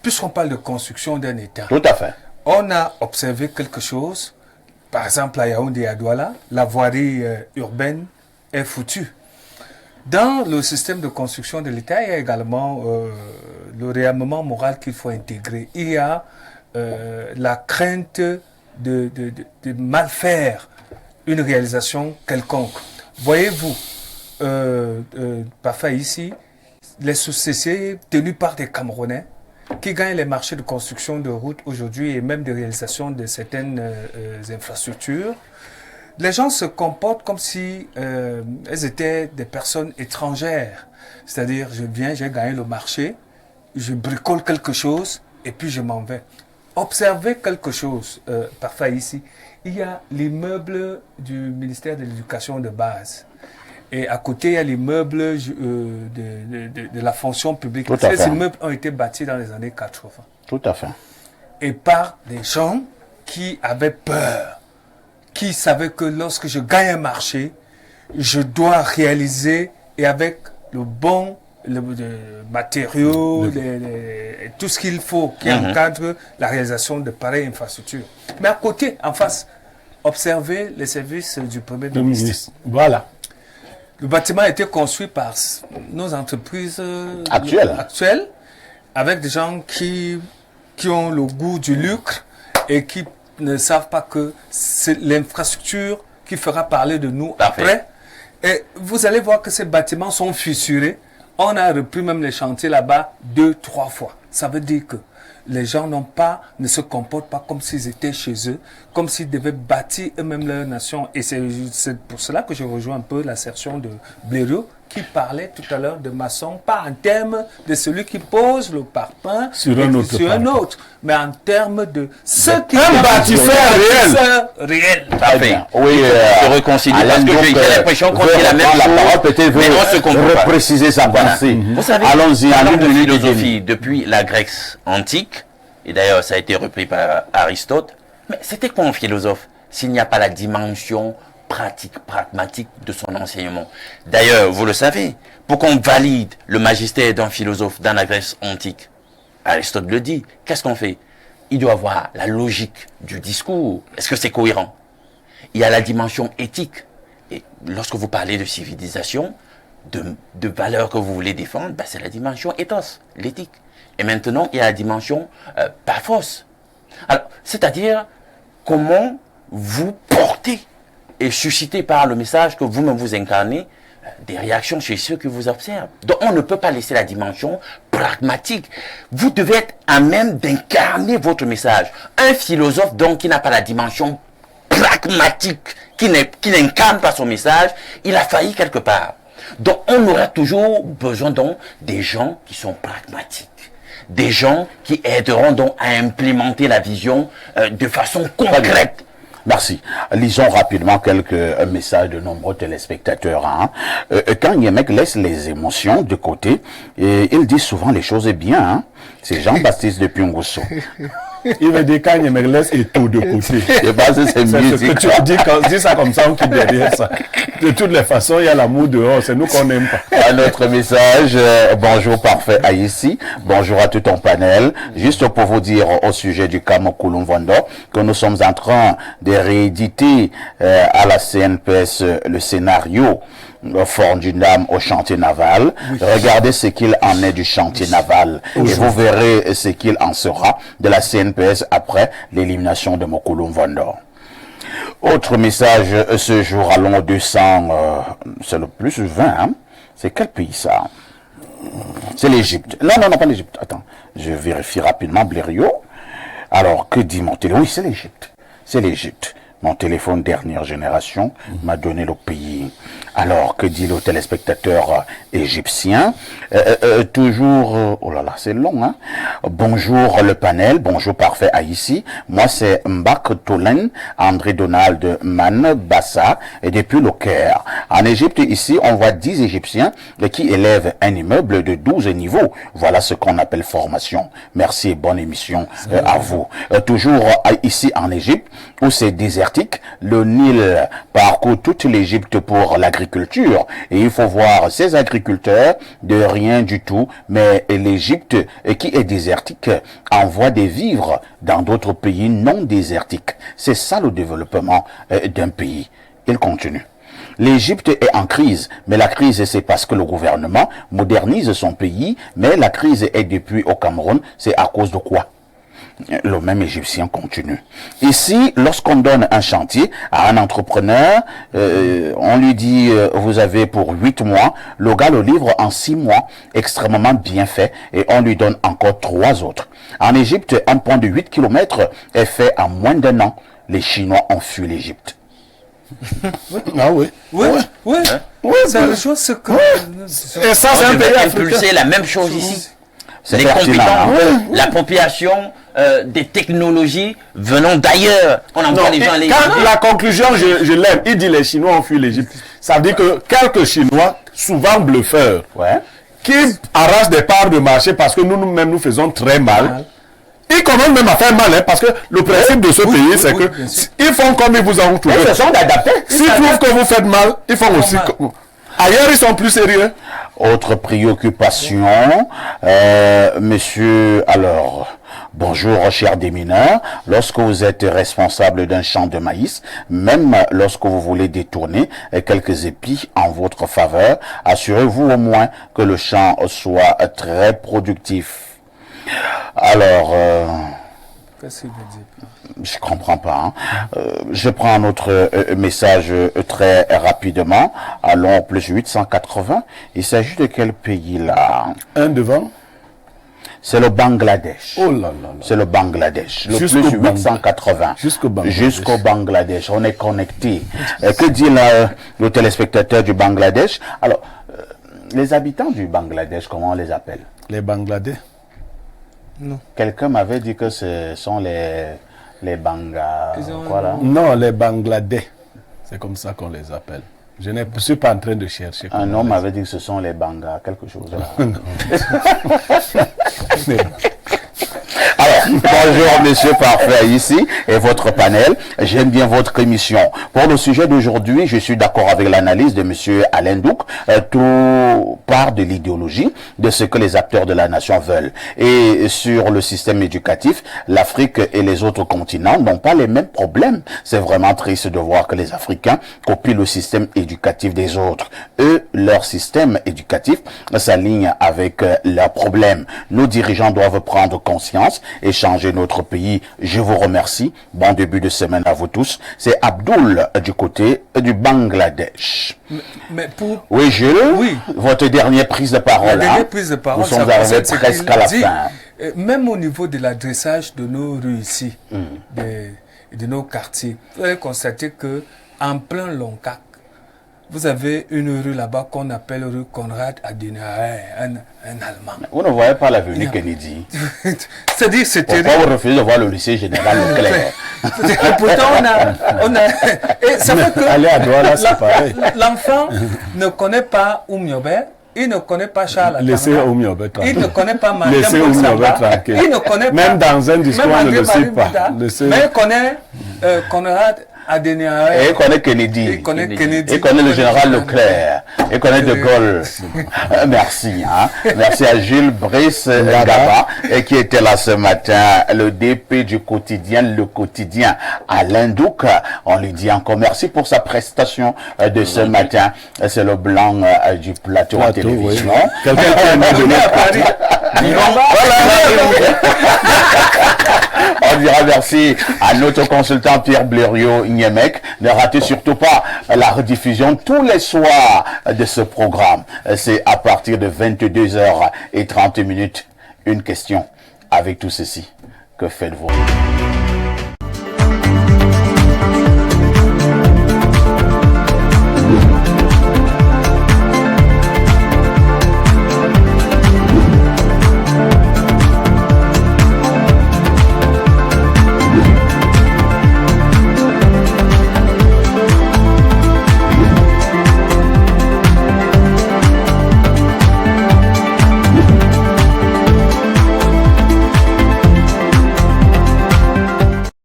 [SPEAKER 3] Puisqu'on parle de construction d'un État,
[SPEAKER 1] tout à fait.
[SPEAKER 3] On a observé quelque chose par exemple à Yaoundé et à Douala, la voirie urbaine est foutue. Dans le système de construction de l'État, il y a également le réarmement moral qu'il faut intégrer. Il y a la crainte de mal faire une réalisation quelconque. Voyez-vous, parfois ici, les sociétés tenues par des Camerounais qui gagnent les marchés de construction de routes aujourd'hui et même de réalisation de certaines infrastructures, les gens se comportent comme si elles étaient des personnes étrangères. C'est-à-dire, je viens, j'ai gagné le marché, je bricole quelque chose et puis je m'en vais. Observez quelque chose, parfois ici. Il y a l'immeuble du ministère de l'Éducation de base. Et à côté, il y a l'immeuble de la fonction publique. Ces immeubles ont été bâtis dans les années 80.
[SPEAKER 1] Tout à fait.
[SPEAKER 3] Et par des gens qui avaient peur, qui savaient que lorsque je gagne un marché, je dois réaliser et avec le bon matériaux, tout ce qu'il faut qui encadre la réalisation de pareilles infrastructures. Mais à côté, en face, observez les services du Premier ministre.
[SPEAKER 4] Voilà.
[SPEAKER 3] Le bâtiment a été construit par nos entreprises
[SPEAKER 1] actuelles,
[SPEAKER 3] avec des gens qui ont le goût du lucre et qui ne savent pas que c'est l'infrastructure qui fera parler de nous après. Et vous allez voir que ces bâtiments sont fissurés. On a repris même les chantiers là-bas 2-3 fois. Ça veut dire que les gens ne se comportent pas comme s'ils étaient chez eux, comme s'ils devaient bâtir eux-mêmes leur nation. Et c'est pour cela que je rejoins un peu l'assertion de Blériot, qui parlait tout à l'heure de maçon, pas en termes de celui qui pose le parpaing
[SPEAKER 4] sur un autre,
[SPEAKER 3] mais en termes de ce qui
[SPEAKER 4] est un bâtisseur
[SPEAKER 3] réel.
[SPEAKER 2] Parfait.
[SPEAKER 1] Oui,
[SPEAKER 2] se réconcilie parce que j'ai l'impression qu'on dit la même chose.
[SPEAKER 1] La parole peut-être
[SPEAKER 2] mais on se comprend pas.
[SPEAKER 1] Repréciser sa pensée.
[SPEAKER 2] Vous savez,
[SPEAKER 1] allons-y
[SPEAKER 2] en de philosophie depuis la Grèce antique, et d'ailleurs ça a été repris par Aristote, mais c'était quoi un philosophe s'il n'y a pas la dimension pratique, pragmatique de son enseignement. D'ailleurs, vous le savez, pour qu'on valide le magistère d'un philosophe dans la Grèce antique, Aristote le dit, qu'est-ce qu'on fait? Il doit avoir la logique du discours. Est-ce que c'est cohérent? Il y a la dimension éthique. Et lorsque vous parlez de civilisation, de valeurs que vous voulez défendre, ben c'est la dimension ethos, l'éthique. Et maintenant, il y a la dimension pathos. Alors, c'est-à-dire, comment vous portez et suscité par le message que vous-même vous incarnez, des réactions chez ceux qui vous observent. Donc on ne peut pas laisser la dimension pragmatique. Vous devez être à même d'incarner votre message. Un philosophe donc qui n'a pas la dimension pragmatique, qui n'incarne pas son message, il a failli quelque part. Donc on aura toujours besoin donc des gens qui sont pragmatiques. Des gens qui aideront donc à implémenter la vision de façon concrète.
[SPEAKER 1] Merci. Lisons rapidement quelques messages de nombreux téléspectateurs. Quand Yemek laisse les émotions de côté, il dit souvent les choses bien. C'est Jean-Baptiste de Piongousso.
[SPEAKER 4] Il veut dire quand Yemek laisse et tout de côté.
[SPEAKER 1] C'est
[SPEAKER 4] ce que tu dis, dis ça comme ça, on quitte derrière ça. De toutes les façons, il y a l'amour dehors, c'est nous qu'on n'aime pas.
[SPEAKER 1] Un autre message, bonjour parfait Haïti, bonjour à tout ton panel. Juste pour vous dire au sujet du Kamokulum Vondo, que nous sommes en train de rééditer à la CNPS le scénario Fort du Dame au chantier naval. Oui. Regardez ce qu'il en est du chantier naval et vous verrez ce qu'il en sera de la CNPS après l'élimination de Mokulum Vondo. Autre message ce jour, allons au 200, c'est le plus 20, c'est quel pays ça? C'est l'Égypte. Non, pas l'Égypte. Attends, je vérifie rapidement Blériot. Alors, que dit mon téléphone? Oui, c'est l'Égypte. C'est l'Égypte. Mon téléphone dernière génération m'a donné le pays. Alors, que dit le téléspectateur égyptien? Toujours, oh là là, c'est long, Bonjour le panel, bonjour parfait Haïti. Moi, c'est Mbak Tolen, André Donald Man Bassa, et depuis le Caire. En Égypte, ici, on voit 10 Égyptiens qui élèvent un immeuble de 12 niveaux. Voilà ce qu'on appelle formation. Merci et bonne émission à vous. Toujours ici en Égypte, où c'est déserté désertique. Le Nil parcourt toute l'Égypte pour l'agriculture. Et il faut voir ces agriculteurs de rien du tout. Mais l'Égypte, qui est désertique, envoie des vivres dans d'autres pays non désertiques. C'est ça le développement d'un pays. Il continue. L'Égypte est en crise, mais la crise c'est parce que le gouvernement modernise son pays, mais la crise est depuis au Cameroun, c'est à cause de quoi? Le même Égyptien continue. Ici, lorsqu'on donne un chantier à un entrepreneur, on lui dit vous avez pour 8 mois, le gars le livre en 6 mois, extrêmement bien fait, et on lui donne encore 3 autres. En Égypte, un pont de 8 km est fait en moins d'1 an. Les Chinois ont fui l'Égypte.
[SPEAKER 4] Ah oui.
[SPEAKER 3] Oui,
[SPEAKER 4] Ouais.
[SPEAKER 3] oui.
[SPEAKER 4] Ouais,
[SPEAKER 3] C'est
[SPEAKER 4] bah,
[SPEAKER 3] la chose ce que...
[SPEAKER 4] Et ça, c'est un
[SPEAKER 2] Je
[SPEAKER 4] pays
[SPEAKER 2] vais
[SPEAKER 4] africain.
[SPEAKER 2] impulser la même chose ici.
[SPEAKER 1] C'est
[SPEAKER 2] Les
[SPEAKER 1] pertinent,
[SPEAKER 2] compétences,
[SPEAKER 1] hein.
[SPEAKER 2] l'appropriation des technologies venant d'ailleurs. On envoie
[SPEAKER 4] Non,
[SPEAKER 2] les gens à
[SPEAKER 4] quand
[SPEAKER 2] l'Égypte.
[SPEAKER 4] la conclusion, je l'aime. Il dit les Chinois ont fui l'Égypte. Ça veut dire que quelques Chinois, souvent bluffeurs, qui arrachent des parts de marché parce que nous-mêmes, nous faisons très mal. Ils commencent même à faire mal, hein, parce que le principe de ce pays, c'est que ils font comme ils vous ont trouvé.
[SPEAKER 1] Ils se sont adaptés.
[SPEAKER 4] S'ils trouvent que vous faites mal, ils font aussi. Ailleurs, ils sont plus sérieux.
[SPEAKER 1] Autre préoccupation, monsieur, alors, bonjour chers démineurs, lorsque vous êtes responsable d'un champ de maïs, même lorsque vous voulez détourner quelques épis en votre faveur, assurez-vous au moins que le champ soit très productif. Alors,
[SPEAKER 3] Qu'est-ce qu'il veut dire?
[SPEAKER 1] je comprends pas. Hein. Je prends un autre message très rapidement. Allons, plus 880. Il s'agit de quel pays là?
[SPEAKER 4] Un devant.
[SPEAKER 1] C'est le Bangladesh.
[SPEAKER 4] Oh là là là.
[SPEAKER 1] C'est le Bangladesh. Le
[SPEAKER 4] Jusqu'au
[SPEAKER 1] plus 880.
[SPEAKER 4] Jusqu'au Bangladesh.
[SPEAKER 1] Jusqu'au Bangladesh. On est connecté. Que dit le téléspectateur du Bangladesh? Alors, les habitants du Bangladesh, comment on les appelle?
[SPEAKER 4] Les Bangladais.
[SPEAKER 3] Non.
[SPEAKER 1] Quelqu'un m'avait dit que ce sont les Banga... Voilà.
[SPEAKER 4] Non, les Bangladais. C'est comme ça qu'on les appelle. Je ne suis pas en train de chercher.
[SPEAKER 1] Un homme m'avait dit que ce sont les Banga, quelque chose. Alors, bonjour Monsieur Parfait ici et votre panel. J'aime bien votre émission. Pour le sujet d'aujourd'hui, je suis d'accord avec l'analyse de Monsieur Alain Douk. Tout part de l'idéologie, de ce que les acteurs de la nation veulent. Et sur le système éducatif, l'Afrique et les autres continents n'ont pas les mêmes problèmes. C'est vraiment triste de voir que les Africains copient le système éducatif des autres. Eux, leur système éducatif s'aligne avec leurs problèmes. Nos dirigeants doivent prendre conscience et changer notre pays. Je vous remercie. Bon début de semaine à vous tous. C'est Abdoul du côté du Bangladesh.
[SPEAKER 3] Mais pour...
[SPEAKER 1] Oui, Jules, votre dernière prise de parole.
[SPEAKER 3] La dernière prise de parole,
[SPEAKER 1] nous sommes arrivés presque à la fin.
[SPEAKER 3] Même au niveau de l'adressage de nos rues ici, de nos quartiers, vous allez constater que en plein Loncac, vous avez une rue là-bas qu'on appelle rue Konrad Adenauer, un Allemand.
[SPEAKER 1] Vous ne voyez pas l'avenue Kennedy.
[SPEAKER 3] C'est-à-dire, c'est terrible.
[SPEAKER 1] Pourquoi vous refusez de voir le lycée général Leclerc?
[SPEAKER 3] Pourtant, on a... Et ça fait que
[SPEAKER 4] aller à Douala, c'est pareil.
[SPEAKER 3] L'enfant ne connaît pas Oumiober, il ne connaît pas Charles Atamara.
[SPEAKER 4] Laissez Oumiober tranquille.
[SPEAKER 3] Il ne connaît pas Mariam
[SPEAKER 4] Laissez Oumiober tranquille.
[SPEAKER 3] Il ne connaît pas...
[SPEAKER 4] Même dans un discours, on ne le sait pas.
[SPEAKER 3] Mais il connaît Konrad Adenauer.
[SPEAKER 1] Et il connaît Kennedy.
[SPEAKER 3] Il connaît Kennedy.
[SPEAKER 1] Il connaît le général Leclerc. Il connaît De Gaulle. Merci. Hein. Merci à Jules Brice Gaba, qui était là ce matin, le DP du quotidien, le quotidien Alain Douk. On lui dit encore merci pour sa prestation de ce matin. C'est le blanc du plateau à télévision.
[SPEAKER 4] Oui. Quelqu'un qui est donné à Paris.
[SPEAKER 1] On dira merci à notre consultant Pierre Blériot Niemek. Ne ratez surtout pas la rediffusion tous les soirs de ce programme. C'est à partir de 22h30. Une question avec tout ceci. Que faites-vous?